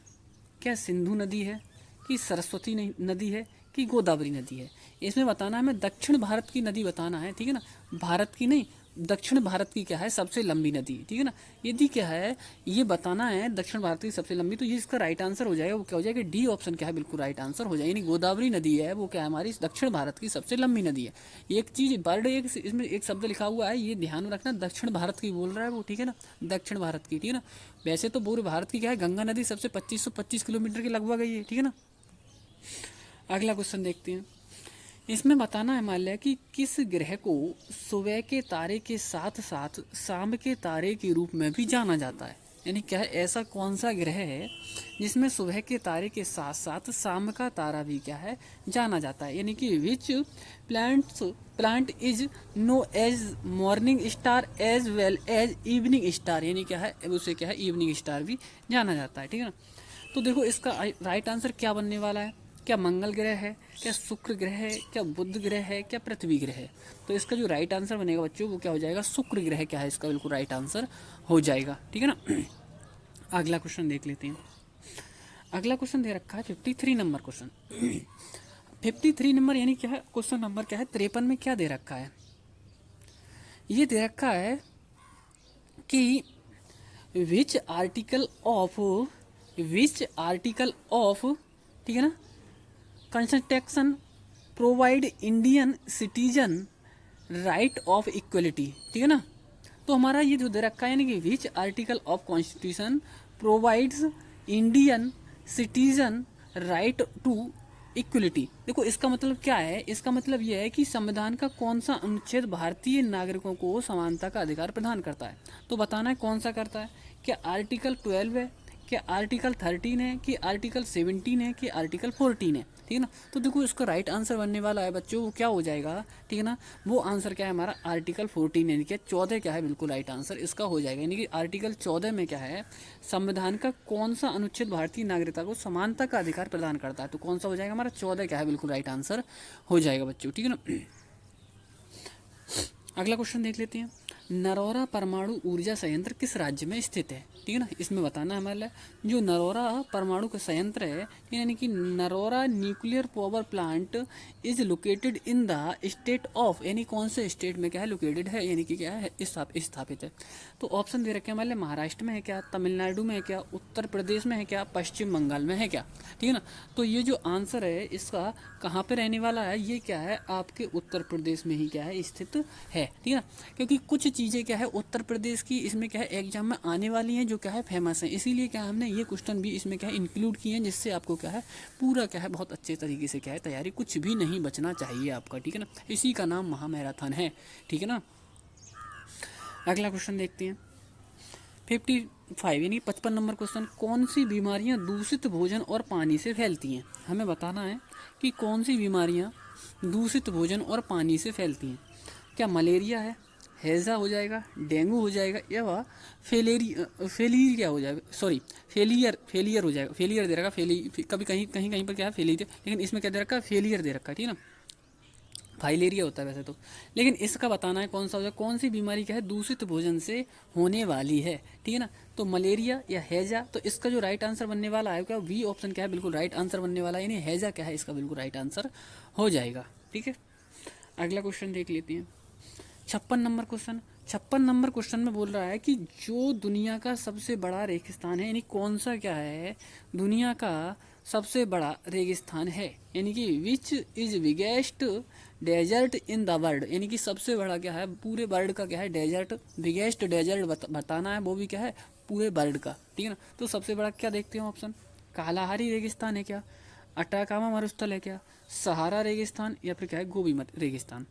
क्या सिंधु नदी है, कि सरस्वती नदी है, कि गोदावरी नदी है। इसमें बताना है हमें दक्षिण भारत की नदी बताना है, ठीक है ना, भारत की नहीं, दक्षिण भारत की क्या है सबसे लंबी नदी, ठीक है ना। यदि क्या है ये बताना है दक्षिण भारत की सबसे लंबी, तो ये इसका राइट आंसर हो जाएगा, वो क्या हो जाएगा डी ऑप्शन क्या है बिल्कुल राइट आंसर हो जाएगा। यानी गोदावरी नदी है वो क्या है हमारी दक्षिण भारत की सबसे लंबी नदी है। एक चीज़ वर्ड इसमें एक शब्द लिखा हुआ है, ये ध्यान में रखना, दक्षिण भारत की बोल रहा है वो, ठीक है ना, दक्षिण भारत की, ठीक है ना। वैसे तो पूरे भारत की क्या है गंगा नदी सबसे 2525 किलोमीटर के लगभग है ये, ठीक है ना। अगला क्वेश्चन देखते हैं। इसमें बताना है मान लिया कि किस ग्रह को सुबह के तारे के साथ साथ शाम के तारे के रूप में भी जाना जाता है। यानी क्या है ऐसा कौन सा ग्रह है जिसमें सुबह के तारे के साथ साथ शाम का तारा भी क्या है जाना जाता है। यानी कि which plant is known as morning star as well as evening star, यानी क्या है उसे क्या है इवनिंग स्टार भी जाना जाता है, ठीक है ना। तो देखो इसका राइट आंसर क्या बनने वाला है, क्या मंगल ग्रह है, क्या शुक्र ग्रह है, क्या बुध ग्रह है, क्या पृथ्वी ग्रह है। तो इसका जो राइट आंसर बनेगा बच्चों वो क्या हो जाएगा शुक्र ग्रह क्या है इसका बिल्कुल राइट आंसर हो जाएगा, ठीक है ना। अगला क्वेश्चन देख लेते हैं। अगला क्वेश्चन दे रखा है 53 नंबर क्वेश्चन। 53 नंबर यानी क्या है, क्वेश्चन नंबर क्या है 53 में क्या दे रखा है, ये दे रखा है कि विच आर्टिकल ऑफ, ठीक है ना, constitution provide Indian citizen right of equality, ठीक है ना। तो हमारा ये जो दे रखा है यानी कि which article of constitution provides Indian citizen right to equality. देखो इसका मतलब क्या है, इसका मतलब यह है कि संविधान का कौन सा अनुच्छेद भारतीय नागरिकों को समानता का अधिकार प्रदान करता है। तो बताना है कौन सा करता है, क्या आर्टिकल 12 है, क्या आर्टिकल 13 है, कि आर्टिकल 17 है, कि आर्टिकल 14 है, ठीक है ना। तो देखो इसका राइट आंसर बनने वाला है बच्चों, वो क्या हो जाएगा, ठीक है ना, वो आंसर क्या है हमारा आर्टिकल 14 यानी कि 14 क्या है बिल्कुल राइट आंसर इसका हो जाएगा। यानी कि आर्टिकल 14 में क्या है, संविधान का कौन सा अनुच्छेद भारतीय नागरिकता को समानता का अधिकार प्रदान करता है, तो कौन सा हो जाएगा हमारा 14 क्या है बिल्कुल राइट आंसर हो जाएगा बच्चों, ठीक है ना। अगला क्वेश्चन देख लेते हैं, नरोरा परमाणु ऊर्जा संयंत्र किस राज्य में स्थित है, ठीक है ना। इसमें बताना है हमारे जो नरोरा परमाणु का संयंत्र है, यानी कि Narora nuclear power plant is located in the state of, यानी कौन से स्टेट में क्या है लोकेटेड है, यानी कि क्या है स्थापित है। तो ऑप्शन दे रखे हैं हमारे महाराष्ट्र में है क्या, तमिलनाडु में है क्या, उत्तर प्रदेश में है क्या, पश्चिम बंगाल में है क्या, ठीक है ना। तो ये जो आंसर है इसका कहाँ पे रहने वाला है, ये क्या है आपके उत्तर प्रदेश में ही क्या है स्थित है, ठीक है ना। क्योंकि कुछ चीज़ें क्या है उत्तर प्रदेश की इसमें क्या है एग्जाम में आने वाली हैं जो क्या है फेमस है, इसीलिए क्या हमने ये क्वेश्चन भी इसमें क्या है इंक्लूड किए हैं, जिससे आपको क्या है पूरा क्या है बहुत अच्छे तरीके से क्या है तैयारी, कुछ भी नहीं बचना चाहिए आपका, ठीक है ना। इसी का नाम महामैराथन है, ठीक है ना। अगला क्वेश्चन देखते हैं 55 यानी 55 नंबर क्वेश्चन, कौन सी बीमारियां दूषित भोजन और पानी से फैलती हैं। हमें बताना है कि कौन सी बीमारियां दूषित भोजन और पानी से फैलती हैं। क्या मलेरिया है, हैज़ा हो जाएगा, डेंगू हो जाएगा, या फेलियर हो जाएगा, सॉरी फेलियर हो जाएगा, फेलियर दे रखा कभी कहीं पर क्या है फेलियर, लेकिन इसमें क्या दे रखा है फेलियर दे रखा है, ठीक है ना। फाइलेरिया होता है वैसे तो, लेकिन इसका बताना है कौन सा हो जाए, कौन सी बीमारी क्या है दूषित भोजन से होने वाली है, ठीक है ना। तो मलेरिया या हैजा, तो इसका जो राइट आंसर बनने वाला है क्या वी ऑप्शन क्या है बिल्कुल राइट आंसर बनने वाला है, यानी हैजा क्या है इसका बिल्कुल राइट आंसर हो जाएगा, ठीक है। अगला क्वेश्चन देख लेते हैं 56 नंबर क्वेश्चन। 56 नंबर क्वेश्चन में बोल रहा है कि जो दुनिया का सबसे बड़ा रेगिस्तान है, यानी कौन सा क्या है दुनिया का सबसे बड़ा रेगिस्तान है, यानी कि which is biggest desert in the world, यानी कि सबसे बड़ा क्या है पूरे वर्ल्ड का क्या है डेजर्ट, बिगेस्ट डेजर्ट बताना है, वो भी क्या है पूरे वर्ल्ड का, ठीक है ना। तो सबसे बड़ा क्या देखते हैं ऑप्शन, कालाहारी रेगिस्तान है क्या, अटाकामा मरुस्थल है क्या, सहारा रेगिस्तान, या फिर क्या है गोबी रेगिस्तान।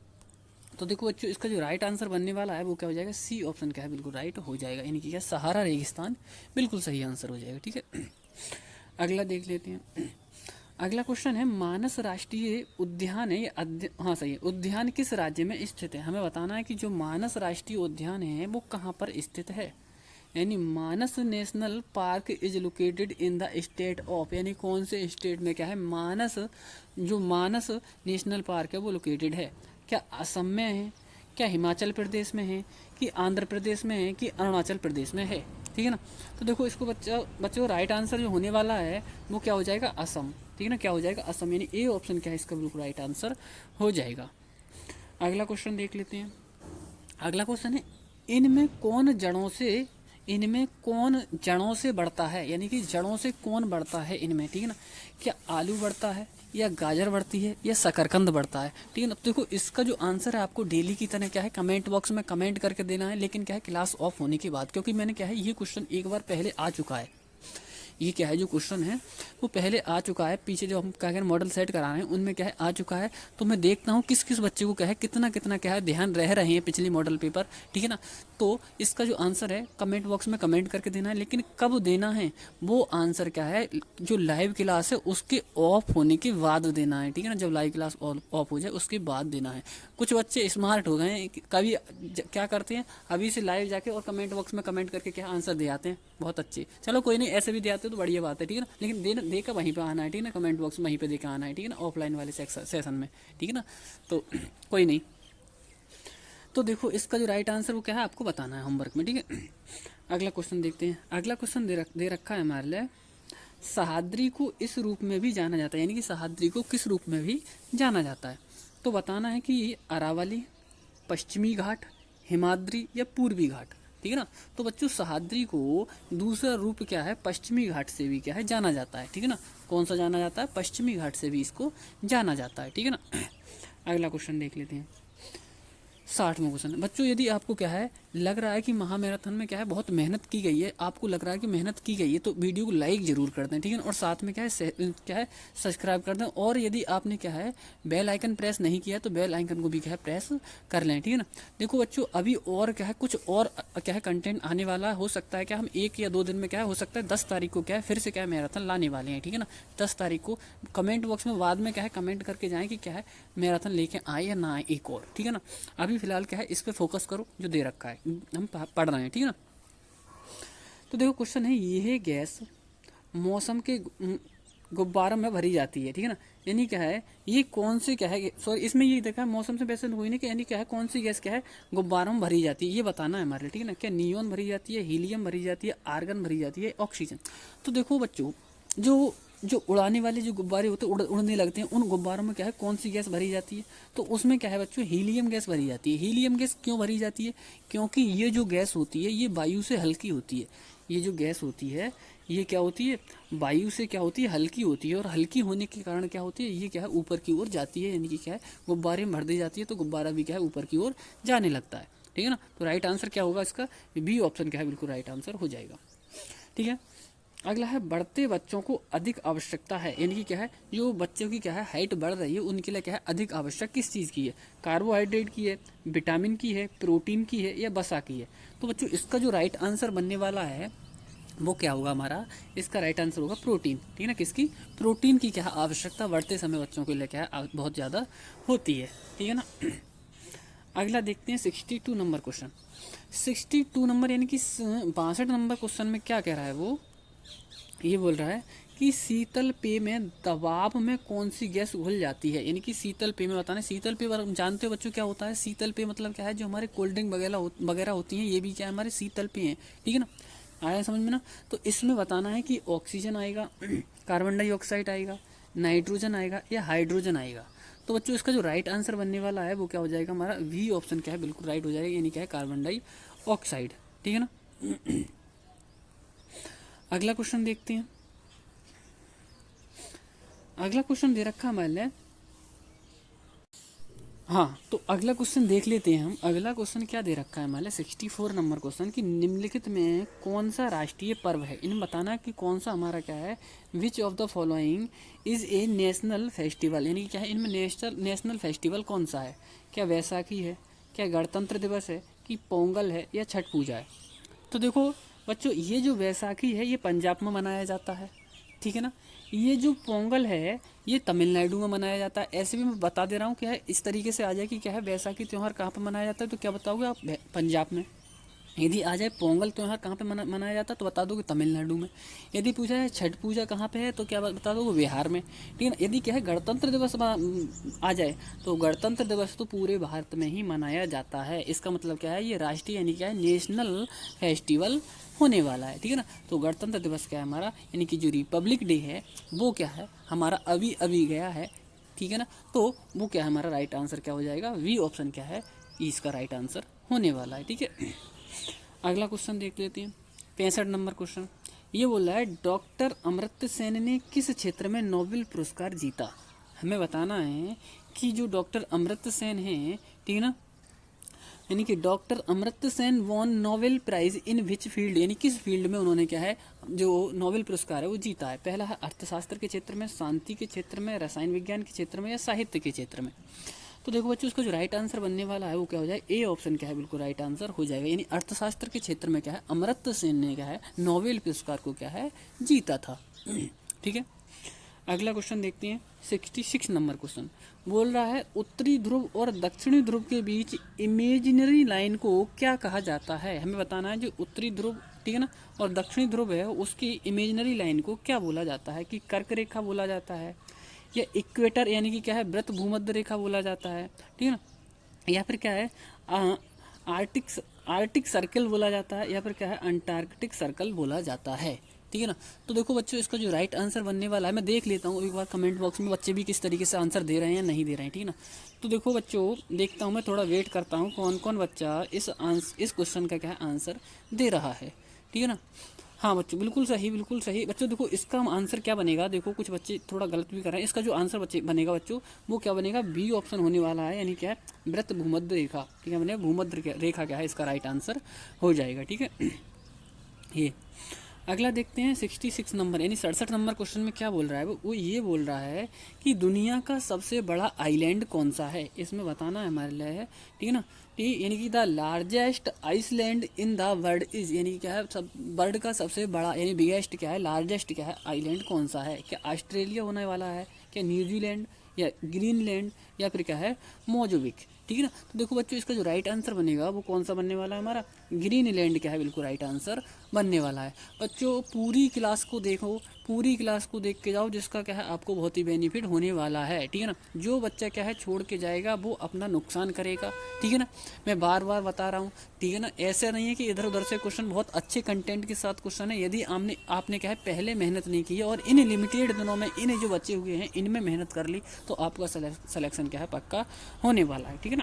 तो देखो बच्चों इसका जो राइट आंसर बनने वाला है वो क्या हो जाएगा सी ऑप्शन क्या है बिल्कुल राइट हो जाएगा, यानी कि क्या सहारा रेगिस्तान बिल्कुल सही आंसर हो जाएगा, ठीक है। अगला देख लेते हैं, अगला क्वेश्चन है मानस राष्ट्रीय उद्यान है, हाँ सही है, उद्यान किस राज्य में स्थित है। हमें बताना है कि जो मानस राष्ट्रीय उद्यान है वो कहाँ पर स्थित है, यानी Manas national park is located in the state of, यानी कौन से स्टेट में क्या है मानस, जो मानस नेशनल पार्क है वो लोकेटेड है, क्या असम में है, क्या हिमाचल प्रदेश में है, कि आंध्र प्रदेश में है, कि अरुणाचल प्रदेश में है, ठीक है ना। तो देखो इसको बच्चों राइट आंसर जो होने वाला है वो क्या हो जाएगा असम, ठीक है ना, क्या हो जाएगा असम, यानी ए ऑप्शन क्या है इसका बिल्कुल राइट आंसर हो जाएगा। अगला क्वेश्चन देख लेते हैं, अगला क्वेश्चन है इनमें कौन जड़ों से बढ़ता है, यानी कि जड़ों से कौन बढ़ता है इनमें, ठीक है ना। क्या आलू बढ़ता है, या गाजर बढ़ती है, या शकरकंद बढ़ता है, ठीक है ना। तो देखो इसका जो आंसर है आपको डेली की तरह क्या है कमेंट बॉक्स में कमेंट करके देना है, लेकिन क्या है क्लास ऑफ होने के बाद, क्योंकि मैंने क्या है ये क्वेश्चन एक बार पहले आ चुका है, ये क्या है जो क्वेश्चन है वो पहले आ चुका है, पीछे जो हम क्या है मॉडल सेट करा रहे हैं उनमें क्या है आ चुका है। तो मैं देखता हूँ किस किस बच्चे को क्या है कितना कितना क्या है ध्यान रह रहे हैं पिछली मॉडल पेपर, ठीक है ना। तो इसका जो आंसर है कमेंट बॉक्स में कमेंट करके देना है, लेकिन कब देना है वो आंसर क्या है जो लाइव क्लास है उसके ऑफ होने के बाद देना है, ठीक है ना। जब लाइव क्लास ऑफ हो जाए उसके बाद देना है। कुछ बच्चे स्मार्ट हो गए हैं, कभी क्या करते हैं अभी से लाइव जाके और कमेंट बॉक्स में कमेंट करके क्या आंसर दे आते हैं, बहुत अच्छे, चलो कोई नहीं ऐसे भी दे आते तो बढ़िया बात है, ठीक है ना। लेकिन देकर वहीं पे आना है, ठीक है ना, कमेंट बॉक्स में वहीं पे देकर आना है, ठीक है ना, ऑफलाइन वाले सेशन में, ठीक है ना। तो कोई नहीं, तो देखो इसका जो राइट आंसर वो क्या है आपको बताना है होमवर्क में, ठीक है। अगला क्वेश्चन देखते हैं, अगला क्वेश्चन दे रखा है हमारे लिए सह्याद्री को इस रूप में भी जाना जाता है, यानी कि सह्याद्री को किस रूप में भी जाना जाता है। तो बताना है कि अरावली, पश्चिमी घाट, हिमाद्री या पूर्वी घाट, ठीक है ना। तो बच्चों सह्याद्री को दूसरा रूप क्या है, पश्चिमी घाट से भी क्या है जाना जाता है, ठीक है ना। कौन सा जाना जाता है, पश्चिमी घाट से भी इसको जाना जाता है, ठीक है ना। अगला क्वेश्चन देख लेते हैं, 60वां क्वेश्चन। बच्चों यदि आपको क्या है लग रहा है कि महामैराथन में क्या है बहुत मेहनत की गई है, आपको लग रहा है कि मेहनत की गई है, तो वीडियो को लाइक जरूर कर दें, ठीक है ना। और साथ में क्या है सब्सक्राइब कर दें। और यदि आपने क्या है बेल आइकन प्रेस नहीं किया है तो बेल आइकन को भी क्या है प्रेस कर लें, ठीक है ना। देखो बच्चों अभी और क्या है कुछ और क्या है कंटेंट आने वाला है। हो सकता है क्या हम 1 या 2 दिन में क्या है हो सकता है 10 तारीख को क्या है फिर से क्या है मैराथन लाने वाले हैं, ठीक है ना। 10 तारीख को कमेंट बॉक्स में बाद में क्या है कमेंट करके जाएं कि क्या है मैराथन लेके आए या ना आए एक और, ठीक है ना। अभी फिलहाल क्या है इस पे फोकस करो जो दे रखा है, हम पढ़ रहे हैं, ठीक है ना। तो देखो क्वेश्चन है, यह गैस मौसम के गुब्बारों में भरी जाती है, ठीक है ना। यानी क्या है ये कौन सी क्या है, सॉरी इसमें ये देखा है मौसम से वैसे हुई नहीं कि यानी क्या है कौन सी गैस क्या है गुब्बारों में भरी जाती है, ये बताना है हमारे लिए, ठीक है ना। क्या नियोन भरी जाती है, हीलियम भरी जाती है, आर्गन भरी जाती है, ऑक्सीजन। तो देखो बच्चों जो जो उड़ाने वाले जो गुब्बारे होते हैं उड़ने लगते हैं, उन गुब्बारों में क्या है कौन सी गैस भरी जाती है, तो उसमें क्या है बच्चों हीलियम गैस भरी जाती है। हीलियम गैस क्यों भरी जाती है, क्योंकि ये जो गैस होती है ये वायु से हल्की होती है। ये जो गैस होती है ये क्या होती है वायु से क्या होती है हल्की होती है, और हल्की होने के कारण क्या होती है ये क्या है ऊपर की ओर जाती है, यानी कि क्या है गुब्बारे में भर दी जाती है तो गुब्बारा भी क्या है ऊपर की ओर जाने लगता है, ठीक है ना। तो राइट आंसर क्या होगा इसका, बी ऑप्शन क्या है बिल्कुल राइट आंसर हो जाएगा, ठीक है। अगला है बढ़ते बच्चों को अधिक आवश्यकता है, यानी कि क्या है जो बच्चों की क्या है हाइट बढ़ रही है उनके लिए क्या है अधिक आवश्यक किस चीज़ की है, कार्बोहाइड्रेट की है, विटामिन की है, प्रोटीन की है या वसा की है। तो बच्चों इसका जो राइट आंसर बनने वाला है वो क्या होगा हमारा, इसका राइट आंसर होगा प्रोटीन, ठीक है ना। किसकी, प्रोटीन की क्या आवश्यकता बढ़ते समय बच्चों के लिए क्या है बहुत ज़्यादा होती है, ठीक है ना। अगला देखते हैं 62 नंबर क्वेश्चन। 62 नंबर यानी कि 62 नंबर क्वेश्चन में क्या कह रहा है वो, ये बोल रहा है कि शीतल पेय में दबाव में कौन सी गैस घुल जाती है, यानी कि शीतल पेय में बताना है। शीतल पेय जानते हो बच्चों क्या होता है, शीतल पेय मतलब क्या है जो हमारे कोल्ड ड्रिंक वगैरह होती हैं ये भी क्या है हमारे शीतल पेय हैं, ठीक है ना। आया समझ में ना। तो इसमें बताना है कि ऑक्सीजन आएगा, कार्बन डाइऑक्साइड आएगा, नाइट्रोजन आएगा या हाइड्रोजन आएगा। तो बच्चों इसका जो राइट आंसर बनने वाला है वो क्या हो जाएगा हमारा, वी ऑप्शन क्या है बिल्कुल राइट हो जाएगा, यानी क्या है कार्बन डाइऑक्साइड, ठीक है ना। अगला क्वेश्चन देखते हैं। अगला क्वेश्चन दे रखा है हमारे लिए, हाँ तो अगला क्वेश्चन देख लेते हैं हम। अगला क्वेश्चन क्या दे रखा है हमारे 64 नंबर क्वेश्चन कि निम्नलिखित में कौन सा राष्ट्रीय पर्व है, इन्हें बताना है कि कौन सा हमारा क्या है which of the following is a national festival, यानी कि क्या है इनमें नेशनल फेस्टिवल कौन सा है। क्या वैसाखी है, क्या गणतंत्र दिवस है, कि पोंगल है या छठ पूजा है। तो देखो बच्चों ये जो वैसाखी है ये पंजाब में मनाया जाता है, ठीक है ना। ये जो पोंगल है ये तमिलनाडु में मनाया जाता है। ऐसे भी मैं बता दे रहा हूँ क्या है इस तरीके से आ जाए कि क्या है वैसाखी त्यौहार कहाँ पर मनाया जाता है, तो क्या बताओगे आप, पंजाब में। यदि आ जाए पोंगल त्यौहार कहाँ पे मनाया जाता है तो बता दोगे तमिलनाडु में। यदि पूछा है छठ पूजा कहाँ पे है तो क्या बता दोगे बिहार में, ठीक है ना। यदि क्या है गणतंत्र दिवस आ जाए तो गणतंत्र दिवस तो पूरे भारत में ही मनाया जाता है। इसका मतलब क्या है ये राष्ट्रीय यानी क्या है नेशनल फेस्टिवल होने वाला है, ठीक है ना। तो गणतंत्र दिवस क्या है हमारा, यानी कि जो रिपब्लिक डे है वो क्या है हमारा अभी अभी गया है, ठीक है ना। तो वो क्या है हमारा राइट आंसर क्या हो जाएगा, वी ऑप्शन क्या है इसका राइट आंसर होने वाला है, ठीक है। अगला क्वेश्चन देख लेते हैं 65 नंबर क्वेश्चन। ये बोल रहा है डॉक्टर अमर्त्य सेन ने किस क्षेत्र में नोबेल पुरस्कार जीता। हमें बताना है कि जो डॉक्टर अमर्त्य सेन है, ठीक है ना, यानी कि doctor Amartya Sen won Nobel prize in which field, यानी किस फील्ड में उन्होंने क्या है जो नोबेल पुरस्कार है वो जीता है। पहला है अर्थशास्त्र के क्षेत्र में, शांति के क्षेत्र में, रसायन विज्ञान के क्षेत्र में या साहित्य के क्षेत्र में। तो देखो बच्चों उसका जो राइट आंसर बनने वाला है वो क्या हो जाए, ए ऑप्शन क्या है बिल्कुल राइट आंसर हो जाएगा। यानी अर्थशास्त्र के क्षेत्र में क्या है अमर्त्य सेन ने क्या है नोबेल पुरस्कार को क्या है जीता था, ठीक है। अगला क्वेश्चन देखते हैं 66 नंबर क्वेश्चन। बोल रहा है उत्तरी ध्रुव और दक्षिणी ध्रुव के बीच इमेजिनरी लाइन को क्या कहा जाता है। हमें बताना है जो उत्तरी ध्रुव, ठीक है ना, और दक्षिणी ध्रुव है उसकी इमेजिनरी लाइन को क्या बोला जाता है, कि कर्क रेखा बोला जाता है या इक्वेटर यानी कि क्या है व्रत भूमध्य रेखा बोला जाता है, ठीक है ना, या फिर क्या है आर्टिक सर्कल बोला जाता है, या फिर क्या है अंटार्कटिक सर्कल बोला जाता है, ठीक है ना। तो देखो बच्चों इसका जो राइट आंसर बनने वाला है, मैं देख लेता हूँ एक बार कमेंट बॉक्स में बच्चे भी किस तरीके से आंसर दे रहे हैं या नहीं दे रहे हैं, ठीक है ना। तो देखो बच्चों देखता हूँ, मैं थोड़ा वेट करता हूँ कौन कौन बच्चा इस क्वेश्चन का क्या है आंसर दे रहा है, ठीक है ना। हाँ बच्चों बिल्कुल सही, बिल्कुल सही बच्चों। देखो इसका आंसर क्या बनेगा, देखो कुछ बच्चे थोड़ा गलत भी कर रहे हैं। इसका जो आंसर बच्चे बनेगा बच्चों वो क्या बनेगा, बी ऑप्शन होने वाला है, यानी क्या है वृत्त भूमध्य रेखा, ठीक है बनेगा भूमध्य रेखा क्या है इसका राइट आंसर हो जाएगा, ठीक है। ये अगला देखते हैं 66 नंबर यानी 67 नंबर क्वेश्चन में क्या बोल रहा है वो ये बोल रहा है कि दुनिया का सबसे बड़ा आइलैंड कौन सा है, इसमें बताना है हमारे लिए, ठीक है ना। ठीक यानी कि the largest island in the world is, यानी क्या है सब वर्ल्ड का सबसे बड़ा यानी बिगेस्ट क्या है, लार्जेस्ट क्या है आइलैंड कौन सा है, क्या ऑस्ट्रेलिया होने वाला है, क्या न्यूजीलैंड या ग्रीनलैंड या फिर क्या है मोजोविक, ठीक है ना। तो देखो बच्चों इसका जो राइट आंसर बनेगा वो कौन सा बनने वाला है हमारा, ग्रीनलैंड क्या है बिल्कुल राइट आंसर बनने वाला है। बच्चों पूरी क्लास को देखो, पूरी क्लास को देख के जाओ, जिसका क्या है आपको बहुत ही बेनिफिट होने वाला है, ठीक है ना। जो बच्चा क्या है छोड़ के जाएगा वो अपना नुकसान करेगा, ठीक है ना। मैं बार बार बता रहा हूँ, ठीक है ना। ऐसा नहीं है कि इधर उधर से क्वेश्चन, बहुत अच्छे कंटेंट के साथ क्वेश्चन है। यदि आपने क्या है पहले मेहनत नहीं की है और इन लिमिटेड दिनों में इन जो बच्चे हुए हैं इनमें मेहनत कर ली तो आपका सिलेक्शन क्या है पक्का होने वाला है, ठीक है ना।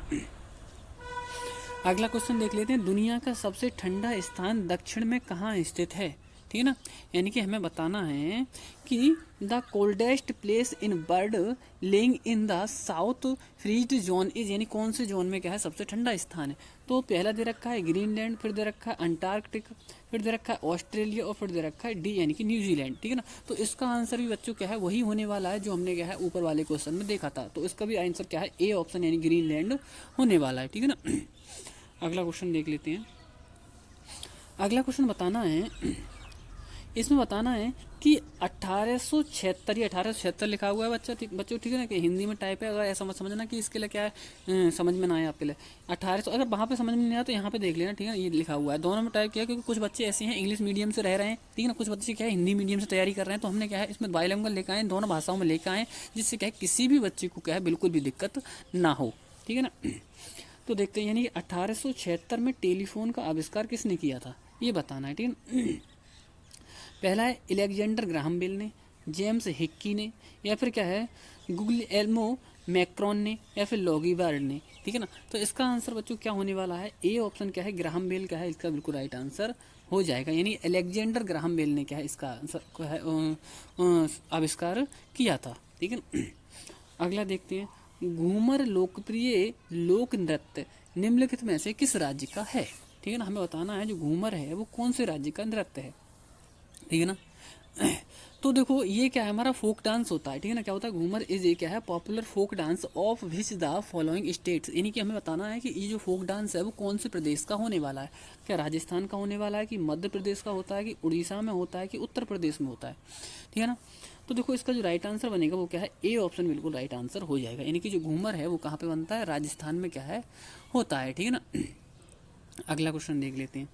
अगला क्वेश्चन देख लेते हैं, दुनिया का सबसे ठंडा स्थान दक्षिण में कहाँ स्थित है, ठीक है ना। यानी कि हमें बताना है कि the coldest place in bird laying in the south freezed zone is, यानी कौन से जोन में क्या है सबसे ठंडा स्थान है। तो पहला दे रखा है ग्रीनलैंड, फिर दे रखा है अंटार्कटिक, फिर दे रखा है ऑस्ट्रेलिया और फिर दे रखा है डी यानी कि न्यूजीलैंड, ठीक है ना। तो इसका आंसर भी बच्चों क्या है वही होने वाला है जो हमने क्या है ऊपर वाले क्वेश्चन में देखा था। तो इसका भी आंसर क्या है ए ऑप्शन यानी ग्रीनलैंड होने वाला है, ठीक है ना। अगला क्वेश्चन देख लेते हैं। अगला क्वेश्चन बताना है, इसमें बताना है कि 1876, ये 1876 लिखा हुआ है बच्चों, ठीक है ना, कि हिंदी में टाइप है। अगर ऐसा मत समझना कि इसके लिए क्या है समझ में ना आए आपके लिए 1800, अगर वहाँ पे समझ में नहीं आया तो यहाँ पे देख लेना, ठीक है। ये लिखा हुआ है दोनों में टाइप किया क्योंकि कुछ बच्चे ऐसे हैं इंग्लिश मीडियम से रह रहे हैं, ठीक है ना, कुछ बच्चे क्या है हिंदी मीडियम से तैयारी कर रहे हैं। तो हमने क्या है इसमें बाइलिंगुअल लेकर आए, दोनों भाषाओं में लेकर आए, जिससे क्या है किसी भी बच्चे को क्या है बिल्कुल भी दिक्कत ना हो, ठीक है ना। तो देखते हैं यानी 1876 में टेलीफोन का आविष्कार किसने किया था ये बताना है, ठीक है। पहला है अलेक्जेंडर ग्राहम बेल ने, जेम्स हिक्की ने, या फिर क्या है गुग्लिएल्मो मैक्रॉन ने, या फिर लॉगी बार्ड ने, ठीक है ना। तो इसका आंसर बच्चों क्या होने वाला है, ए ऑप्शन क्या है ग्राहम बेल क्या है इसका बिल्कुल राइट आंसर हो जाएगा। यानी अलेक्जेंडर ग्राहम बेल ने क्या है इसका आंसर क्या है आविष्कार किया था, ठीक है ना। अगला देखते हैं, घूमर लोकप्रिय लोक नृत्य निम्नलिखित में से किस राज्य का है, ठीक है ना। हमें बताना है जो घूमर है वो कौन से राज्य का नृत्य है, ठीक है ना। तो देखो ये क्या है हमारा फोक डांस होता है, ठीक है ना। क्या होता है घूमर इज ये क्या है popular folk dance of which the following states, यानी कि हमें बताना है कि ये जो फोक डांस है वो कौन से प्रदेश का होने वाला है। क्या राजस्थान का होने वाला है, कि मध्य प्रदेश का होता है, कि उड़ीसा में होता है, कि उत्तर प्रदेश में होता है, ठीक है ना। तो देखो इसका जो राइट आंसर बनेगा वो क्या है ए ऑप्शन बिल्कुल राइट आंसर हो जाएगा। यानी कि जो घूमर है वो कहाँ पे बनता है, राजस्थान में क्या है होता है, ठीक है ना। अगला क्वेश्चन देख लेते हैं।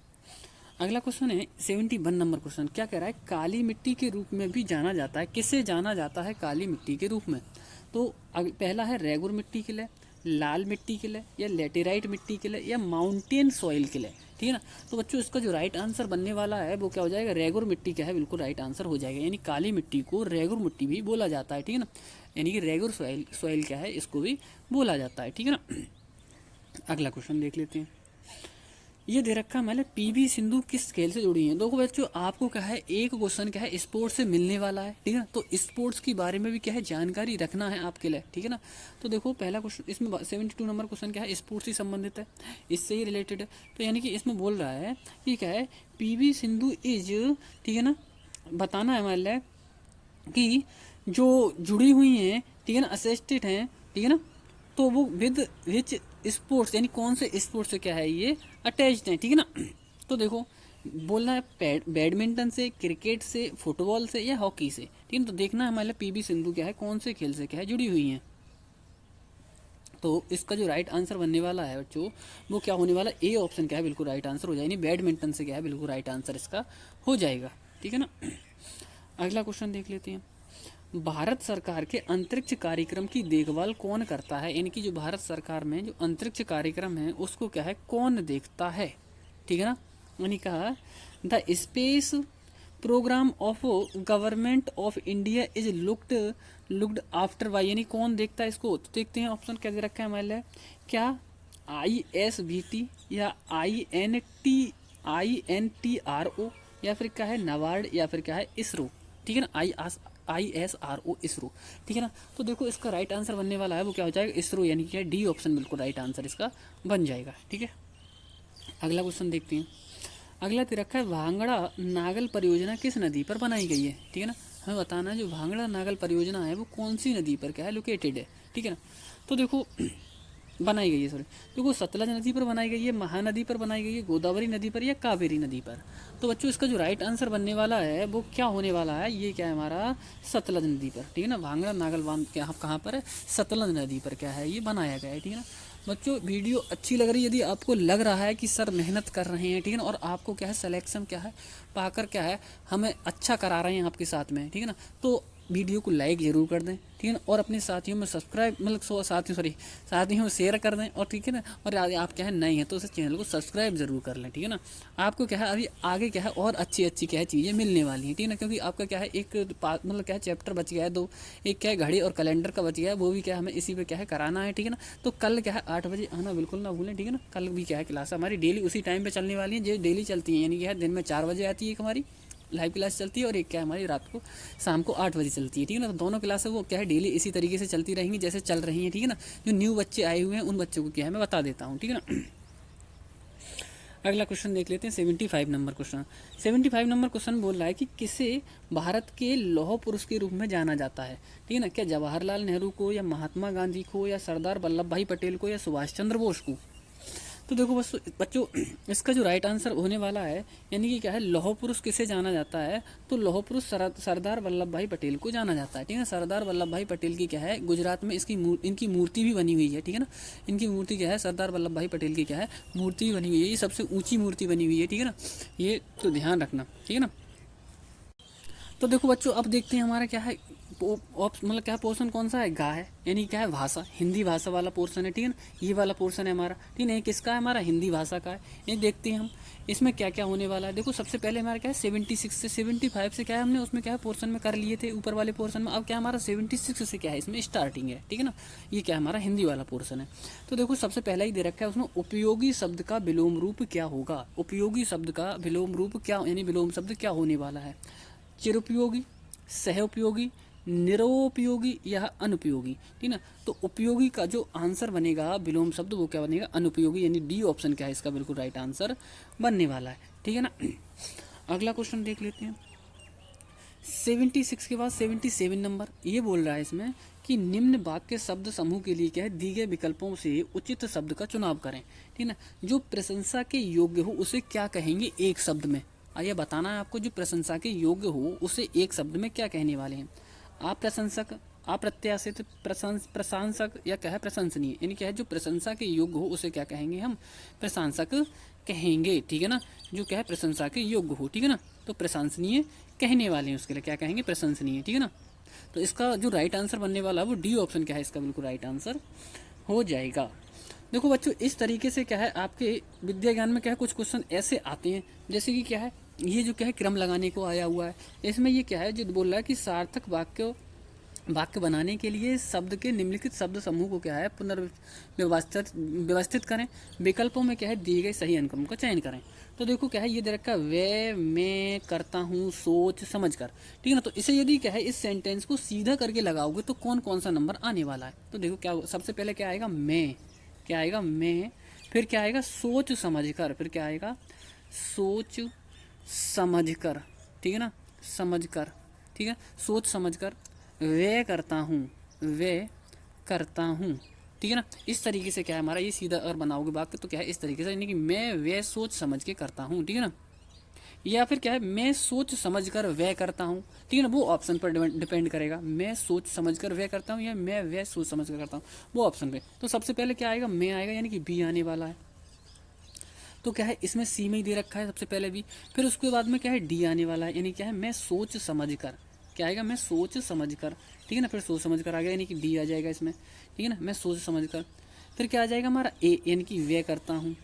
अगला क्वेश्चन है 71 नंबर क्वेश्चन, क्या कह रहा है, काली मिट्टी के रूप में भी जाना जाता है, किससे जाना जाता है काली मिट्टी के रूप में। तो पहला है रेगुर मिट्टी के लिए, लाल मिट्टी के लिए, या लेटेराइट मिट्टी के लिए, या माउंटेन सॉइल के लिए, ठीक है ना। तो बच्चों इसका जो राइट आंसर बनने वाला है वो क्या हो जाएगा, रेगुर मिट्टी क्या है बिल्कुल राइट आंसर हो जाएगा। यानी काली मिट्टी को रेगुर मिट्टी भी बोला जाता है, ठीक है ना। यानी कि रेगुर सॉइल क्या है इसको भी बोला जाता है, ठीक है ना। अगला क्वेश्चन देख लेते हैं। ये दे रखा है मैंने पीवी सिंधु किस खेल से जुड़ी हैं। देखो बच्चों आपको क्या है एक क्वेश्चन क्या है स्पोर्ट्स से मिलने वाला है, ठीक है ना। तो स्पोर्ट्स के बारे में भी क्या है जानकारी रखना है आपके लिए, ठीक है ना। तो देखो पहला क्वेश्चन इसमें 72 नंबर क्वेश्चन क्या है स्पोर्ट्स से संबंधित है, इससे ही रिलेटेड है। तो यानी कि इसमें बोल रहा है कि क्या है पीवी सिंधु इज, ठीक है ना, बताना है हमारे लिए कि जो जुड़ी हुई हैं, ठीक है ना, असिस्टेड हैं, ठीक है ना। तो वो विद विच स्पोर्ट्स यानी कौन से स्पोर्ट्स से क्या है ये अटैच्ड है, ठीक है ना। तो देखो बोलना है बैडमिंटन से, क्रिकेट से, फुटबॉल से, या हॉकी से, ठीक है ना। तो देखना है हमारे पीवी सिंधु क्या है कौन से खेल से क्या है जुड़ी हुई हैं। तो इसका जो राइट आंसर बनने वाला है बच्चों वो क्या होने वाला है ए ऑप्शन क्या है बिल्कुल राइट आंसर हो जाएगा। यानी बैडमिंटन से क्या है बिल्कुल राइट आंसर इसका हो जाएगा, ठीक है ना। अगला क्वेश्चन देख लेते हैं, भारत सरकार के अंतरिक्ष कार्यक्रम की देखभाल कौन करता है। यानी कि जो भारत सरकार में जो अंतरिक्ष कार्यक्रम है उसको क्या है कौन देखता है, ठीक है ना। यानी कहा the space programme of government of India is looked after by, यानी कौन देखता है इसको। तो देखते हैं ऑप्शन क्या दे रखा है हमारे लिए, क्या ISBT या INTRO या फिर क्या है नाबार्ड या फिर क्या है इसरो, ठीक है ना, ISRO इसरो, ठीक है ना। तो देखो इसका राइट आंसर बनने वाला है वो क्या हो जाएगा, इसरो, यानी कि डी ऑप्शन बिल्कुल राइट आंसर इसका बन जाएगा, ठीक है। अगला क्वेश्चन देखते हैं। अगला दे रखा है भांगड़ा नागल परियोजना किस नदी पर बनाई गई है, ठीक है ना। हमें बताना है जो भांगड़ा नागल परियोजना है वो कौन सी नदी पर क्या है लोकेटेड है, ठीक है ना। तो देखो बनाई गई है, सॉरी, देखो सतलज नदी पर बनाई गई है, महानदी पर बनाई गई है, गोदावरी नदी पर या कावेरी नदी पर। तो बच्चों इसका जो राइट आंसर बनने वाला है वो क्या होने वाला है, ये क्या है हमारा सतलज नदी पर, ठीक है ना। भांगड़ा नागल बांध क्या कहाँ पर है, सतलज नदी पर क्या है ये बनाया गया है, ठीक है ना। बच्चों वीडियो अच्छी लग रही है, यदि आपको लग रहा है कि सर मेहनत कर रहे हैं, ठीक है ना, और आपको क्या है सिलेक्शन क्या है पाकर क्या है हमें अच्छा करा रहे हैं आपके साथ में, ठीक है ना, तो वीडियो को लाइक ज़रूर कर दें, ठीक है ना, और अपने साथियों में सब्सक्राइब मतलब साथियों में शेयर कर दें, और ठीक है ना, और आप क्या है नए हैं तो इस चैनल को सब्सक्राइब जरूर कर लें, ठीक है ना। आपको क्या है अभी आगे क्या है और अच्छी अच्छी क्या है चीज़ें मिलने वाली हैं, ठीक है ना, क्योंकि आपका क्या है एक मतलब क्या है चैप्टर बच गया है 2, एक क्या है घड़ी और कैलेंडर का बच गया है, वो भी क्या है हमें इसी पे क्या है कराना है, ठीक है ना। तो कल क्या है 8 बजे आना बिल्कुल ना भूलें, ठीक है ना। कल भी क्या है क्लास हमारी डेली उसी टाइम पे चलने वाली है जो डेली चलती है, यानी क्या है दिन में 4 बजे आती है हमारी लाइव क्लास चलती है, और एक क्या है हमारी रात को शाम को 8 बजे चलती है, ठीक है ना। तो दोनों क्लास है वो क्या है डेली इसी तरीके से चलती रहेंगी जैसे चल रही हैं, ठीक है ना। जो न्यू बच्चे आए हुए हैं उन बच्चों को क्या है मैं बता देता हूँ, ठीक है ना। अगला क्वेश्चन देख लेते हैं 75 नंबर क्वेश्चन। 75 नंबर क्वेश्चन बोल रहा है कि किसे भारत के लौह पुरुष के रूप में जाना जाता है, ठीक है ना। क्या जवाहरलाल नेहरू को या महात्मा गांधी को या सरदार वल्लभ भाई पटेल को या सुभाष चंद्र बोस को। तो देखो बस बच्चों इसका जो राइट आंसर होने वाला है, यानी कि क्या है लौह पुरुष किसे जाना जाता है, तो लौह पुरुष सरदार वल्लभ भाई पटेल को जाना जाता है, ठीक है। सरदार वल्लभ भाई पटेल की क्या है गुजरात में इनकी मूर्ति भी बनी हुई है, ठीक है ना। इनकी मूर्ति क्या है सरदार वल्लभ भाई पटेल की क्या है मूर्ति भी बनी हुई है, ये सबसे ऊँची मूर्ति बनी हुई है, ठीक है ना। ये तो ध्यान रखना, ठीक है ना। तो देखो बच्चों अब देखते हैं हमारा क्या है मतलब क्या पोर्शन कौन सा है गाय, यानी क्या है भाषा, हिंदी भाषा वाला पोर्शन है, ठीक है ना। ये वाला पोर्शन है हमारा, ठीक है। किसका है हमारा हिंदी भाषा का है। ये देखते हैं हम इसमें क्या क्या होने वाला है। देखो सबसे पहले हमारा क्या है 76 से 75 से क्या है हमने उसमें क्या है पोर्शन में कर लिए थे ऊपर वाले पोर्शन में। अब क्या हमारा 76 से क्या है इसमें स्टार्टिंग है, ठीक है ना। ये क्या हमारा हिंदी वाला पोर्शन है। तो देखो सबसे पहला ही दे रखा है उसमें उपयोगी शब्द का विलोम रूप क्या होगा। उपयोगी शब्द का विलोम रूप क्या, यानी विलोम शब्द क्या होने वाला है, चिरुपयोगी, सहोपयोगी, निरोपयोगी या अनुपयोगी, ठीक ना। तो उपयोगी का जो आंसर बनेगा विलोम शब्द वो क्या बनेगा अनुपयोगी, यानी डी ऑप्शन क्या है इसका बिल्कुल राइट आंसर बनने वाला है, ठीक है ना। अगला क्वेश्चन देख लेते हैं 76 के बाद 77 नंबर ये बोल रहा है इसमें कि निम्न वाक्य शब्द समूह के लिए क्या है दी गए विकल्पों से उचित शब्द का चुनाव करें, ठीक ना। जो प्रशंसा के योग्य हो उसे क्या कहेंगे एक शब्द में। आइए बताना है आपको जो प्रशंसा के योग्य हो उसे एक शब्द में क्या कहने वाले हैं। अप्रशंसक, अप्रत्याशित, प्रशंसक या क्या है प्रशंसनीय, यानी क्या है जो प्रशंसा के योग्य हो उसे क्या कहेंगे हम प्रशंसक कहेंगे, ठीक है ना। जो क्या है प्रशंसा के योग्य हो, ठीक है ना। तो प्रशंसनीय कहने वाले हैं उसके लिए क्या कहेंगे प्रशंसनीय, ठीक है ना। तो इसका जो राइट आंसर बनने वाला है वो डी ऑप्शन क्या है इसका बिल्कुल राइट आंसर हो जाएगा। देखो बच्चों इस तरीके से क्या है आपके विद्या ज्ञान में क्या है कुछ क्वेश्चन ऐसे आते हैं जैसे कि क्या है ये जो क्या है क्रम लगाने को आया हुआ है। इसमें ये क्या है जो बोल रहा है कि सार्थक वाक्य बनाने के लिए शब्द के निम्नलिखित शब्द समूह को क्या है व्यवस्थित करें, विकल्पों में क्या है दिए गए सही अंकों का चयन करें। तो देखो क्या है ये दे रखा है वे, मैं, करता हूँ, सोच, समझ कर, ठीक है ना। तो इसे यदि क्या है इस सेंटेंस को सीधा करके लगाओगे तो कौन कौन सा नंबर आने वाला है। तो देखो क्या सबसे पहले क्या आएगा मैं, क्या आएगा मैं, फिर क्या आएगा सोच समझ कर, फिर क्या आएगा सोच समझ कर, ठीक है ना, समझ कर, ठीक है, सोच समझ कर, वे करता हूँ, वे करता हूँ, ठीक है ना। इस तरीके से क्या है हमारा ये सीधा अगर बनाओगे वाक्य तो क्या है इस तरीके से, यानी कि मैं वे सोच समझ के करता हूँ, ठीक है ना। या फिर क्या है मैं सोच समझ कर वे करता हूँ, ठीक है ना, वो ऑप्शन पर डिपेंड करेगा। मैं सोच समझ कर वे करता हूँ या मैं वे सोच समझ कर करता हूँ वो ऑप्शन पे। तो सबसे पहले क्या आएगा मैं आएगा, यानी कि बी आने वाला है। तो क्या है इसमें सी में ही दे रखा है सबसे पहले भी, फिर उसके बाद में क्या है डी आने वाला है, यानी क्या है मैं सोच समझ कर, क्या आएगा मैं सोच समझ कर, ठीक है ना। फिर सोच समझ कर आ गया यानी कि डी आ जाएगा इसमें, ठीक है ना, मैं सोच समझ कर। फिर क्या आ जाएगा हमारा ए, यानी कि वे करता हूँ,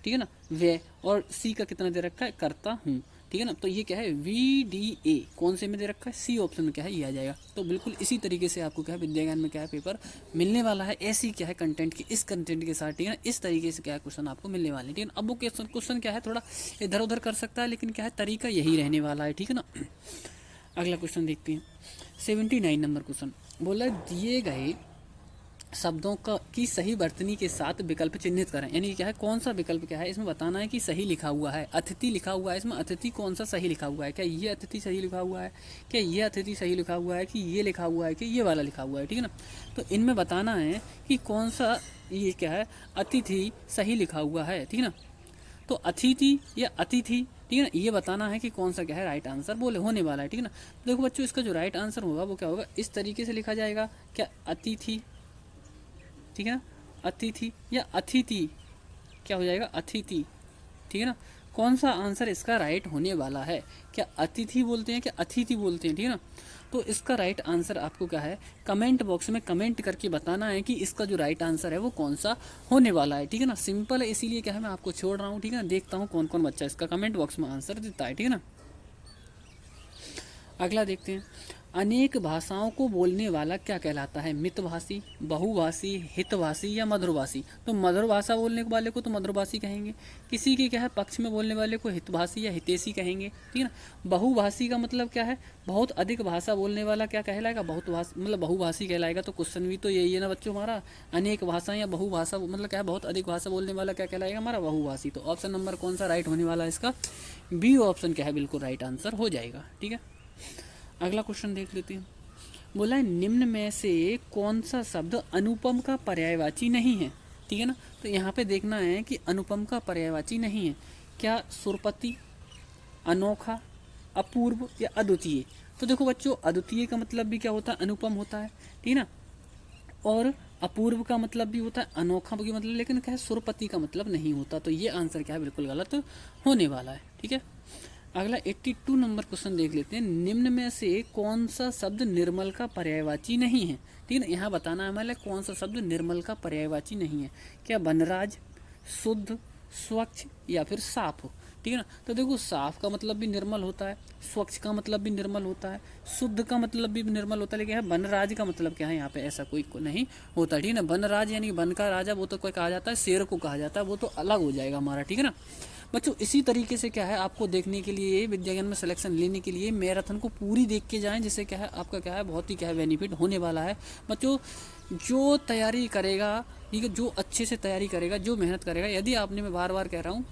ठीक है ना, वे, और सी का कितना दे रखा है करता हूँ, ठीक ठीक है ना। तो ये क्या है VDA, कौन से में दे रखा है, सी ऑप्शन में क्या है ये आ जाएगा। तो बिल्कुल इसी तरीके से आपको क्या है विद्या ज्ञान में क्या है पेपर मिलने वाला है, ऐसी क्या है कंटेंट की, इस कंटेंट के साथ, ठीक है ना, इस तरीके से क्या है क्वेश्चन आपको मिलने वाले हैं, ठीक है ना। अब वो क्वेश्चन क्या है थोड़ा इधर उधर कर सकता है, लेकिन क्या है तरीका यही रहने वाला है, ठीक है ना। अगला क्वेश्चन देखते हैं 79 नंबर क्वेश्चन। बोला दिए गए शब्दों का की सही वर्तनी के साथ विकल्प चिन्हित करें, यानी क्या है कौन सा विकल्प क्या है इसमें बताना है कि सही लिखा हुआ है। अतिथि लिखा हुआ है, इसमें अतिथि कौन सा सही लिखा हुआ है, क्या ये अतिथि सही लिखा हुआ है, क्या ये अतिथि सही लिखा हुआ है, कि ये लिखा हुआ है, कि ये वाला लिखा हुआ है, ठीक है ना। तो इनमें बताना है कि कौन सा ये क्या है अतिथि सही लिखा हुआ है, ठीक है ना। तो अतिथि या अतिथि, ठीक है ना, ये बताना है कि कौन सा क्या है राइट आंसर बोले होने वाला है, ठीक है ना। देखो बच्चों इसका जो राइट आंसर होगा वो क्या होगा, इस तरीके से लिखा जाएगा, क्या अतिथि, ठीक है ना, अतिथि या अतिथि, क्या हो जाएगा अतिथि, ठीक है ना। कौन सा आंसर इसका राइट होने वाला है, क्या अतिथि बोलते हैं क्या अतिथि बोलते हैं, ठीक है ना। तो इसका राइट आंसर आपको क्या है कमेंट बॉक्स में कमेंट करके बताना है कि इसका जो राइट आंसर है वो कौन सा होने वाला है, ठीक है ना। सिंपल है, इसीलिए क्या है मैं आपको छोड़ रहा हूँ, ठीक है ना। देखता हूँ कौन कौन बच्चा इसका कमेंट बॉक्स में आंसर देता है, ठीक है ना। अगला देखते हैं, अनेक भाषाओं को बोलने वाला क्या कहलाता है, मितभाषी, बहुभाषी, हितभाषी या मधुरभाषी। तो मधुर भाषा बोलने वाले को तो मधुरभाषी कहेंगे, किसी के क्या है पक्ष में बोलने वाले को हितभाषी या हितैषी कहेंगे, ठीक है ना। बहुभाषी का मतलब क्या है, बहुत अधिक भाषा बोलने वाला क्या कहलाएगा, बहुत भाषा मतलब बहुभाषी कहलाएगा। तो क्वेश्चन भी तो यही है ना बच्चों हमारा, अनेक भाषा या बहुभाषा मतलब क्या है बहुत अधिक भाषा बोलने वाला क्या कहलाएगा हमारा बहुभाषी। तो ऑप्शन नंबर कौन सा राइट होने वाला है इसका, बी ऑप्शन क्या है बिल्कुल राइट आंसर हो जाएगा, ठीक है। अगला क्वेश्चन देख लेते हैं। बोला है निम्न में से कौन सा शब्द अनुपम का पर्यायवाची नहीं है, ठीक है ना। तो यहाँ पे देखना है कि अनुपम का पर्यायवाची नहीं है, क्या सुरपति, अनोखा, अपूर्व या अद्वितीय। तो देखो बच्चों अद्वितीय का मतलब भी क्या होता है अनुपम होता है, ठीक है ना, और अपूर्व का मतलब भी होता है अनोखा की मतलब, लेकिन क्या है सुरपति का मतलब नहीं होता। तो ये आंसर क्या है बिल्कुल गलत होने वाला है, ठीक है। अगला 82 नंबर क्वेश्चन देख लेते हैं, निम्न में से कौन सा शब्द निर्मल का पर्यायवाची नहीं है, ठीक है ना। यहाँ बताना है हमारे कौन सा शब्द निर्मल का पर्यायवाची नहीं है, क्या वनराज, शुद्ध, स्वच्छ या फिर साफ, ठीक है ना। तो देखो साफ का मतलब भी निर्मल होता है, स्वच्छ का मतलब भी निर्मल होता है, शुद्ध का मतलब भी निर्मल होता है, लेकिन वनराज का मतलब क्या है यहाँ पे ऐसा कोई नहीं होता, ठीक है ना। वनराज यानी वन का राजा वो तो कोई कहा जाता है, शेर को कहा जाता है, वो तो अलग हो जाएगा हमारा, ठीक है ना। बच्चों इसी तरीके से क्या है आपको देखने के लिए विद्याज्ञान में सिलेक्शन लेने के लिए मैराथन को पूरी देख के जाएं, जिससे क्या है आपका क्या है बहुत ही क्या है बेनिफिट होने वाला है। बच्चों जो तैयारी करेगा, ठीक है, जो अच्छे से तैयारी करेगा, जो मेहनत करेगा, यदि आपने, मैं बार बार कह रहा हूँ,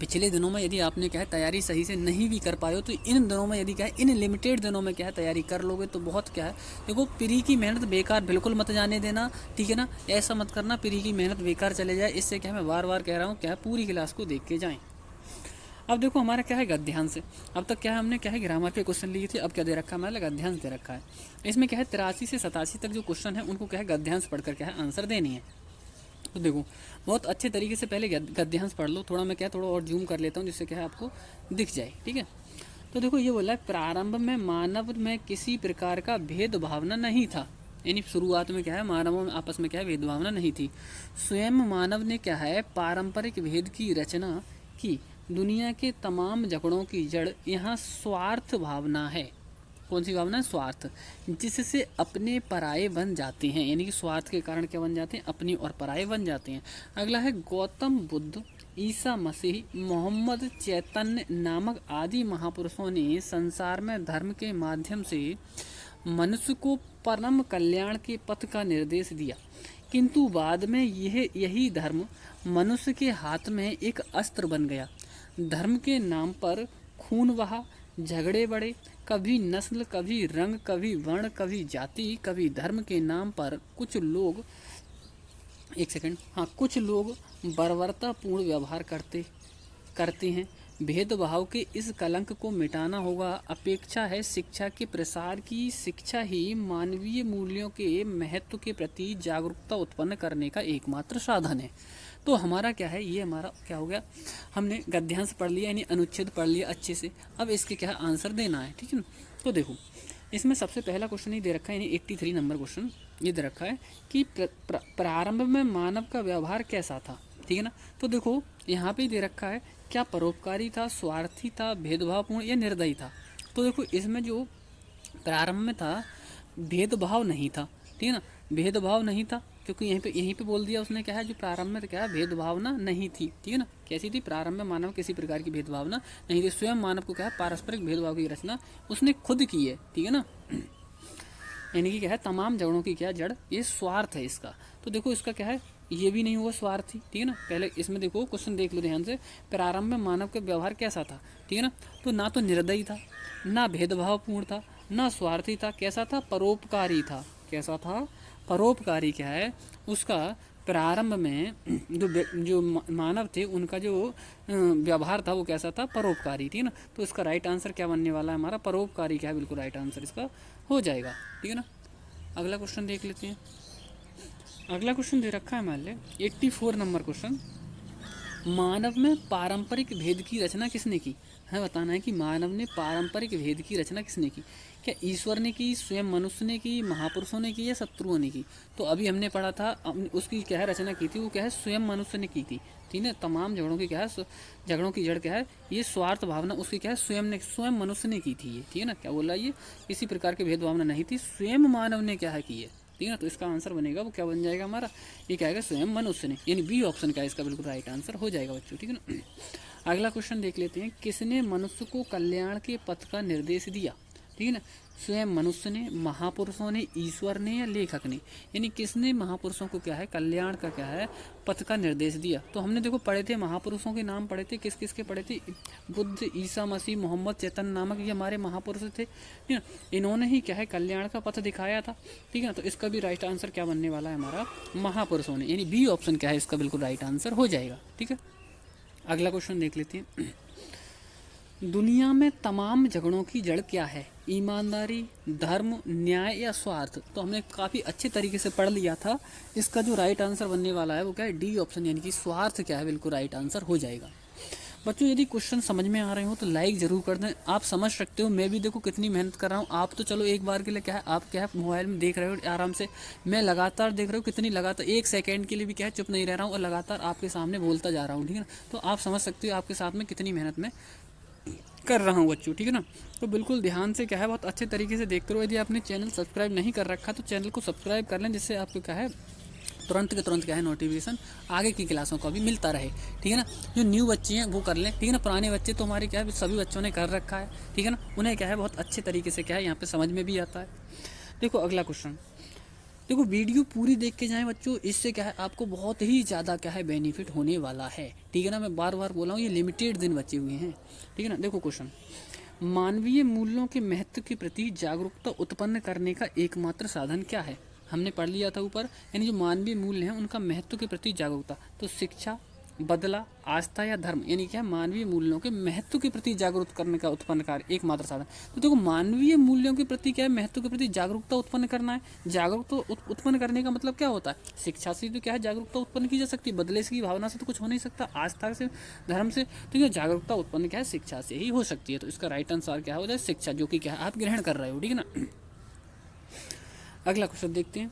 पिछले दिनों में यदि आपने क्या है तैयारी सही से नहीं भी कर पाए हो, तो इन दिनों में यदि क्या है इन लिमिटेड दिनों में क्या है तैयारी कर लोगे तो बहुत क्या है, देखो प्री की मेहनत बेकार बिल्कुल मत जाने देना, ठीक है ना। ऐसा मत करना प्री की मेहनत बेकार चले जाए, इससे क्या है मैं बार बार कह रहा हूँ क्या है पूरी क्लास को देख के जाएँ। अब देखो हमारा क्या है गद्यांश से, अब तक क्या है हमने क्या है ग्रामर के क्वेश्चन लिए थे, अब क्या दे रखा है हमारा गद्यांश दे रखा है। इसमें क्या है 83 से 87 तक जो क्वेश्चन है उनको क्या है गद्यांश पढ़कर क्या है आंसर देनी है। तो देखो बहुत अच्छे तरीके से पहले गद्यांश पढ़ लो, थोड़ा मैं क्या थोड़ा और जूम कर लेता हूँ जिससे क्या है आपको दिख जाए, ठीक है। तो देखो ये बोला है प्रारंभ में मानव में किसी प्रकार का भेदभावना नहीं था, यानी शुरुआत में क्या है मानवों में आपस में क्या है भेदभावना नहीं थी। स्वयं मानव ने क्या है पारंपरिक भेद की रचना की, दुनिया के तमाम झगड़ों की जड़ यहाँ स्वार्थ भावना है। कौन सी भावना है, स्वार्थ, जिससे अपने पराये बन जाते हैं, यानी कि स्वार्थ के कारण क्या बन जाते हैं अपनी और पराये बन जाते हैं। अगला है गौतम बुद्ध, ईसा मसीह, मोहम्मद, चैतन्य नामक आदि महापुरुषों ने संसार में धर्म के माध्यम से मनुष्य को परम कल्याण के पथ का निर्देश दिया, किंतु बाद में यही धर्म मनुष्य के हाथ में एक अस्त्र बन गया। धर्म के नाम पर खून बहा, झगड़े बढ़े, कभी नस्ल, कभी रंग, कभी वर्ण, कभी जाति, कभी धर्म के नाम पर कुछ लोग कुछ लोग बर्बरतापूर्ण व्यवहार करते हैं। भेदभाव के इस कलंक को मिटाना होगा। अपेक्षा है शिक्षा के प्रसार की, शिक्षा ही मानवीय मूल्यों के महत्व के प्रति जागरूकता उत्पन्न करने का एकमात्र साधन है। तो हमारा क्या है ये हमारा क्या हो गया, हमने गद्यांश पढ़ लिया यानी अनुच्छेद पढ़ लिया अच्छे से। अब इसके क्या आंसर देना है, ठीक है ना। तो देखो इसमें सबसे पहला क्वेश्चन ही दे रखा है यानी 83 नंबर क्वेश्चन ये दे रखा है कि प्रारंभ में मानव का व्यवहार कैसा था, ठीक है ना। तो देखो यहाँ पे दे रखा है क्या परोपकारी था, स्वार्थी था, भेदभावपूर्ण या निर्दयी था। तो देखो इसमें जो प्रारंभ में था भेदभाव नहीं था, ठीक है ना, भेदभाव नहीं था, क्योंकि यहीं पे बोल दिया उसने क्या है, जो प्रारंभ में क्या है भेदभावना नहीं थी, ठीक है ना। कैसी थी, प्रारंभ में मानव किसी प्रकार की भेदभावना नहीं थी, स्वयं मानव को क्या है पारस्परिक भेदभाव की रचना उसने खुद की है, ठीक है ना। यानी कि क्या है, तमाम झगड़ों की क्या जड़ ये स्वार्थ है इसका। तो देखो इसका क्या है, ये भी नहीं हुआ स्वार्थी, ठीक है ना। पहले इसमें देखो क्वेश्चन देख लो ध्यान से, प्रारंभ में मानव का व्यवहार कैसा था, ठीक है ना। तो ना तो निर्दयी था, ना भेदभावपूर्ण था, ना स्वार्थी था, कैसा था, परोपकारी था। कैसा था, परोपकारी क्या है उसका, प्रारंभ में जो मानव थे उनका जो व्यवहार था वो कैसा था, परोपकारी, ठीक है ना। तो इसका राइट आंसर क्या बनने वाला है हमारा, परोपकारी क्या है, बिल्कुल राइट आंसर इसका हो जाएगा, ठीक है ना। अगला क्वेश्चन देख लेते हैं। अगला क्वेश्चन दे रखा है मान ले 84 नंबर क्वेश्चन, मानव में पारंपरिक भेद की रचना किसने की। हमें बताना है कि मानव ने पारंपरिक भेद की रचना किसने की। क्या ईश्वर ने की, स्वयं मनुष्य ने की, महापुरुषों ने की या शत्रुओं ने की। तो अभी हमने पढ़ा था उसकी क्या है रचना की थी, वो क्या है स्वयं मनुष्य ने की थी, ठीक है। तमाम झगड़ों की क्या है, झगड़ों की जड़ क्या है, ये स्वार्थ भावना उसकी क्या है, स्वयं मनुष्य ने की थी ये, ठीक है ना। क्या बोला, ये किसी प्रकार की भेदभावना नहीं थी, स्वयं मानव ने क्या है की है, ठीक है ना। तो इसका आंसर बनेगा वो क्या बन जाएगा हमारा, ये क्या आएगा, स्वयं मनुष्य ने, यानी बी ऑप्शन का इसका बिल्कुल राइट आंसर हो जाएगा बच्चों, ठीक है ना। अगला क्वेश्चन देख लेते हैं, किसने मनुष्य को कल्याण के पथ का निर्देश दिया, ठीक है ना। स्वयं मनुष्य ने, महापुरुषों ने, ईश्वर ने या लेखक ने। यानी किसने महापुरुषों को क्या है कल्याण का क्या है पथ का निर्देश दिया। तो हमने देखो पढ़े थे, महापुरुषों के नाम पढ़े थे, किस किस के पढ़े थे, बुद्ध, ईसा मसीह, मोहम्मद, चैतन्य नामक ये हमारे महापुरुष थे, ठीक है। इन्होंने ही क्या है कल्याण का पथ दिखाया था, ठीक है ना। तो इसका भी राइट आंसर क्या बनने वाला है हमारा, महापुरुषों ने, यानी बी ऑप्शन क्या है इसका बिल्कुल राइट आंसर हो जाएगा, ठीक है। अगला क्वेश्चन देख लेते हैं, दुनिया में तमाम झगड़ों की जड़ क्या है, ईमानदारी, धर्म, न्याय या स्वार्थ। तो हमने काफ़ी अच्छे तरीके से पढ़ लिया था, इसका जो राइट आंसर बनने वाला है वो क्या है, डी ऑप्शन, यानी कि स्वार्थ क्या है बिल्कुल राइट आंसर हो जाएगा। बच्चों यदि क्वेश्चन समझ में आ रहे हो तो लाइक जरूर कर दें। आप समझ सकते हो, मैं भी देखो कितनी मेहनत कर रहा हूँ। आप तो चलो एक बार के लिए क्या है, आप क्या है मोबाइल में देख रहे हो आराम से, मैं लगातार देख रहा हूँ, कितनी लगातार, एक सेकंड के लिए भी क्या है चुप नहीं रह रहा हूँ और लगातार आपके सामने बोलता जा रहा हूँ, ठीक है ना। तो आप समझ सकते हो आपके साथ में कितनी मेहनत में कर रहा हूँ बच्चों, ठीक है ना। तो बिल्कुल ध्यान से क्या है बहुत अच्छे तरीके से देखते रहो। यदि आपने चैनल सब्सक्राइब नहीं कर रखा तो चैनल को सब्सक्राइब कर लें, जिससे आपको क्या है तुरंत के तुरंत क्या है नोटिफिकेशन आगे की क्लासों का भी मिलता रहे, ठीक है ना। जो न्यू बच्चे हैं वो कर लें, ठीक है ना। पुराने बच्चे तो हमारे क्या है सभी बच्चों ने कर रखा है, ठीक है ना। उन्हें क्या है बहुत अच्छे तरीके से क्या है यहाँ पे समझ में भी आता है। देखो अगला क्वेश्चन, देखो वीडियो पूरी देख के जाएं बच्चों, इससे क्या है आपको बहुत ही ज़्यादा क्या है बेनिफिट होने वाला है, ठीक है ना। मैं बार बार बोला हूँ, ये लिमिटेड दिन बचे हुए हैं, ठीक है ना। देखो क्वेश्चन, मानवीय मूल्यों के महत्व के प्रति जागरूकता उत्पन्न करने का एकमात्र साधन क्या है। हमने पढ़ लिया था ऊपर, यानी जो मानवीय मूल्य हैं उनका महत्व के प्रति जागरूकता, तो शिक्षा, बदला, आस्था या धर्म, यानी क्या मानवीय मूल्यों के महत्व के प्रति जागरूक करने का उत्पन्न कार्य एकमात्र साधन। तो देखो मानवीय मूल्यों के प्रति क्या है, महत्व के प्रति जागरूकता उत्पन्न करना है। जागरूकता उत्पन्न करने का मतलब क्या होता है, शिक्षा से तो क्या है जागरूकता उत्पन्न की जा सकती है, बदले की भावना से तो कुछ हो नहीं सकता, आस्था से, धर्म से, तो क्या जागरूकता उत्पन्न क्या है शिक्षा से ही हो सकती है। तो इसका राइट आंसर क्या हो जाए, शिक्षा, जो कि क्या है आप ग्रहण कर रहे हो, ठीक है ना। अगला क्वेश्चन देखते हैं।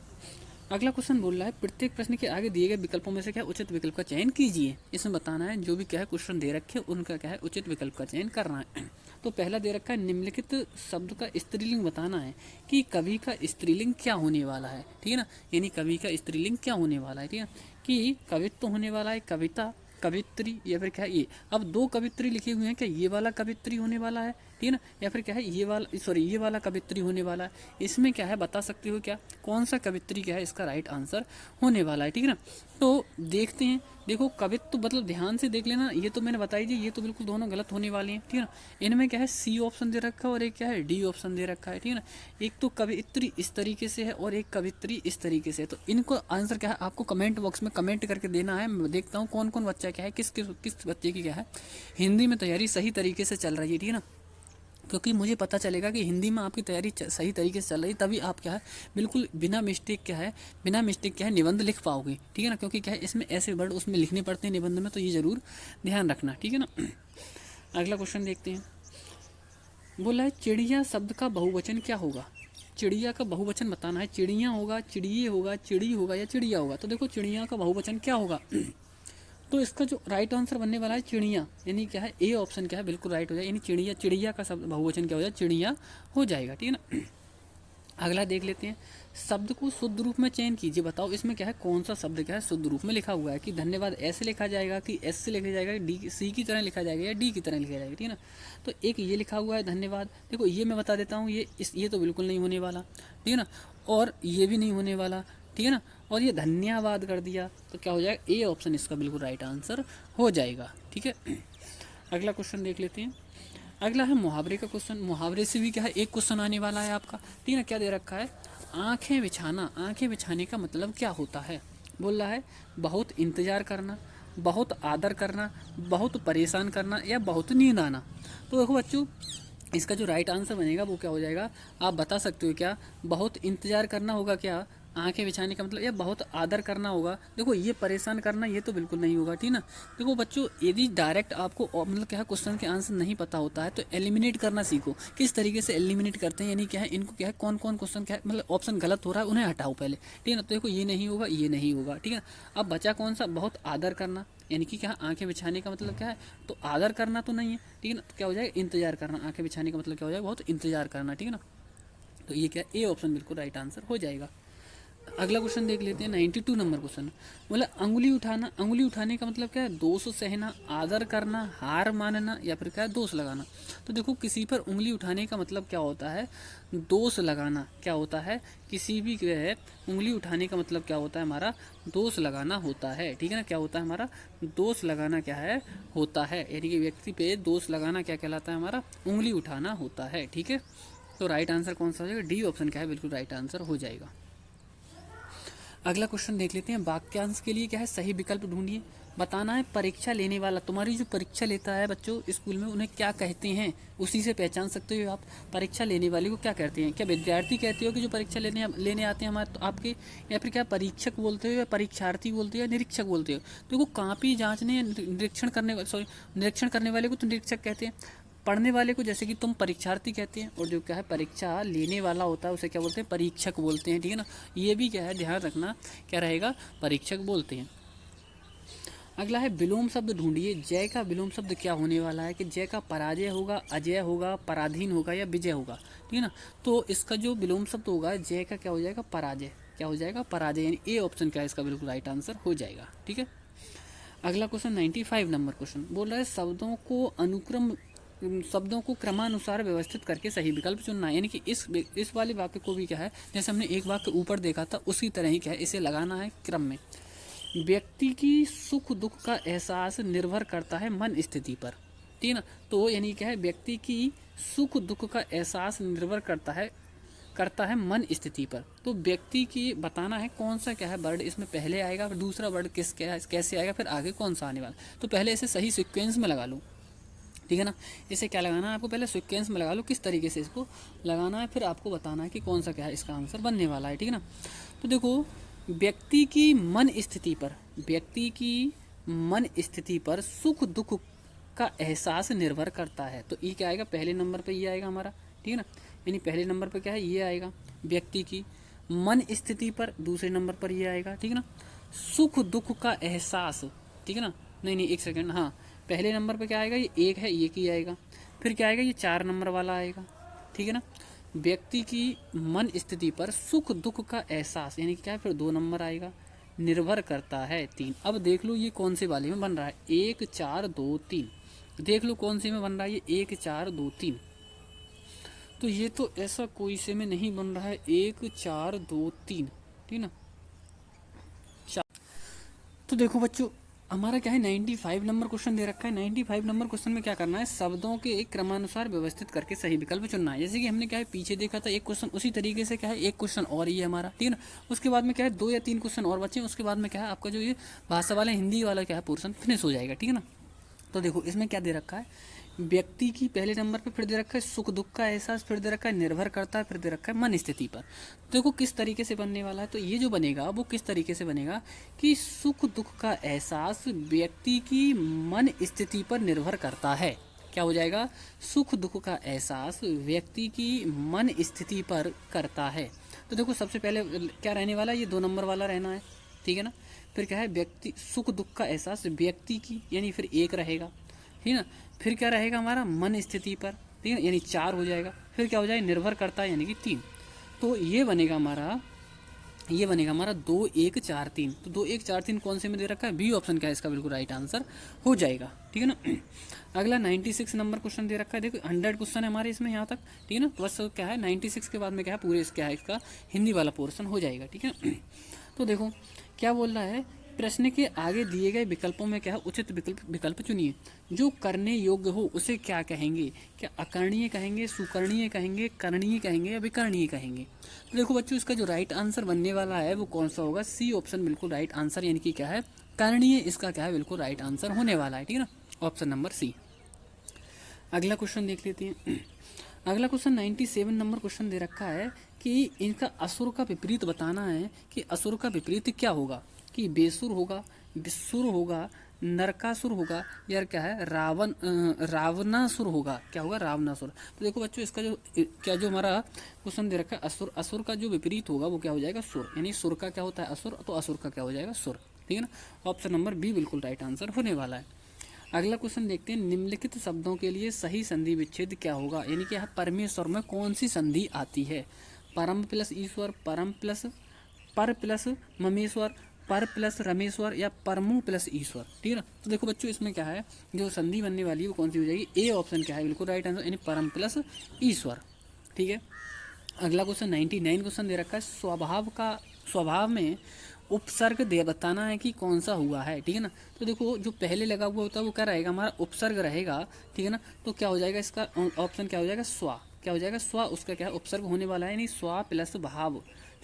अगला क्वेश्चन बोल रहा है, प्रत्येक प्रश्न के आगे दिए गए विकल्पों में से क्या उचित विकल्प का चयन कीजिए। इसमें बताना है जो भी क्या है क्वेश्चन दे रखे उनका क्या है उचित विकल्प का चयन करना है। तो पहला दे रखा है, निम्नलिखित शब्द का स्त्रीलिंग बताना है कि कवि का स्त्रीलिंग क्या होने वाला है, ठीक है ना। यानी कवि का स्त्रीलिंग क्या होने वाला है, ठीक है, कि कवित्व होने वाला है, कविता, कवित्री, या फिर क्या है ये। अब दो कवित्री लिखे हुए हैं, क्या ये वाला कवित्री होने वाला है, ठीक है ना, या फिर क्या है ये वाला, सॉरी ये वाला कवित्री होने वाला है। इसमें क्या है बता सकते हो क्या कौन सा कवित्री क्या है इसका राइट आंसर होने वाला है, ठीक है ना। तो देखते हैं, देखो कवित्व मतलब ध्यान से देख लेना, ये तो मैंने बताई थी, ये तो बिल्कुल दोनों गलत होने वाली हैं, ठीक है ना। इनमें क्या है सी ऑप्शन दे रखा है और एक क्या है डी ऑप्शन दे रखा है, ठीक है ना। एक तो कवित्री इस तरीके से है और एक कवित्री इस तरीके से है। तो इनको आंसर क्या है आपको कमेंट बॉक्स में कमेंट करके देना है। मैं देखता हूँ कौन कौन बच्चा क्या है किस बच्चे की क्या है हिंदी में तैयारी सही तरीके से चल रही है, ठीक है ना। क्योंकि मुझे पता चलेगा कि हिंदी में आपकी तैयारी सही तरीके से चल रही, तभी आप क्या है बिल्कुल बिना मिस्टेक क्या है निबंध लिख पाओगे, ठीक है ना। क्योंकि क्या है इसमें ऐसे वर्ड उसमें लिखने पड़ते हैं निबंध में, तो ये ज़रूर ध्यान रखना, ठीक है ना। अगला क्वेश्चन देखते हैं। बोला है चिड़िया शब्द का बहुवचन क्या होगा। चिड़िया का बहुवचन बताना है, चिड़िया होगा, चिड़िए होगा, चिड़ी होगा या चिड़िया होगा। तो देखो चिड़िया का बहुवचन क्या होगा, तो इसका जो राइट आंसर बनने वाला है चिड़िया, यानी क्या है ए ऑप्शन क्या है बिल्कुल राइट हो जाएगा, यानी चिड़िया, चिड़िया का शब्द बहुवचन क्या हो जाएगा, चिड़िया हो जाएगा, ठीक है ना। अगला देख लेते हैं, शब्द को शुद्ध रूप में चयन कीजिए, बताओ इसमें क्या है, कौन सा शब्द क्या है शुद्ध रूप में लिखा हुआ है, कि धन्यवाद ऐसे लिखा जाएगा, कि एस से लिखा जाएगा, डी सी की तरह लिखा जाएगा, या डी की तरह लिखा जाएगा, ठीक है ना। तो एक ये लिखा हुआ है धन्यवाद, देखो ये मैं बता देता हूँ, ये तो बिल्कुल नहीं होने वाला, ठीक है ना, और ये भी नहीं होने वाला, ठीक है ना, और ये धन्यवाद कर दिया, तो क्या हो जाएगा, ए ऑप्शन इसका बिल्कुल राइट आंसर हो जाएगा, ठीक है। अगला क्वेश्चन देख लेते हैं। अगला है मुहावरे का क्वेश्चन, मुहावरे से भी क्या है एक क्वेश्चन आने वाला है आपका, ठीक है ना। क्या दे रखा है, आंखें बिछाना, आंखें बिछाने का मतलब क्या होता है, बोल रहा है बहुत इंतजार करना, बहुत आदर करना, बहुत परेशान करना, या बहुत नींद आना। तो देखो बच्चों, इसका जो राइट आंसर बनेगा वो क्या हो जाएगा, आप बता सकते हो क्या, बहुत इंतजार करना होगा क्या, आंखें बिछाने का मतलब, या बहुत आदर करना होगा। देखो ये परेशान करना ये तो बिल्कुल नहीं होगा, ठीक ना। देखो बच्चों, यदि डायरेक्ट आपको मतलब क्या है क्वेश्चन के आंसर नहीं पता होता है तो एलिमिनेट करना सीखो, किस तरीके से एलिमिनेट करते हैं, यानी क्या है इनको क्या है कौन कौन क्वेश्चन क्या है मतलब ऑप्शन गलत हो रहा है उन्हें हटाओ पहले, ठीक है ना। तो देखो ये नहीं होगा, ये नहीं होगा, ठीक है। अब बचा कौन सा, बहुत आदर करना, यानी कि क्या आंखें बिछाने का मतलब क्या है, तो आदर करना तो नहीं है, ठीक है ना। तो क्या हो जाएगा, इंतजार करना, आंखें बिछाने का मतलब क्या हो जाएगा, बहुत इंतजार करना, ठीक है ना। तो ये क्या, ए ऑप्शन बिल्कुल राइट आंसर हो जाएगा। अगला क्वेश्चन देख लेते हैं, 92 नंबर क्वेश्चन, बोला अंगुली उठाना, अंगुली उठाने का मतलब क्या है, दोष सहना, आदर करना, हार मानना, या फिर क्या है दोष लगाना। तो देखो किसी पर उंगली उठाने का मतलब क्या होता है, दोष लगाना, क्या होता है, किसी भी जो है उंगली उठाने का मतलब क्या होता है हमारा, दोष लगाना होता है, ठीक है ना। क्या होता है हमारा, दोष लगाना क्या है होता है, यानी कि व्यक्ति पे दोष लगाना क्या कहलाता है, हमारा उंगली उठाना होता है, ठीक है। तो राइट आंसर कौन सा हो जाएगा, डी ऑप्शन क्या है बिल्कुल राइट आंसर हो जाएगा। अगला क्वेश्चन देख लेते हैं, वाक्यांश के लिए क्या है सही विकल्प ढूंढिए, बताना है परीक्षा लेने वाला, तुम्हारी जो परीक्षा लेता है बच्चों स्कूल में उन्हें क्या कहते हैं, उसी से पहचान सकते हो आप, परीक्षा लेने वाले को क्या कहते हैं, क्या विद्यार्थी कहते हो कि जो परीक्षा लेने आते हैं हमारे तो आपके, या फिर क्या परीक्षक बोलते हो, या परीक्षार्थी बोलते हो, या निरीक्षक बोलते हो। तो वो कॉपी जांचने निरीक्षण करने सॉरी निरीक्षण करने वाले को तो निरीक्षक कहते हैं, पढ़ने वाले को जैसे कि तुम परीक्षार्थी कहते हैं, और जो क्या है परीक्षा लेने वाला होता है उसे क्या बोलते हैं, परीक्षक बोलते हैं, ठीक है ना। ये भी क्या है ध्यान रखना, क्या रहेगा, परीक्षक बोलते हैं। अगला है विलोम शब्द ढूंढिए, जय का विलोम शब्द क्या होने वाला है, कि जय का पराजय होगा, अजय होगा, पराधीन होगा, या विजय होगा, ठीक है ना। तो इसका जो विलोम शब्द होगा जय का क्या हो जाएगा, पराजय, क्या हो जाएगा, पराजय, यानी ए ऑप्शन क्या है इसका बिल्कुल राइट आंसर हो जाएगा, ठीक है। अगला क्वेश्चन 95 नंबर क्वेश्चन, बोल रहा है शब्दों को क्रमानुसार व्यवस्थित करके सही विकल्प चुनना है, यानी कि इस वाले वाक्य को भी क्या है, जैसे हमने एक वाक्य ऊपर देखा था उसी तरह ही क्या है इसे लगाना है क्रम में। व्यक्ति की सुख दुख का एहसास निर्भर करता है मन स्थिति पर, ठीक है ना। तो यानी क्या है, व्यक्ति की सुख दुख का एहसास निर्भर करता है मन स्थिति पर। तो व्यक्ति की बताना है कौन सा क्या है वर्ड इसमें पहले आएगा, फिर दूसरा वर्ड कैसे आएगा, फिर आगे कौन सा आने वाला। तो पहले इसे सही सीक्वेंस में लगा लो, ठीक है ना। इसे क्या लगाना है आपको, पहले सीक्वेंस में लगा लो किस तरीके से इसको लगाना है, फिर आपको बताना है कि कौन सा क्या है इसका आंसर बनने वाला है, ठीक है ना। तो देखो व्यक्ति की मन स्थिति पर, व्यक्ति की मन स्थिति पर सुख दुख का एहसास निर्भर करता है। तो ये क्या आएगा, पहले नंबर पे ये आएगा हमारा, ठीक है ना। यानी पहले नंबर पे क्या है ये आएगा, व्यक्ति की मन स्थिति पर, दूसरे नंबर पर ये आएगा, ठीक है ना। सुख दुख का एहसास, ठीक है ना, नहीं एक सेकेंड, हाँ पहले नंबर पे क्या आएगा, ये एक है ये की आएगा, फिर क्या आएगा, ये 4 नंबर वाला आएगा, ठीक है ना। व्यक्ति की मन स्थिति पर सुख दुख का एहसास, यानी क्या है, फिर 2 नंबर आएगा, निर्भर करता है 3। अब देख लो ये कौन से वाले में बन रहा है, 1 4 2 3, देख लो कौन से में बन रहा है, ये 1 4 2 3। तो ये तो ऐसा कोई से में नहीं बन रहा है, 1 4 2 3, ठीक ना। तो देखो बच्चों हमारा क्या है 95 नंबर क्वेश्चन दे रखा है। 95 नंबर क्वेश्चन में क्या करना है, शब्दों के एक क्रमानुसार व्यवस्थित करके सही विकल्प चुनना है। जैसे कि हमने क्या है पीछे देखा था एक क्वेश्चन, उसी तरीके से क्या है एक क्वेश्चन और ये हमारा, ठीक है ना। उसके बाद में क्या है 2 या 3 क्वेश्चन और बचे, उसके बाद में क्या है आपका जो ये भाषा वाला हिंदी वाला क्या है पोर्शन फिनिश हो जाएगा, ठीक है ना। तो देखो इसमें क्या दे रखा है, व्यक्ति की पहले नंबर पे, फिर दे रखा है सुख दुख का एहसास, फिर दे रखा है निर्भर करता है, फिर दे रखा है मन स्थिति पर। देखो किस तरीके से बनने वाला है, तो ये जो बनेगा वो किस तरीके से बनेगा कि सुख दुख का एहसास व्यक्ति की मन स्थिति पर निर्भर करता है। क्या हो जाएगा, सुख दुख का एहसास व्यक्ति की मन स्थिति पर करता है। तो देखो सबसे पहले क्या रहने वाला है, ये 2 नंबर वाला रहना है, ठीक है ना। फिर क्या है, व्यक्ति सुख दुख का एहसास व्यक्ति की, यानी फिर एक रहेगा, ठीक है ना। फिर क्या रहेगा हमारा, मन स्थिति पर, ठीक है, यानी 4 हो जाएगा। फिर क्या हो जाएगा, निर्भर करता है, यानी कि 3। तो ये बनेगा हमारा 2 1 4 3। तो 2 1 4 3 कौन से में दे रखा है, बी ऑप्शन क्या है इसका बिल्कुल राइट आंसर हो जाएगा, ठीक है ना। अगला 96 नंबर क्वेश्चन दे रखा है, देखो 100 क्वेश्चन है हमारे इसमें यहाँ तक, ठीक है ना। तो बस क्या है 96 के बाद में क्या है, पूरे क्या है इसका हिंदी वाला पोर्शन हो जाएगा, ठीक है ना। तो देखो क्या बोल रहा है, प्रश्न के आगे दिए गए विकल्पों में क्या है, उचित विकल्प चुनिए। जो करने योग्य हो उसे क्या कहेंगे, क्या अकरणीय कहेंगे, सुकरणीय कहेंगे, करणीय कहेंगे या विकरणीय कहेंगे। तो देखो बच्चों इसका जो राइट आंसर बनने वाला है वो कौन सा होगा, सी ऑप्शन बिल्कुल राइट आंसर, यानी कि क्या है करणीय इसका क्या है बिल्कुल राइट आंसर होने वाला है, ठीक है ना, ऑप्शन नंबर सी। अगला क्वेश्चन देख लेते हैं। अगला क्वेश्चन 97 नंबर क्वेश्चन दे रखा है कि इनका असुर का विपरीत बताना है कि असुर का विपरीत क्या होगा, कि बेसुर होगा, विसुर होगा, नरकासुर होगा, या क्या है रावणासुर होगा, क्या होगा रावणासुर। तो देखो बच्चों इसका जो हमारा क्वेश्चन दे रखा है, असुर का जो विपरीत होगा वो क्या हो जाएगा, सुर, यानी सुर का क्या होता है असुर, तो असुर का क्या हो जाएगा सुर, ठीक है ना। ऑप्शन नंबर बी बिल्कुल राइट आंसर होने वाला है। अगला क्वेश्चन देखते हैं, निम्नलिखित शब्दों के लिए सही संधि विच्छेद क्या होगा, यानी कि यहाँ परमेश्वर में कौन सी संधि आती है, परम प्लस ईश्वर, परम प्लस पर प्लस ममेश्वर, पर प्लस रमेश्वर या परमु प्लस ईश्वर, ठीक है ना। तो देखो बच्चों इसमें क्या है, जो संधि बनने वाली है वो कौन सी हो जाएगी, ए ऑप्शन क्या है बिल्कुल राइट आंसर, यानी परम प्लस ईश्वर, ठीक है। अगला क्वेश्चन 99 क्वेश्चन दे रखा है, स्वभाव में उपसर्ग दे बताना है कि कौन सा हुआ है, ठीक है ना। तो देखो जो पहले लगा हुआ होता है वो क्या रहेगा, हमारा उपसर्ग रहेगा, ठीक है ना। तो क्या हो जाएगा इसका ऑप्शन क्या हो जाएगा, स्वा, क्या हो जाएगा स्वा, उसका क्या है उपसर्ग होने वाला है, यानी स्वा प्लस भाव,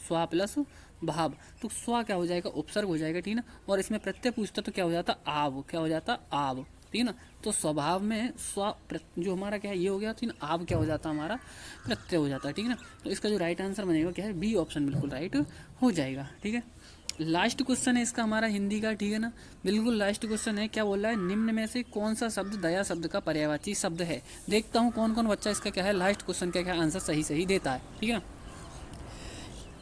स्वा प्लस भाव, तो स्वा क्या हो जाएगा उपसर्ग हो जाएगा, ठीक है ना। और इसमें प्रत्यय पूछता तो क्या हो जाता आव, क्या हो जाता आव, ठीक है ना। तो स्वभाव में स्व जो हमारा क्या है ये हो गया, ठीक है, आव क्या हो जाता हमारा प्रत्यय हो जाता है, ठीक है ना। तो इसका जो राइट आंसर बनेगा क्या है, बी ऑप्शन बिल्कुल राइट हो जाएगा, ठीक है। लास्ट क्वेश्चन है इसका हमारा हिंदी का, ठीक है ना, बिल्कुल लास्ट क्वेश्चन है। क्या बोल रहा है, निम्न में से कौन सा शब्द दया शब्द का पर्यायवाची शब्द है। देखता हूँ कौन कौन बच्चा इसका क्या है लास्ट क्वेश्चन का क्या आंसर सही देता है, ठीक है ना।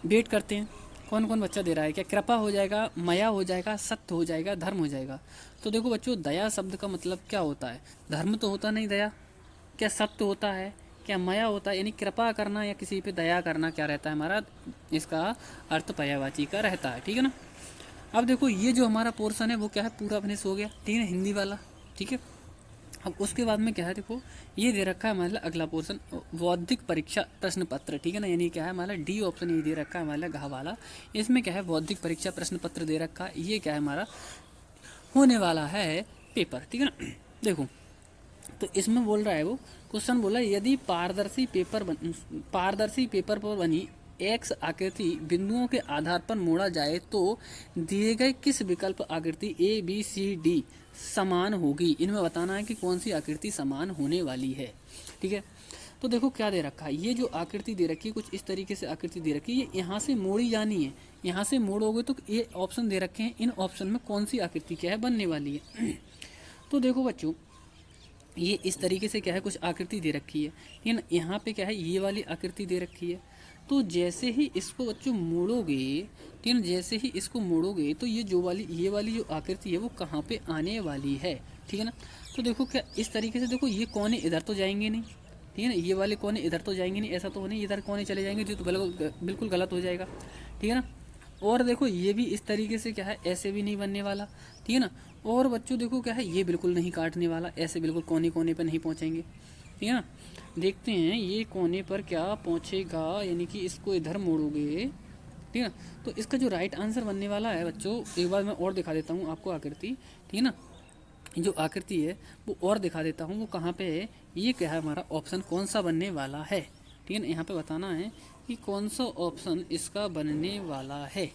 वेट करते हैं कौन कौन बच्चा दे रहा है, क्या कृपा हो जाएगा, मया हो जाएगा, सत्य हो जाएगा, धर्म हो जाएगा। तो देखो बच्चों दया शब्द का मतलब क्या होता है, धर्म तो होता नहीं दया, क्या सत्य होता है, क्या मया होता है, यानी कृपा करना या किसी पे दया करना क्या रहता है हमारा, इसका अर्थ पर्यायवाची का रहता है, ठीक है ना। अब देखो ये जो हमारा पोर्शन है वो क्या है पूरा फिनिश हो गया, ठीक है, हिंदी वाला, ठीक है। अब उसके बाद में क्या है, देखो ये दे रखा है हमारा अगला पोर्शन बौद्धिक परीक्षा प्रश्न पत्र, ठीक है ना, यानी क्या है हमारा डी ऑप्शन ये दे रखा है हमारा घ वाला। इसमें क्या है बौद्धिक परीक्षा प्रश्न पत्र दे रखा है, ये क्या है हमारा होने वाला है पेपर, ठीक है ना। देखो तो इसमें बोल रहा है वो क्वेश्चन बोला, यदि पारदर्शी पेपर पर बनी एक्स आकृति बिंदुओं के आधार पर मोड़ा जाए तो दिए गए किस विकल्प आकृति ए बी सी डी समान होगी। इनमें बताना है कि कौन सी आकृति समान होने वाली है, ठीक है। तो देखो क्या दे रखा है, ये जो आकृति दे रखी है कुछ इस तरीके से आकृति दे रखी है, यहाँ से मोड़ी जानी है, यहाँ से मोड़ोगे तो ये ऑप्शन दे रखे हैं, इन ऑप्शन में कौन सी आकृति क्या है बनने वाली है। तो देखो बच्चों ये इस तरीके से क्या है कुछ आकृति दे रखी है, ठीक है, यहाँ पे क्या है ये वाली आकृति दे रखी है। तो जैसे ही इसको बच्चों मोड़ोगे, ठीक है, जैसे ही इसको मोड़ोगे तो ये वाली जो आकृति है वो कहाँ पे आने वाली है, ठीक है ना। तो देखो क्या इस तरीके से, देखो ये कोने इधर तो जाएंगे नहीं, ठीक है ना, ये वाले कोने इधर तो जाएंगे नहीं, ऐसा तो नहीं इधर कोने चले जाएंगे जो तो बिल्कुल गलत हो जाएगा, ठीक है ना। और देखो ये भी इस तरीके से क्या है ऐसे भी नहीं बनने वाला, ठीक है ना। और बच्चों देखो क्या है ये बिल्कुल नहीं काटने वाला, ऐसे बिल्कुल कोने कोने पर नहीं पहुँचेंगे, ठीक है ना। देखते हैं ये कोने पर क्या पहुँचेगा, यानी कि इसको इधर मोड़ोगे, ठीक है ना। तो इसका जो राइट आंसर बनने वाला है बच्चों, एक बार मैं और दिखा देता हूँ आपको आकृति, ठीक है ना, जो आकृति है वो और दिखा देता हूँ वो कहाँ पे है, ये क्या है हमारा ऑप्शन कौन सा बनने वाला है, ठीक है ना। यहाँ पे बताना है कि कौन सा ऑप्शन इसका बनने वाला है,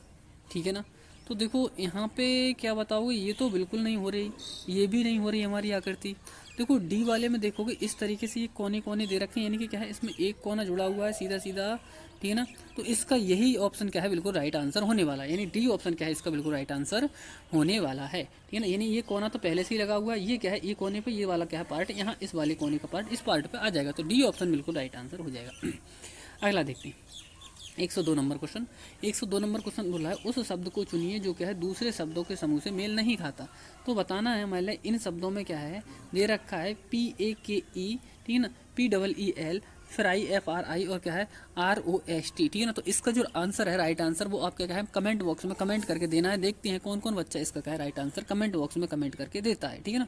ठीक है ना। तो देखो यहाँ पे क्या बताओगे, ये तो बिल्कुल नहीं हो रही, ये भी नहीं हो रही हमारी आकृति। देखो डी वाले में देखोगे इस तरीके से ये कोने कोने दे रखे हैं, यानी कि क्या है इसमें एक कोना जुड़ा हुआ है सीधा सीधा, ठीक है ना। तो इसका यही ऑप्शन क्या है बिल्कुल राइट आंसर होने वाला है, यानी डी ऑप्शन क्या है इसका बिल्कुल राइट आंसर होने वाला है, ठीक है ना। यानी ये कोना तो पहले से ही लगा हुआ है, ये क्या है ये कोने पे ये वाला क्या है पार्ट, यहाँ इस वाले कोने का पार्ट इस पार्ट पे आ जाएगा, तो डी ऑप्शन बिल्कुल राइट आंसर हो जाएगा। अगला देखते हैं, 102 नंबर क्वेश्चन। 102 नंबर क्वेश्चन बोला है उस शब्द को चुनिए जो क्या है दूसरे शब्दों के समूह से मेल नहीं खाता। तो बताना है मान इन शब्दों में क्या है दे रखा है PAKE, ठीक है ना, PEEL, फिर IFRI और क्या है ROST, ठीक है ना। तो इसका जो आंसर है राइट आंसर वो आप क्या है कमेंट बॉक्स में कमेंट करके देना है। देखते हैं कौन कौन बच्चा इसका क्या है राइट आंसर कमेंट बॉक्स में कमेंट करके देता है, ठीक है ना।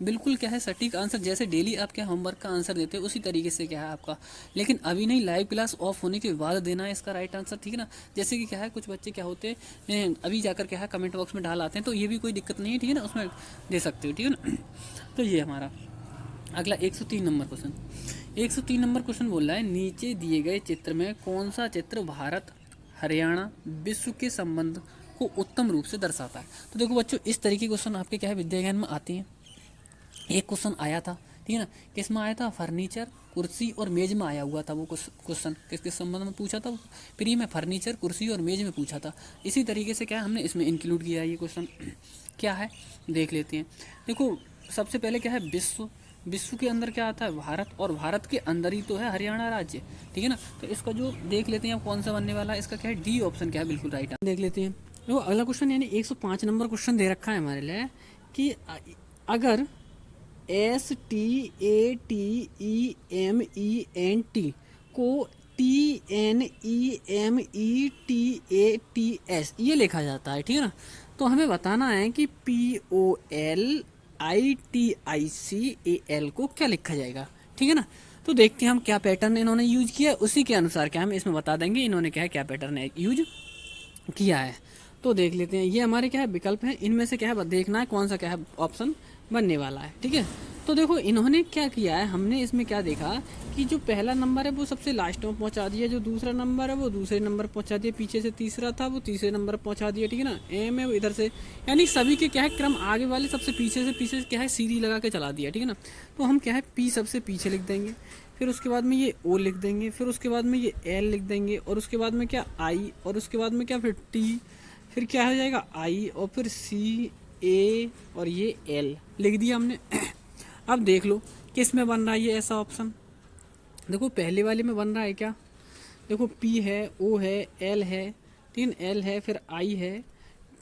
बिल्कुल क्या है सटीक आंसर, जैसे डेली आप क्या होमवर्क का आंसर देते हैं उसी तरीके से क्या है आपका, लेकिन अभी नहीं, लाइव क्लास ऑफ होने के बाद देना है इसका राइट आंसर, ठीक है ना। जैसे कि क्या है कुछ बच्चे क्या होते हैं अभी जाकर क्या है कमेंट बॉक्स में डाल आते हैं, तो ये भी कोई दिक्कत नहीं है, ठीक है ना, उसमें दे सकते हो, ठीक है ना। तो ये हमारा अगला 103 नंबर क्वेश्चन। 103 नंबर क्वेश्चन बोल रहा है नीचे दिए गए चित्र में कौन सा चित्र भारत हरियाणा विश्व के संबंध को उत्तम रूप से दर्शाता है। तो देखो बच्चों इस तरीके के क्वेश्चन आपके क्या है विद्या ज्ञान में आते हैं। एक क्वेश्चन आया था, ठीक है ना, किस में आया था, फर्नीचर कुर्सी और मेज में आया हुआ था वो क्वेश्चन, किसके संबंध में पूछा था, प्री में फर्नीचर कुर्सी और मेज में पूछा था। इसी तरीके से क्या हमने इसमें इंक्लूड किया है ये क्वेश्चन। क्या है देख लेते हैं। देखो सबसे पहले क्या है विश्व, विश्व के अंदर क्या आता है भारत, और भारत के अंदर ही तो है हरियाणा राज्य, ठीक है ना। तो इसका जो देख लेते हैं अब कौन सा बनने वाला है, इसका क्या है डी ऑप्शन क्या है बिल्कुल राइट देख लेते हैं। देखो अगला क्वेश्चन यानी 105 नंबर क्वेश्चन दे रखा है हमारे लिए कि अगर STATEMENT को TNEMETATS ये लिखा जाता है, ठीक है ना। तो हमें बताना है कि POLITICAL को क्या लिखा जाएगा, ठीक है ना। तो देखते हैं हम क्या पैटर्न इन्होंने यूज किया, उसी के अनुसार क्या हम इसमें बता देंगे इन्होंने क्या पैटर्न यूज किया है। तो देख लेते हैं ये हमारे क्या है विकल्प हैं, इनमें से क्या है देखना है कौन सा क्या है ऑप्शन बनने वाला है, ठीक है। तो देखो इन्होंने क्या किया है, हमने इसमें क्या देखा कि जो पहला नंबर है वो सबसे लास्ट में पहुंचा दिया, जो दूसरा नंबर है वो दूसरे नंबर पहुंचा दिया, पीछे से तीसरा था वो तीसरे नंबर पहुंचा दिया, ठीक है ना। एम है वो इधर से, यानी सभी के क्या है क्रम आगे वाले सबसे पीछे से क्या है सीधी लगा के चला दिया, ठीक है ना। तो हम क्या है पी सबसे पीछे लिख देंगे, फिर उसके बाद में ये ओ लिख देंगे, फिर उसके बाद में ये एल लिख देंगे, और उसके बाद में क्या आई, और उसके बाद में क्या फिर टी, फिर क्या हो जाएगा आई, और फिर सी ए और ये एल लिख दिया हमने। अब देख लो किस में बन रहा है ये ऐसा ऑप्शन। देखो पहले वाले में बन रहा है क्या, देखो पी है, ओ है, एल है, तीन एल है, फिर आई है,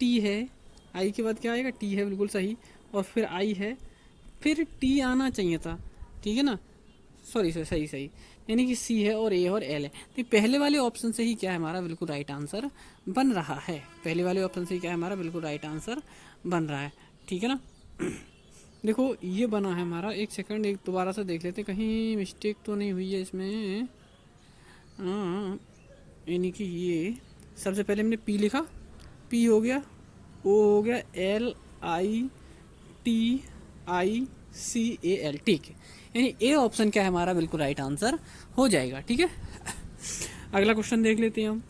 टी है, आई के बाद क्या आएगा टी है बिल्कुल सही, और फिर आई है, फिर टी आना चाहिए था, ठीक है ना, सॉरी सही, यानी कि सी है और ए और एल है। तो पहले वाले ऑप्शन से ही क्या है हमारा बिल्कुल राइट आंसर बन रहा है, पहले वाले ऑप्शन से ही क्या है हमारा बिल्कुल राइट आंसर बन रहा है, ठीक है ना। देखो ये बना है हमारा, एक सेकंड एक दोबारा से देख लेते कहीं मिस्टेक तो नहीं हुई है इसमें। हाँ यानी कि ये सबसे पहले हमने पी लिखा, पी हो गया, ओ हो गया, LITICAL, ठीक है, यानी ए ऑप्शन क्या है हमारा बिल्कुल राइट आंसर हो जाएगा, ठीक है। अगला क्वेश्चन देख लेते हैं हम।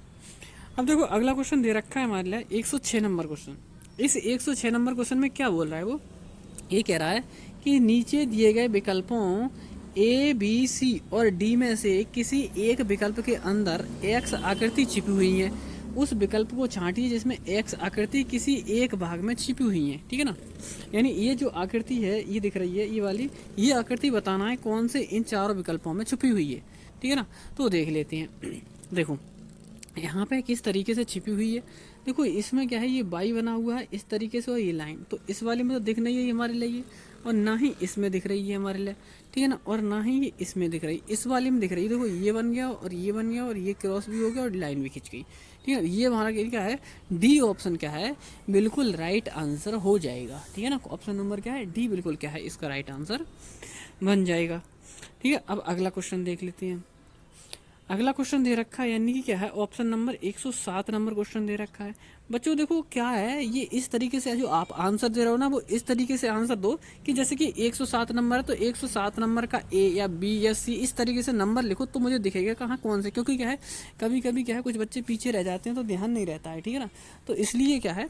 अब देखो अगला क्वेश्चन दे रखा है हमारे लिए 106 नंबर क्वेश्चन। इस 106 नंबर क्वेश्चन में क्या बोल रहा है वो, ये कह रहा है कि नीचे दिए गए विकल्पों ए बी सी और डी में से किसी एक विकल्प के अंदर एक्स आकृति छिपी हुई है, उस विकल्प को छांटिए जिसमें एक्स आकृति किसी एक भाग में छिपी हुई है, ठीक है ना। यानी ये जो आकृति है ये दिख रही है ये वाली, ये आकृति बताना है कौन से इन चारों विकल्पों में छुपी हुई है, ठीक है ना। तो देख लेते हैं। देखो यहाँ पे किस तरीके से छिपी हुई है, देखो इसमें क्या है ये बाई बना हुआ है इस तरीके से और ये लाइन, तो इस वाले में तो दिख नहीं है हमारे लिए, और ना ही इसमें दिख रही है हमारे लिए, ठीक है ना, और ना ही इसमें दिख रही, इस वाले में दिख रही है। देखो ये बन गया और ये बन गया और ये क्रॉस भी हो गया और लाइन भी खिंच गई, ठीक है। ये हमारा क्या है डी ऑप्शन क्या है बिल्कुल राइट आंसर हो जाएगा, ठीक है ना। ऑप्शन नंबर क्या है डी बिल्कुल क्या है इसका राइट आंसर बन जाएगा, ठीक है। अब अगला क्वेश्चन देख लेते हैं। अगला क्वेश्चन दे रखा है यानी कि क्या है ऑप्शन नंबर 107 नंबर क्वेश्चन दे रखा है। बच्चों देखो क्या है ये इस तरीके से जो आप आंसर दे रहे हो ना वो इस तरीके से आंसर दो कि जैसे कि 107 नंबर है तो 107 नंबर का ए या बी या सी इस तरीके से नंबर लिखो तो मुझे दिखेगा कहाँ कौन से, क्योंकि क्या है कभी कभी क्या है कुछ बच्चे पीछे रह जाते हैं तो ध्यान नहीं रहता है, ठीक है ना। तो इसलिए क्या है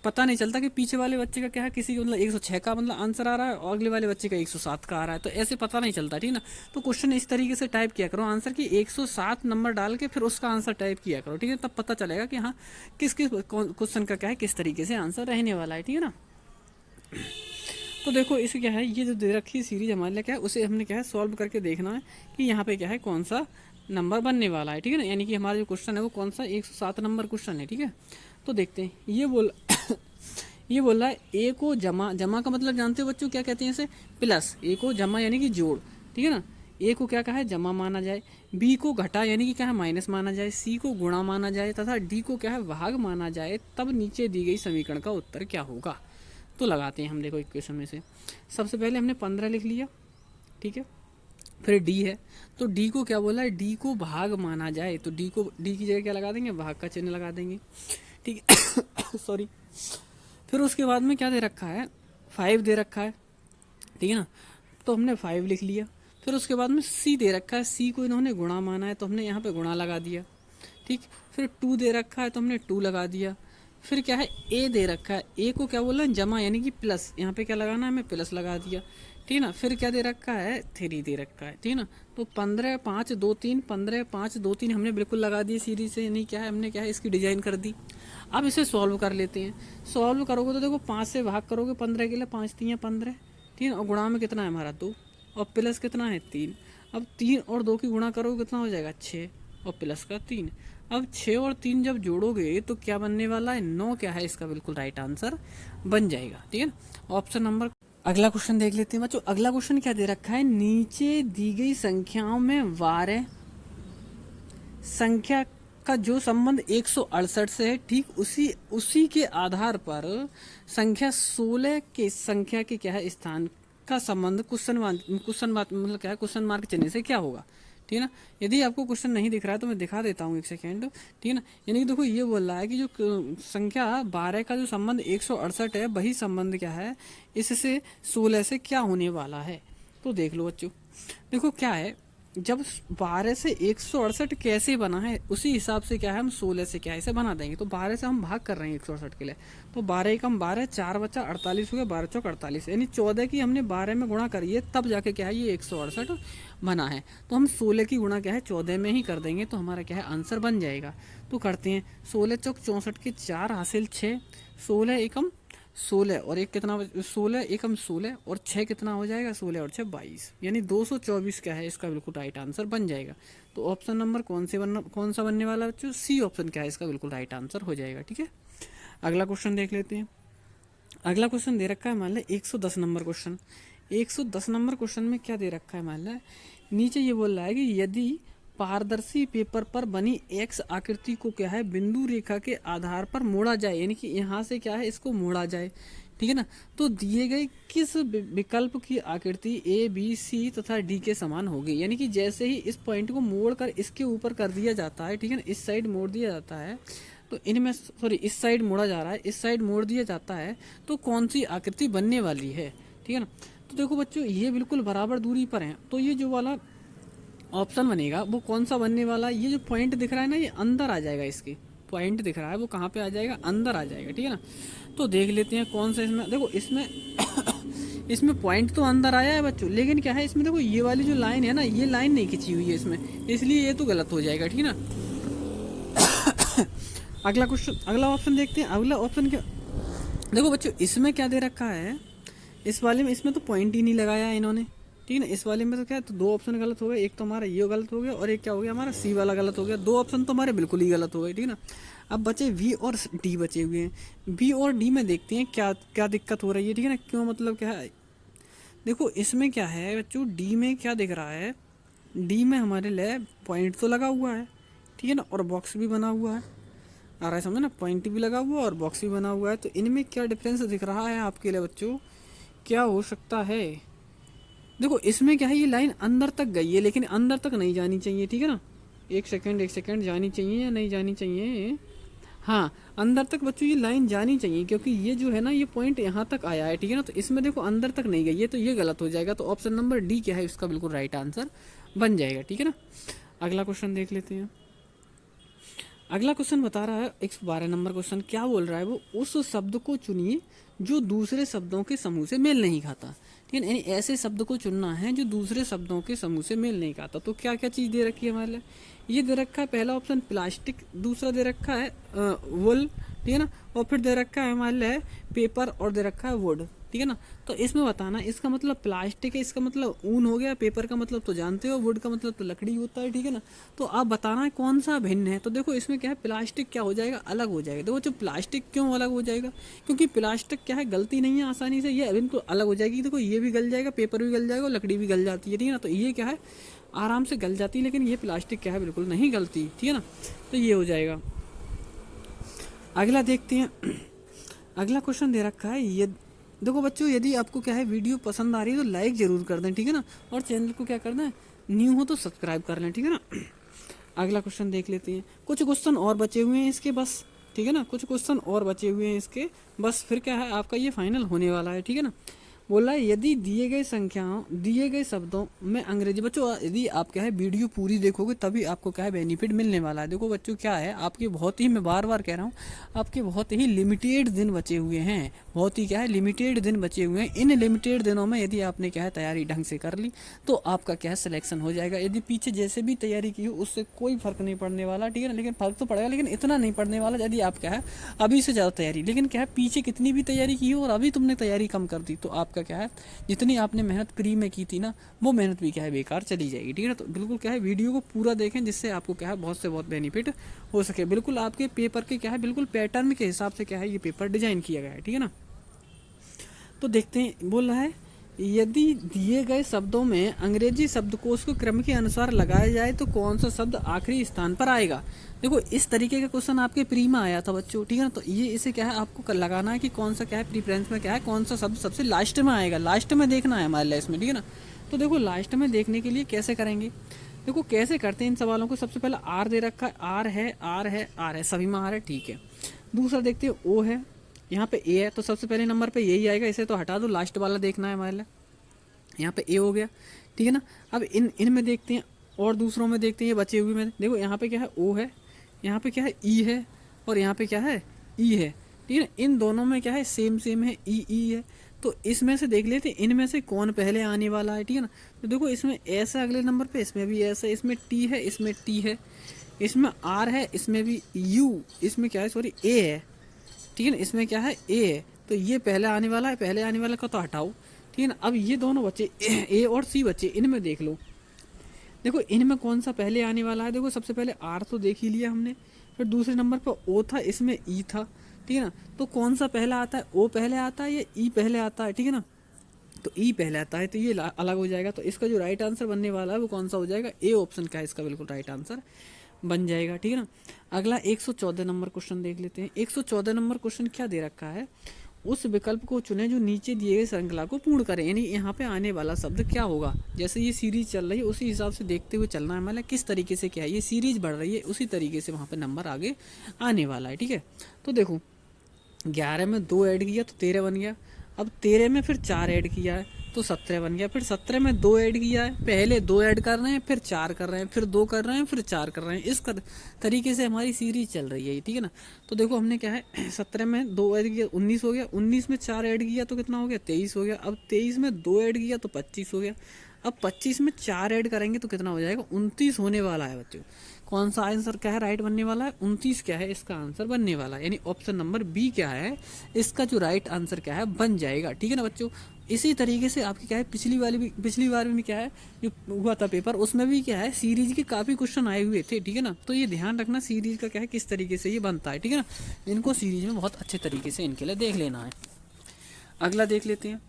पता नहीं चलता कि पीछे वाले बच्चे का क्या है, किसी मतलब 106 का मतलब आंसर आ रहा है और अगले वाले बच्चे का 107 का आ रहा है, तो ऐसे पता नहीं चलता, ठीक है ना। तो क्वेश्चन इस तरीके से टाइप किया करो आंसर की 107 नंबर डाल के फिर उसका आंसर टाइप किया करो, ठीक है, तब पता चलेगा कि हाँ किस किस क्वेश्चन का क्या है किस तरीके से आंसर रहने वाला है, ठीक है ना। तो देखो इसे क्या है ये जो दे रखी सीरीज हमारे लिए क्या है उसे हमने क्या है सॉल्व करके देखना है कि यहाँ पे क्या है कौन सा नंबर बनने वाला है, ठीक है ना। यानी कि हमारा जो क्वेश्चन है वो कौन सा 107 नंबर क्वेश्चन है, ठीक है। तो देखते हैं, ये बोल रहा है ए को जमा, जमा का मतलब जानते हो बच्चों क्या कहते हैं इसे, प्लस। ए को जमा यानी कि जोड़, ठीक है ना। ए को क्या कहा है, जमा माना जाए, बी को घटा यानी कि क्या है, माइनस माना जाए, सी को गुणा माना जाए तथा डी को क्या है, भाग माना जाए, तब नीचे दी गई समीकरण का उत्तर क्या होगा। तो लगाते हैं हम, देखो इक्वेशन में से सबसे पहले हमने 15 लिख लिया, ठीक है। फिर डी है, तो डी को क्या बोला है, डी को भाग माना जाए, तो डी को, डी की जगह क्या लगा देंगे, भाग का चिन्ह लगा देंगे, ठीक है। सॉरी। फिर उसके बाद में क्या दे रखा है, 5 दे रखा है, ठीक है ना, तो हमने 5 लिख लिया। फिर उसके बाद में सी दे रखा है, सी को इन्होंने गुणा माना है तो हमने यहाँ पे गुणा लगा दिया, ठीक। फिर 2 दे रखा है तो हमने 2 लगा दिया। फिर क्या है, ए दे रखा है, ए को क्या बोला है, जमा यानी कि प्लस, यहाँ पे क्या लगाना है, हमें प्लस लगा दिया, ठीक है ना। फिर क्या दे रखा है, 3 दे रखा है, ठीक है ना। तो 15 5 2 3, 15 5 2 3 हमने बिल्कुल लगा दिए सीरीज से, यानी क्या है, हमने क्या है, इसकी डिजाइन कर दी। अब इसे सॉल्व कर लेते हैं। सॉल्व करोगे तो देखो 5 से भाग करोगे 15 के लिए, 5 3 15, ठीक है। और गुणा में कितना है हमारा 2, और प्लस कितना है 3। अब 3 और 2 की गुणा करोगे कितना हो जाएगा, 6, और प्लस का 3। अब 6 और 3 जब जोड़ोगे तो क्या बनने वाला है, 9 क्या है इसका बिल्कुल राइट आंसर बन जाएगा, ठीक है ना। ऑप्शन नंबर, अगला क्वेश्चन देख लेते हैं बच्चों। अगला क्वेश्चन क्या दे रखा है, नीचे दी गई संख्याओं में 12 संख्या का जो संबंध 168 से है, ठीक उसी के आधार पर संख्या 16 के संख्या के क्या है, स्थान का संबंध क्वेश्चन मार्क मतलब क्या है, क्वेश्चन मार्क चिन्ह से क्या होगा, ठीक है ना। यदि आपको क्वेश्चन नहीं दिख रहा है तो मैं दिखा देता हूँ, एक सेकेंड, ठीक है ना। यानी कि देखो ये बोल रहा है कि जो संख्या 12 का जो संबंध 168 है, वही संबंध क्या है, इससे 16 से क्या होने वाला है। तो देख लो बच्चों, देखो क्या है, जब 12 से 168 कैसे बना है, उसी हिसाब से क्या है, हम 16 से क्या है इसे बना देंगे। तो 12 से हम भाग कर रहे हैं 168 के लिए, तो 12 एकम 12, 4 बचा 48 हो गया, 12 चौक 48, यानी 14 की हमने 12 में गुणा करी है, तब जाके क्या है ये 168 बना है। तो हम 16 की गुणा क्या है 14 में ही कर देंगे, तो हमारा क्या है आंसर बन जाएगा। तो करते हैं, 16 चौक 64 के 4 हासिल 6, 16 एकम 16 और एक कितना, 16 एकम 16 और 6 कितना हो जाएगा, 16 और 6 22, यानी 224 क्या है इसका बिल्कुल राइट आंसर बन जाएगा। तो ऑप्शन नंबर कौन सा बनने वाला बच्चों, सी ऑप्शन क्या है इसका बिल्कुल राइट आंसर हो जाएगा, ठीक है। अगला क्वेश्चन देख लेते हैं। अगला क्वेश्चन दे रखा है मान लें 110 नंबर क्वेश्चन। 110 नंबर क्वेश्चन में क्या दे रखा है, मान लें नीचे ये बोल रहा है कि यदि पारदर्शी पेपर पर बनी एक्स आकृति को क्या है, बिंदु रेखा के आधार पर मोड़ा जाए, यानी कि यहाँ से क्या है इसको मोड़ा जाए, ठीक है ना। तो दिए गए किस विकल्प की आकृति ए बी सी तथा डी के समान होगी, यानी कि जैसे ही इस पॉइंट को मोड़कर इसके ऊपर कर दिया जाता है, ठीक है ना, इस साइड मोड़ दिया जाता है, तो इनमें सॉरी इस साइड मोड़ा जा रहा है, इस साइड मोड़ दिया जाता है, तो कौन सी आकृति बनने वाली है, ठीक है ना। तो देखो बच्चों ये बिल्कुल बराबर दूरी पर हैं, तो ये जो वाला ऑप्शन बनेगा वो कौन सा बनने वाला है, ये जो पॉइंट दिख रहा है ना ये अंदर आ जाएगा, इसके पॉइंट दिख रहा है वो कहाँ पे आ जाएगा, अंदर आ जाएगा, ठीक है ना। तो देख लेते हैं कौन सा इसमें, देखो इसमें इसमें पॉइंट तो अंदर आया है बच्चों, लेकिन क्या है इसमें देखो ये वाली जो लाइन है ना, ये लाइन नहीं खिंची हुई है इसमें, इसलिए ये तो गलत हो जाएगा, ठीक है ना। अगला क्वेश्चन, अगला ऑप्शन देखते हैं। अगला ऑप्शन क्या, देखो बच्चों इसमें क्या दे रखा है, इस वाले में इसमें तो पॉइंट ही नहीं लगाया है इन्होंने, ठीक है ना। इस वाले में तो क्या है, तो 2 ऑप्शन गलत हो गए, एक तो हमारा ये गलत हो गया और एक क्या हो गया हमारा सी वाला गलत हो गया, 2 ऑप्शन तो हमारे बिल्कुल ही गलत हो गए, ठीक है ना। अब बचे वी और डी बचे हुए हैं। वी और डी में देखते हैं क्या क्या दिक्कत हो रही है, ठीक है ना, क्यों मतलब क्या है। देखो इसमें क्या है बच्चों, डी में क्या दिख रहा है, डी में हमारे लिए पॉइंट तो लगा हुआ है, ठीक है ना, और बॉक्स भी बना हुआ है, आ रहा है समझ ना, पॉइंट भी लगा हुआ है और बॉक्स भी बना हुआ है। तो इनमें क्या डिफरेंस दिख रहा है आपके लिए बच्चों, क्या हो सकता है। देखो इसमें क्या है, ये लाइन अंदर तक गई है लेकिन अंदर तक नहीं जानी चाहिए, ठीक है ना। एक सेकंड जानी चाहिए या नहीं जानी चाहिए, हाँ अंदर तक बच्चों ये लाइन जानी चाहिए, क्योंकि ये जो है ना ये पॉइंट यहाँ तक आया है, ठीक है ना। तो इसमें देखो अंदर तक नहीं गई है, तो ये गलत हो जाएगा। तो ऑप्शन नंबर डी क्या है इसका बिल्कुल राइट आंसर बन जाएगा, ठीक है ना। अगला क्वेश्चन देख लेते हैं। अगला क्वेश्चन बता रहा है 112 नंबर क्वेश्चन, क्या बोल रहा है वो, उस शब्द को चुनिए जो दूसरे शब्दों के समूह से मेल नहीं खाता, ठीक है। यानी ऐसे शब्द को चुनना है जो दूसरे शब्दों के समूह से मेल नहीं खाता। तो क्या क्या चीज़ दे रखी है हमारे लिए, ये दे रखा है पहला ऑप्शन प्लास्टिक, दूसरा दे रखा है वुल, ठीक है ना, और फिर दे रखा है हमारे लिए पेपर और दे रखा है वुड, ठीक है ना। तो इसमें बताना इसका मतलब प्लास्टिक है, इसका मतलब ऊन हो गया, पेपर का मतलब तो जानते हो, वुड का मतलब तो लकड़ी होता है, ठीक है ना। तो आप बताना है कौन सा भिन्न है। तो देखो इसमें क्या है, प्लास्टिक क्या हो जाएगा, अलग हो जाएगा। देखो जो प्लास्टिक क्यों अलग हो जाएगा, क्योंकि प्लास्टिक क्या है, गलती नहीं है आसानी से, ये बिल्कुल अलग हो जाएगी। देखो ये भी गल जाएगा, पेपर भी गल जाएगा और लकड़ी भी गल जाती है, ठीक है ना। तो ये क्या है, आराम से गल जाती है, लेकिन ये प्लास्टिक क्या है, बिल्कुल नहीं गलती, ठीक है ना। तो ये हो जाएगा। अगला देखते हैं। अगला क्वेश्चन दे रखा है, ये देखो बच्चों, यदि आपको क्या है वीडियो पसंद आ रही है तो लाइक जरूर कर दें, ठीक है ना। और चैनल को क्या करना है, न्यू हो तो सब्सक्राइब कर लें, ठीक है ना। अगला क्वेश्चन देख लेते हैं। कुछ क्वेश्चन और बचे हुए हैं इसके बस, ठीक है ना, कुछ क्वेश्चन और बचे हुए हैं इसके बस, फिर क्या है आपका ये फाइनल होने वाला है, ठीक है ना। बोला है यदि दिए गए संख्याओं, दिए गए शब्दों में अंग्रेजी, बच्चों यदि आप क्या है वीडियो पूरी देखोगे तभी आपको क्या है बेनिफिट मिलने वाला है। देखो बच्चों क्या है, आपके बहुत ही, मैं बार बार कह रहा हूँ, आपके बहुत ही लिमिटेड दिन बचे हुए हैं, बहुत ही क्या है लिमिटेड दिन बचे हुए हैं। इन लिमिटेड दिनों में यदि आपने क्या है तैयारी ढंग से कर ली तो आपका क्या है सिलेक्शन हो जाएगा। यदि पीछे जैसे भी तैयारी की हो उससे कोई फर्क नहीं पड़ने वाला, ठीक है ना। लेकिन फर्क तो पड़ेगा, लेकिन इतना नहीं पड़ने वाला यदि आप क्या है अभी से ज़्यादा तैयारी, लेकिन क्या है पीछे कितनी भी तैयारी की हो और अभी तुमने तैयारी कम कर दी तो आपका क्या है, जितनी आपने मेहनत प्री में की थी ना, वो मेहनत भी क्या है बेकार चली जाएगी, ठीक है ना। तो बिल्कुल क्या है वीडियो को पूरा देखें, जिससे आपको क्या है बहुत से बहुत बेनिफिट हो सके। बिल्कुल आपके पेपर के क्या है बिल्कुल पैटर्न के हिसाब से क्या है ये पेपर डिजाइन किया गया है, ठीक है ना। तो देखते हैं, बोल रहा है यदि दिए गए शब्दों में अंग्रेजी शब्दकोश को क्रम के अनुसार लगाया जाए तो कौन सा शब्द आखिरी स्थान पर आएगा। देखो इस तरीके का क्वेश्चन आपके प्री में आया था बच्चों, ठीक है ना। तो ये इसे क्या है आपको लगाना है कि कौन सा क्या है प्रीफ्रेंस में क्या है, कौन सा शब्द सबसे लास्ट में आएगा, लास्ट में देखना है हमारे लाइफ में, ठीक है ना। तो देखो लास्ट में देखने के लिए कैसे करेंगे, देखो कैसे करते हैं इन सवालों को। सबसे पहले आर दे रखा है, आर है, आर है, आर है, सभी में आर है, ठीक है। दूसरा देखते हैं ओ है, यहाँ पे ए है, तो सबसे पहले नंबर पे यही आएगा, इसे तो हटा दो, लास्ट वाला देखना है हमारे लिए। यहाँ पे ए हो गया, ठीक है ना। अब इन में देखते हैं और दूसरों में देखते हैं, ये बचे हुए में देखो यहाँ पे क्या है ओ है, यहाँ पे क्या है ई है और यहाँ पे क्या है ई है, ठीक है ना। इन दोनों में क्या है सेम सेम है, ई ई है। तो इसमें से देख लेते हैं इनमें से कौन पहले आने वाला है, ठीक है ना। तो देखो इसमें एस है अगले नंबर पे, इसमें भी एस है, इसमें टी है, इसमें टी है, इसमें आर है, इसमें भी यू, इसमें क्या है सॉरी ए है, ठीक है ना। इसमें क्या है ए है, तो ये पहले आने वाला है, पहले आने वाला का तो हटाओ, ठीक है ना। अब ये दोनों बच्चे ए और सी बच्चे, इनमें देख लो, देखो इनमें कौन सा पहले आने वाला है। देखो सबसे पहले आर तो देख ही लिया हमने, फिर दूसरे नंबर पर ओ था, इसमें ई था, ठीक है ना। तो कौन सा पहला आता है, ओ पहले आता है या ई पहले आता है, ठीक है ना। तो ई पहले आता है, तो ये अलग हो जाएगा। तो इसका जो राइट आंसर बनने वाला है वो कौन सा हो जाएगा, ए ऑप्शन का है इसका बिल्कुल राइट आंसर बन जाएगा, ठीक है ना। अगला 114 नंबर क्वेश्चन देख लेते हैं। 114 नंबर क्वेश्चन क्या दे रखा है, उस विकल्प को चुनें जो नीचे दिए गए श्रृंखला को पूर्ण करें। यानी यहाँ पे आने वाला शब्द क्या होगा, जैसे ये सीरीज चल रही है उसी हिसाब से देखते हुए चलना है, मतलब किस तरीके से क्या है ये सीरीज बढ़ रही है उसी तरीके से वहाँ पे नंबर आगे आने वाला है, ठीक है। तो देखो 11 में 2 ऐड किया तो 13 बन गया, अब 13 में फिर 4 ऐड किया है तो 17 बन गया, फिर 17 में 2 ऐड किया है, पहले 2 ऐड कर रहे हैं, फिर 4 कर रहे हैं, फिर 2 कर रहे हैं, फिर 4 कर रहे हैं, इस तरीके से हमारी सीरीज चल रही है, ठीक है ना। तो देखो हमने क्या है 17 में 2 ऐड किया 19 हो गया, 19 में 4 ऐड किया तो कितना हो गया 23 हो गया, अब 23 में 2 ऐड किया तो 25 हो गया, अब 25 में 4 ऐड करेंगे तो कितना हो जाएगा 29 होने वाला है बच्चों। कौन सा आंसर क्या है राइट बनने वाला है, 29 क्या है इसका आंसर बनने वाला है, यानी ऑप्शन नंबर बी क्या है इसका जो राइट आंसर क्या है बन जाएगा, ठीक है ना बच्चों। इसी तरीके से आपकी क्या है पिछली बार में क्या है जो हुआ था पेपर, उसमें भी क्या है सीरीज के काफ़ी क्वेश्चन आए हुए थे, ठीक है ना। तो ये ध्यान रखना सीरीज का क्या है किस तरीके से ये बनता है, ठीक है ना। इनको सीरीज में बहुत अच्छे तरीके से इनके लिए देख लेना है। अगला देख लेते हैं।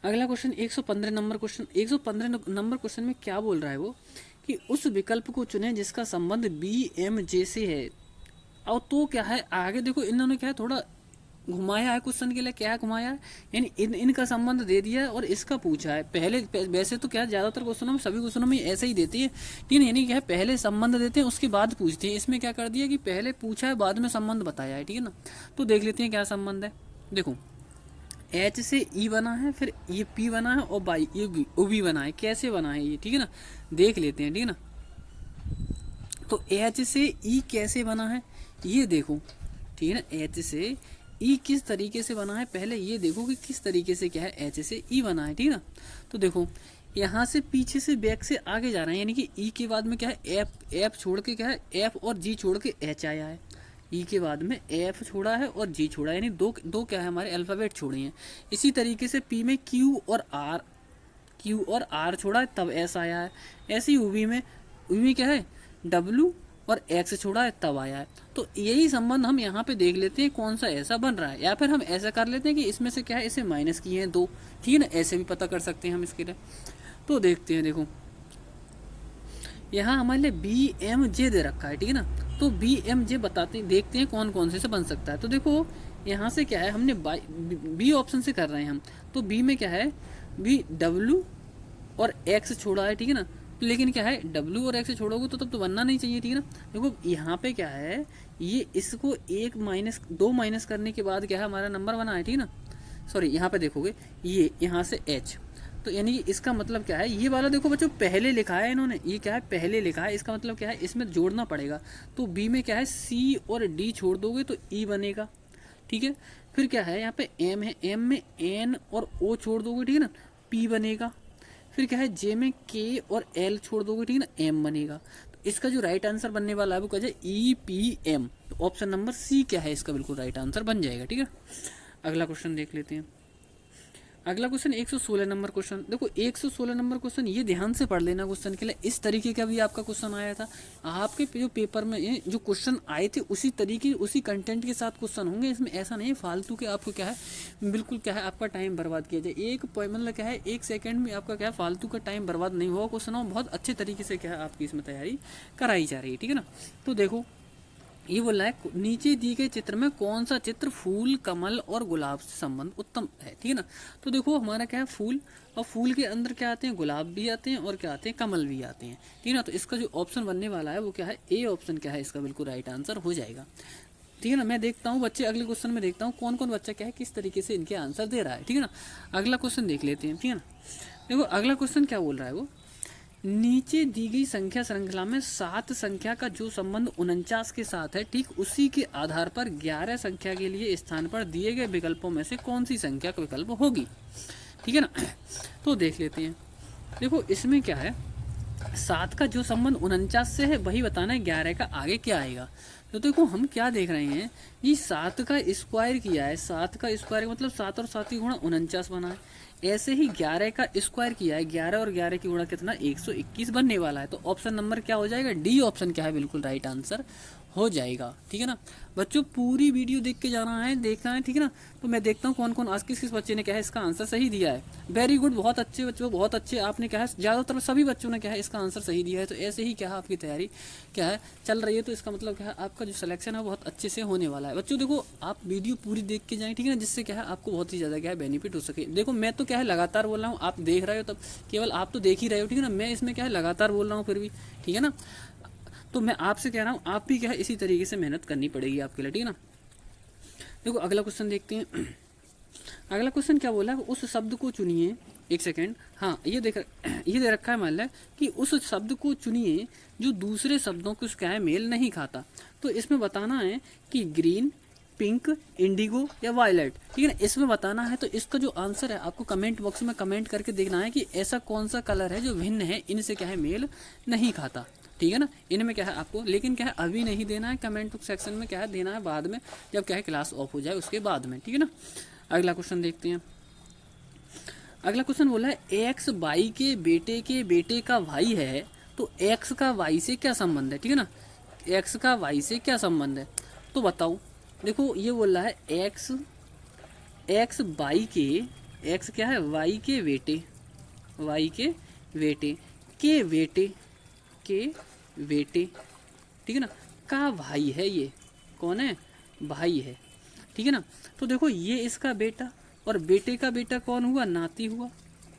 अगला question 115 number question, 115 number question में क्या बोल रहा है वो कि उस विकल्प को चुनें जिसका संबंध बी एम जे से है। और तो क्या है आगे देखो इन्होंने क्या है थोड़ा घुमाया है क्वेश्चन के लिए, क्या घुमाया है यानी इनका संबंध दे दिया है और इसका पूछा है। पहले वैसे तो क्या ज्यादातर क्वेश्चनों में सभी क्वेश्चनों में ऐसे ही देती है, ठीक है, यानी क्या है पहले संबंध देते हैं उसके बाद पूछते हैं। इसमें क्या कर दिया कि पहले पूछा है बाद में संबंध बताया है, ठीक है ना। तो देख लेते हैं क्या संबंध है। देखो एच से ई बना है, फिर ये पी बना है और बाई ये ओ बी बना है, कैसे बना है ये, ठीक है ना, देख लेते हैं, ठीक है ना। तो एच से ई कैसे बना है ये देखो, ठीक है ना। एच से ई किस तरीके से बना है पहले ये देखो कि किस तरीके से क्या है एच से ई बना है, ठीक है ना। तो देखो यहाँ से पीछे से बैक से आगे जा रहे हैं, यानी कि ई के बाद में क्या है एफ छोड़ के क्या है एफ और जी छोड़ के एच आया है, ई के बाद में एफ छोड़ा है और जी छोड़ा है, यानी दो दो क्या है हमारे अल्फ़ाबेट छोड़े हैं। इसी तरीके से पी में क्यू और आर छोड़ा है तब एस आया है। ऐसे ही वी में क्या है डब्ल्यू और एक्स छोड़ा है तब आया है। तो यही संबंध हम यहाँ पे देख लेते हैं कौन सा ऐसा बन रहा है, या फिर हम ऐसा कर लेते हैं कि इसमें से क्या है इसे माइनस किए हैं 2, ठीक है ना, ऐसे भी पता कर सकते हैं हम इसके लिए। तो देखते हैं, देखो यहाँ हमारे लिए बी एम जे दे रखा है, ठीक है ना। तो बी एम जे देखते हैं कौन कौन से बन सकता है। तो देखो यहाँ से क्या है हमने बी ऑप्शन से कर रहे हैं हम, तो बी में क्या है बी डब्ल्यू और एक्स छोड़ा है, ठीक है ना। तो लेकिन क्या है डब्ल्यू और एक्स छोड़ोगे तो तब तो बनना नहीं चाहिए, ठीक है ना। देखो यहाँ पे क्या है ये इसको 2 माइनस करने के बाद क्या है हमारा नंबर बना है, ठीक है ना। सॉरी यहाँ पे देखोगे ये यहाँ से एच, तो यानी कि इसका मतलब क्या है, ये वाला देखो बच्चों पहले लिखा है इन्होंने, ये क्या है पहले लिखा है, इसका मतलब क्या है इसमें जोड़ना पड़ेगा। तो बी में क्या है सी और डी छोड़ दोगे तो ई बनेगा, ठीक है। फिर क्या है यहाँ पे एम है, एम में एन और ओ छोड़ दोगे, ठीक है ना, पी बनेगा। फिर क्या है जे में के और एल छोड़ दोगे, ठीक है ना, एम बनेगा। तो इसका जो राइट आंसर बनने वाला है वो क्या है ई पी एम। तो ऑप्शन नंबर सी क्या है इसका बिल्कुल राइट आंसर बन जाएगा, ठीक है। अगला क्वेश्चन देख लेते हैं। अगला क्वेश्चन 116 नंबर क्वेश्चन। देखो 116 नंबर क्वेश्चन ये ध्यान से पढ़ लेना क्वेश्चन के लिए, इस तरीके का भी आपका क्वेश्चन आया था। आपके जो पेपर में जो क्वेश्चन आए थे उसी तरीके उसी कंटेंट के साथ क्वेश्चन होंगे, इसमें ऐसा नहीं फालतू के आपको क्या है बिल्कुल क्या है आपका टाइम बर्बाद किया जाए। मतलब क्या है 1 सेकंड में आपका क्या है फालतू का टाइम बर्बाद नहीं हुआ, क्वेश्चन हो बहुत अच्छे तरीके से क्या है आपकी इसमें तैयारी कराई जा रही है, ठीक है ना। तो देखो ये बोला है नीचे दिए गए चित्र में कौन सा चित्र फूल कमल और गुलाब से संबंध उत्तम है, ठीक है ना। तो देखो हमारा क्या है फूल, और फूल के अंदर क्या आते हैं गुलाब भी आते हैं और क्या आते हैं कमल भी आते हैं, ठीक है ना। तो इसका जो ऑप्शन बनने वाला है वो क्या है ए ऑप्शन क्या है इसका बिल्कुल राइट आंसर हो जाएगा, ठीक है ना। मैं देखता हूँ बच्चे अगले क्वेश्चन में देखता हूँ कौन कौन बच्चा क्या है किस तरीके से इनके आंसर दे रहा है, ठीक है ना। अगला क्वेश्चन देख लेते हैं, ठीक है ना। देखो अगला क्वेश्चन क्या बोल रहा है वो, नीचे दी गई संख्या श्रृंखला में 7 संख्या का जो संबंध 49 के साथ है, ठीक उसी के आधार पर 11 संख्या के लिए स्थान पर दिए गए विकल्पों में से कौन सी संख्या का विकल्प होगी, ठीक है ना। तो देख लेते हैं। देखो इसमें क्या है 7 का जो संबंध 49 से है वही बताना है, 11 का आगे क्या आएगा। तो देखो हम क्या देख रहे हैं ये 7 का स्क्वायर किया है, 7 का स्क्वायर मतलब 7 और 7 की गुणा 49 बना है। ऐसे ही 11 का स्क्वायर किया है, 11 और 11 की गुणा कितना 121 बनने वाला है। तो ऑप्शन नंबर क्या हो जाएगा डी ऑप्शन क्या है बिल्कुल राइट आंसर हो जाएगा, ठीक है ना। बच्चों पूरी वीडियो देख के जाना है, देखना है, ठीक है ना। तो मैं देखता हूँ कौन कौन आज किस किस बच्चे ने क्या है इसका आंसर सही दिया है। वेरी गुड, बहुत अच्छे बच्चों, बहुत अच्छे आपने क्या है ज़्यादातर सभी बच्चों ने क्या है इसका आंसर सही दिया है। तो ऐसे ही क्या है आपकी तैयारी क्या है चल रही है, तो इसका मतलब क्या है आपका जो सिलेक्शन है बहुत अच्छे से होने वाला है। बच्चों देखो आप वीडियो पूरी देख के जाएँ, ठीक है ना, जिससे क्या है आपको बहुत ही ज़्यादा क्या है बेनिफिट हो सके। देखो मैं तो क्या है लगातार बोल रहा हूँ, आप देख रहे हो तब केवल आप तो देख ही रहे हो, ठीक है ना। मैं इसमें क्या है लगातार बोल रहा हूँ फिर भी, ठीक है ना। तो मैं आपसे कह रहा हूँ आप भी क्या है इसी तरीके से मेहनत करनी पड़ेगी आपके लिए, ठीक है ना। देखो अगला क्वेश्चन देखते हैं। अगला क्वेश्चन क्या बोला है, उस शब्द को चुनिए, एक सेकेंड, हाँ ये दे रखा है मान लिया कि उस शब्द को चुनिए जो दूसरे शब्दों को क्या है मेल नहीं खाता। तो इसमें बताना है कि ग्रीन, पिंक, इंडिगो या वायलेट, ठीक है ना, इसमें बताना है। तो इसका जो आंसर है आपको कमेंट बॉक्स में कमेंट करके देखना है कि ऐसा कौन सा कलर है जो भिन्न है, इनसे क्या है मेल नहीं खाता, ठीक है ना। इनमें क्या है आपको लेकिन क्या है अभी नहीं देना है, कमेंट सेक्शन में क्या है देना है बाद में, जब क्या है क्लास ऑफ हो जाए उसके बाद में, ठीक है ना। अगला क्वेश्चन देखते हैं। अगला क्वेश्चन बोला है एक्स वाई के बेटे का भाई है, तो एक्स का वाई से क्या संबंध है, ठीक है ना। एक्स का वाई से क्या संबंध है तो बताओ। देखो ये बोल रहा है एक्स वाई के, एक्स क्या है वाई के बेटे, वाई के बेटे के बेटे, ठीक है ना, का भाई है, ये कौन है भाई है, ठीक है ना। तो देखो ये इसका बेटा और बेटे का बेटा कौन हुआ नाती हुआ,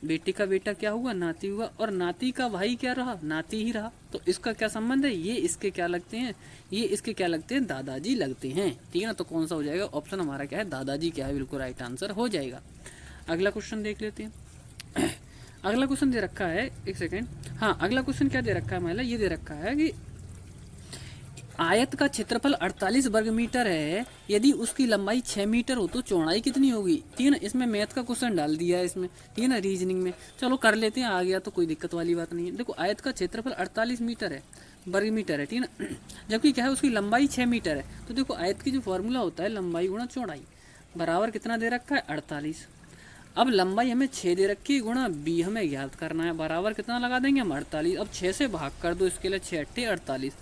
बेटे का बेटा क्या हुआ नाती हुआ, और नाती का भाई क्या रहा नाती ही रहा। तो इसका क्या संबंध है, ये इसके क्या लगते हैं, ये इसके क्या लगते हैं दादाजी लगते हैं, ठीक है ना। तो कौन सा हो जाएगा ऑप्शन हमारा क्या है दादाजी क्या है बिल्कुल राइट आंसर हो जाएगा। अगला क्वेश्चन देख लेते हैं। अगला क्वेश्चन दे रखा है, एक सेकेंड, हाँ अगला क्वेश्चन क्या दे रखा है महिला, ये दे रखा है कि आयत का क्षेत्रफल 48 वर्ग मीटर है, यदि उसकी लंबाई 6 मीटर हो तो चौड़ाई कितनी होगी, ठीक है ना। इसमें मैथ का क्वेश्चन डाल दिया है इसमें, ठीक है ना, रीजनिंग में। चलो कर लेते हैं, आ गया तो कोई दिक्कत वाली बात नहीं है। देखो आयत का क्षेत्रफल 48 मीटर है, वर्ग मीटर है, ठीक है ना। जबकि क्या है उसकी लंबाई 6 मीटर है। तो देखो आयत की जो फॉर्मूला होता है लंबाई गुणा चौड़ाई बराबर कितना दे रखा है 48। अब लंबाई हमें 6 दे रखी है गुणा बी हमें ज्ञात करना है बराबर कितना लगा देंगे हम 48। अब 6 से भाग कर दो इसके लिए 6 अट्ठे 48।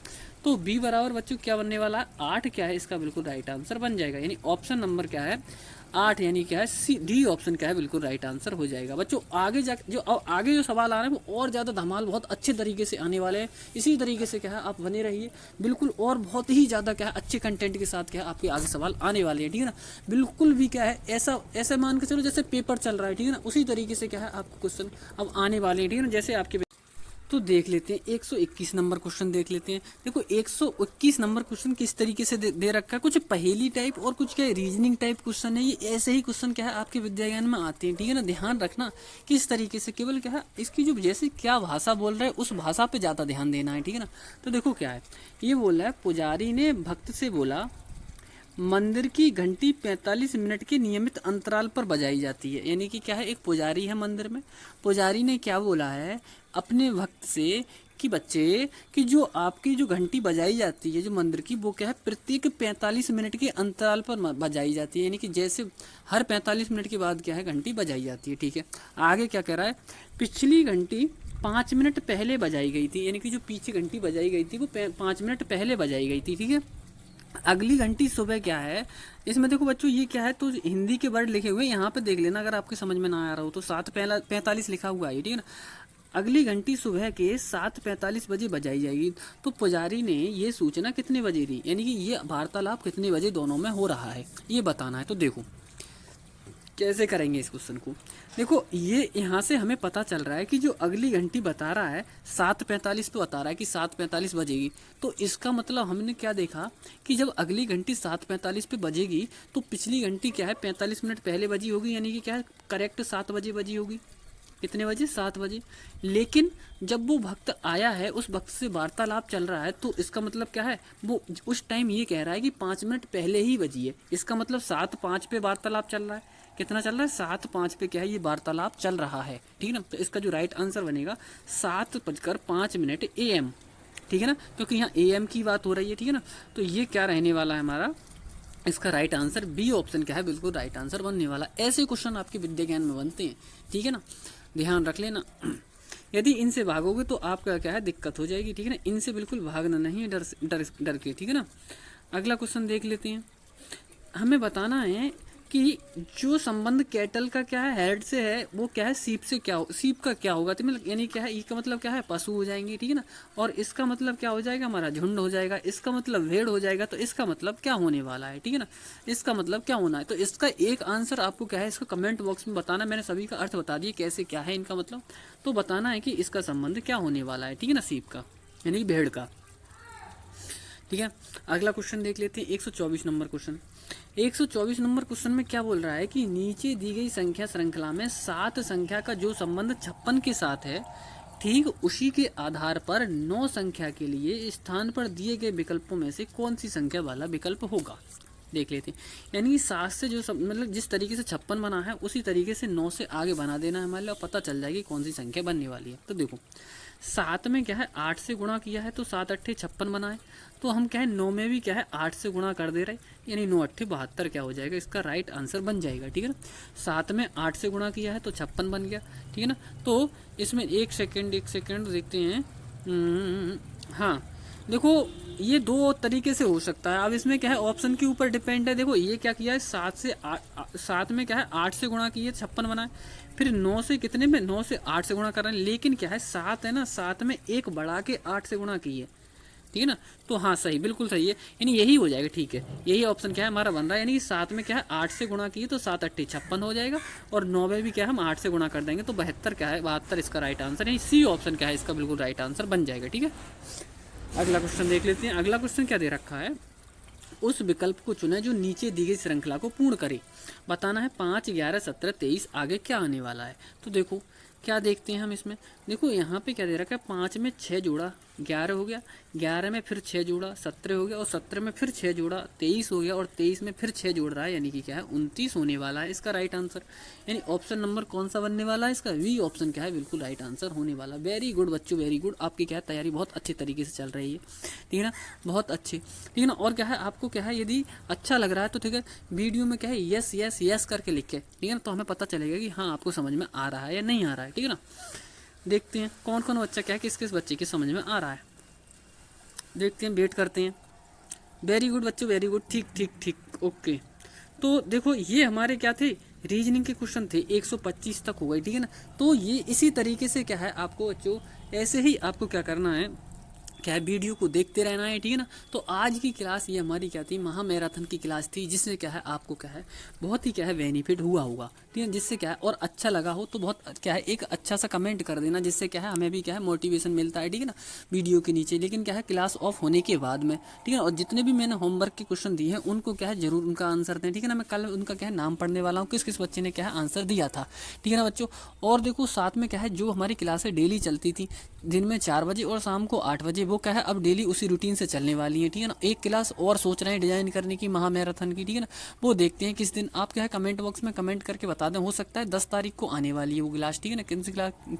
तो बी बराबर बच्चों क्या बनने वाला है 8 क्या है इसका बिल्कुल राइट आंसर बन जाएगा। यानी ऑप्शन नंबर क्या है 8 यानी क्या है सी डी ऑप्शन क्या है बिल्कुल राइट आंसर हो जाएगा। बच्चों आगे जा जो आगे जो सवाल आ रहे हैं वो और ज़्यादा धमाल बहुत अच्छे तरीके से आने वाले हैं। इसी तरीके से क्या है आप बने रहिए बिल्कुल, और बहुत ही ज़्यादा क्या है अच्छे कंटेंट के साथ क्या है आपके आगे सवाल आने वाले हैं, ठीक है ना। बिल्कुल भी क्या है ऐसा ऐसे मान के चलो जैसे पेपर चल रहा है, ठीक है ना, उसी तरीके से क्या है आपको क्वेश्चन अब आने वाले हैं, ठीक है ना। जैसे आपके तो देख लेते हैं 121 नंबर क्वेश्चन देख लेते हैं। देखो 121 नंबर क्वेश्चन किस तरीके से दे रखा है, कुछ पहेली टाइप और कुछ क्या है रीजनिंग टाइप क्वेश्चन है। ये ऐसे ही क्वेश्चन क्या है आपके विद्या ज्ञान में आते हैं, ठीक है ना। ध्यान रखना किस तरीके से, केवल क्या है इसकी जो जैसे क्या भाषा बोल रहा है उस भाषा पे ज़्यादा ध्यान देना है, ठीक है ना। तो देखो क्या है ये बोल रहा है पुजारी ने भक्त से बोला मंदिर की घंटी 45 मिनट के नियमित अंतराल पर बजाई जाती है। यानी कि क्या है एक पुजारी है मंदिर में, पुजारी ने क्या बोला है अपने भक्त से कि बच्चे कि जो आपकी जो घंटी बजाई जाती है जो मंदिर की वो क्या है प्रत्येक 45 मिनट के अंतराल पर बजाई जाती है। यानी कि जैसे हर 45 मिनट के बाद क्या है घंटी बजाई जाती है, ठीक है। आगे क्या कह रहा है पिछली घंटी 5 मिनट पहले बजाई गई थी। यानी कि जो पीछे घंटी बजाई गई थी वो 5 मिनट पहले बजाई गई थी, ठीक है। अगली घंटी सुबह क्या है इसमें देखो बच्चों ये क्या है तो हिंदी के वर्ड लिखे हुए यहाँ पे देख लेना अगर आपके समझ में ना आ रहा हो तो 7:45 लिखा हुआ है, ठीक है ना। अगली घंटी सुबह के 7:45 बजे बजाई जाएगी। तो पुजारी ने ये सूचना कितने बजे दी, यानी कि ये वार्तालाप कितने बजे दोनों में हो रहा है ये बताना है। तो देखो कैसे करेंगे इस क्वेश्चन को। देखो ये यहाँ से हमें पता चल रहा है कि जो अगली घंटी बता रहा है 7:45 पे बता रहा है कि 7:45 बजेगी। तो इसका मतलब हमने क्या देखा कि जब अगली घंटी 7:45 पे बजेगी तो पिछली घंटी क्या है 45 मिनट पहले बजी होगी। यानी कि क्या है करेक्ट 7 बजे बजी होगी। कितने बजे 7 बजे। लेकिन जब वो भक्त आया है उस भक्त से वार्तालाप चल रहा है तो इसका मतलब क्या है वो उस टाइम ये कह रहा है कि 5 मिनट पहले ही बजी है। इसका मतलब 7:05 पे वार्तालाप चल रहा है। कितना चल रहा है 7:05 पे क्या है ये वार्तालाप चल रहा है, ठीक है ना। तो इसका जो राइट आंसर बनेगा 7:05 AM, ठीक है ना, क्योंकि यहाँ AM की बात हो रही है, ठीक है ना। तो ये क्या रहने वाला है हमारा इसका राइट आंसर बी ऑप्शन क्या है बिल्कुल राइट आंसर बनने वाला। ऐसे क्वेश्चन आपके विद्या ज्ञान में बनते हैं, ठीक है ना, ध्यान रख लेना। यदि इनसे भागोगे तो आपका क्या है दिक्कत हो जाएगी, ठीक है ना। इनसे बिल्कुल भागना नहीं है डर के, ठीक है ना। अगला क्वेश्चन देख लेते हैं। हमें बताना है कि जो संबंध कैटल का क्या है हेड से है वो क्या है सीप से क्या हो, सीप का क्या होगा। तो मतलब यानी क्या है ई का मतलब क्या है पशु हो जाएंगे, ठीक है ना। और इसका मतलब क्या हो जाएगा हमारा झुंड हो जाएगा। इसका मतलब भेड़ हो जाएगा। तो इसका मतलब क्या होने वाला है, ठीक है ना। इसका मतलब क्या होना है। तो इसका एक आंसर आपको क्या है इसको कमेंट बॉक्स में बताना। मैंने सभी का अर्थ बता दिया कैसे क्या है इनका मतलब। तो बताना है कि इसका संबंध क्या होने वाला है, ठीक है ना, सीप का यानी भेड़ का, ठीक है। अगला क्वेश्चन देख लेते हैं 124 नंबर क्वेश्चन। 124 नंबर क्वेश्चन में क्या बोल रहा है कि नीचे दी गई संख्या श्रृंखला में 7 संख्या का जो संबंध 56 के साथ है ठीक उसी के आधार पर 9 संख्या के लिए स्थान पर दिए गए विकल्पों में से कौन सी संख्या वाला विकल्प होगा। देख लेते हैं। यानी 7 से जो मतलब जिस तरीके से 56 बना है उसी तरीके से 9 से आगे बना देना है हमारे लिए, पता चल जाएगी कौन सी संख्या बनने वाली है। तो देखो 7 में क्या है 8 से गुणा किया है तो 7 अट्ठे 56 बना है। तो हम क्या है 9 में भी क्या है 8 से गुणा कर दे रहे यानी 9 अट्ठे 72 क्या हो जाएगा इसका राइट आंसर बन जाएगा, ठीक है ना। 7 में 8 से गुणा किया है तो 56 बन गया, ठीक है ना। तो इसमें एक सेकेंड देखते हैं। हाँ देखो ये दो तरीके से हो सकता है। अब इसमें क्या है ऑप्शन के ऊपर डिपेंड है। देखो ये क्या किया है 7 में क्या है 8 से गुणा किए 56 बनाए। फिर 9 से कितने में 9 से 8 से गुणा कर रहे हैं। लेकिन क्या है 7 है ना 7 में एक बढ़ा के 8 से गुणा किए, ठीक है ना। तो हाँ सही बिल्कुल सही है यानी यही हो जाएगा, ठीक है। यही ऑप्शन क्या है हमारा बन रहा है। यानी कि 7 में क्या है 8 से गुणा किए तो 7 अट्ठे 56 हो जाएगा। और 9 में भी क्या है हम 8 से गुणा कर देंगे तो 72 क्या है 72 इसका राइट आंसर है। सी ऑप्शन क्या है इसका बिल्कुल राइट आंसर बन जाएगा, ठीक है। अगला क्वेश्चन देख लेते हैं। अगला क्वेश्चन क्या दे रखा है उस विकल्प को चुने जो नीचे दी गई श्रृंखला को पूर्ण करे। बताना है 5, 11, 17, 23 आगे क्या आने वाला है। तो देखो क्या देखते हैं हम इसमें, देखो यहाँ पे क्या दे रखा है, 5 में 6 जोड़ा 11 हो गया, 11 में फिर 6 जोड़ा 17 हो गया, और 17 में फिर 6 जोड़ा 23 हो गया, और 23 में फिर 6 जोड़ रहा है, यानी कि क्या है 29 होने वाला है इसका राइट आंसर। यानी ऑप्शन नंबर कौन सा बनने वाला है इसका, वी ऑप्शन क्या है बिल्कुल राइट आंसर होने वाला। वेरी गुड बच्चों, वेरी गुड, आपकी क्या है तैयारी बहुत अच्छी तरीके से चल रही है, ठीक है ना, बहुत अच्छी, ठीक है ना। और क्या है आपको क्या है यदि अच्छा लग रहा है तो ठीक है वीडियो में क्या है यस यस यस करके लिखे, ठीक है ना, तो हमें पता चलेगा कि हाँ आपको समझ में आ रहा है या नहीं आ रहा है, ठीक है ना। देखते हैं कौन कौन बच्चा क्या है किस किस बच्चे की समझ में आ रहा है, देखते हैं वेट करते हैं। वेरी गुड बच्चों, वेरी गुड, ठीक ठीक ठीक, ओके। तो देखो ये हमारे क्या थे, रीजनिंग के क्वेश्चन थे, 125 तक हो गए, ठीक है ना। तो ये इसी तरीके से क्या है आपको बच्चों, ऐसे ही आपको क्या करना है, क्या है वीडियो को देखते रहना है, ठीक है ना। तो आज की क्लास ये हमारी क्या थी, महा मैराथन की क्लास थी, जिससे क्या है आपको क्या है बहुत ही क्या है बेनिफिट हुआ होगा, ठीक है, जिससे क्या है और अच्छा लगा हो तो बहुत क्या है एक अच्छा सा कमेंट कर देना, जिससे क्या है हमें भी क्या है मोटिवेशन मिलता है, ठीक है ना, वीडियो के नीचे। लेकिन क्या है क्लास ऑफ होने के बाद में, ठीक है, और जितने भी मैंने होमवर्क के क्वेश्चन दिए हैं उनको क्या है जरूर उनका आंसर दें, ठीक है ना। मैं कल उनका क्या है नाम पढ़ने वाला हूँ, किस किस बच्चे ने क्या है आंसर दिया था, ठीक है ना बच्चों। और देखो साथ में क्या है जो हमारी क्लासें डेली चलती थी दिन में 4 बजे और शाम को 8 बजे, वो क्या है अब डेली उसी रूटीन से चलने वाली है, ठीक है ना। एक क्लास और सोच रहे हैं डिजाइन करने की महा मैराथन की, ठीक है ना, वो देखते हैं किस दिन। आप क्या है कमेंट बॉक्स में कमेंट करके बता दें, हो सकता है 10 तारीख को आने वाली है वो क्लास, ठीक है ना, किन सी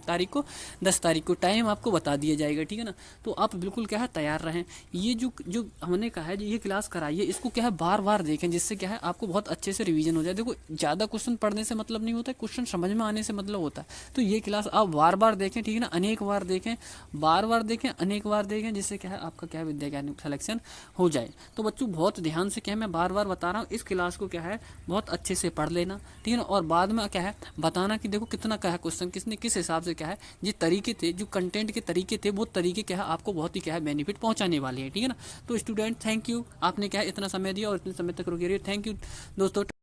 तारीख को, 10 तारीख को, टाइम आपको बता दिया जाएगा, ठीक है ना। तो आप बिल्कुल क्या है तैयार रहें। ये जो जो हमने कहा है जो ये क्लास कराइए इसको क्या है बार बार देखें, जिससे क्या है आपको बहुत अच्छे से रिवीजन हो जाए। देखो ज़्यादा क्वेश्चन पढ़ने से मतलब नहीं होता है, क्वेश्चन समझ में आने से मतलब होता है। तो ये क्लास आप बार बार देखें, ठीक है ना, अनेक बार देखें, बार बार देखें, अनेक बार देखें, जिससे क्या है आपका क्या है विद्या ज्ञान सिलेक्शन हो जाए। तो बच्चों बहुत ध्यान से क्या है मैं बार बार बता रहा हूँ, इस क्लास को क्या है बहुत अच्छे से पढ़ लेना, ठीक है ना, और बाद में क्या है बताना कि देखो कितना क्या है क्वेश्चन किसने किस हिसाब से क्या है जो तरीके थे, जो कंटेंट के तरीके थे, वो तरीके क्या है आपको बहुत ही क्या है बेनिफिट पहुंचाने वाले हैं, ठीक है ना। तो स्टूडेंट थैंक यू, आपने क्या है इतना समय दिया और इतने समय तक रुके रहिए, थैंक यू दोस्तों।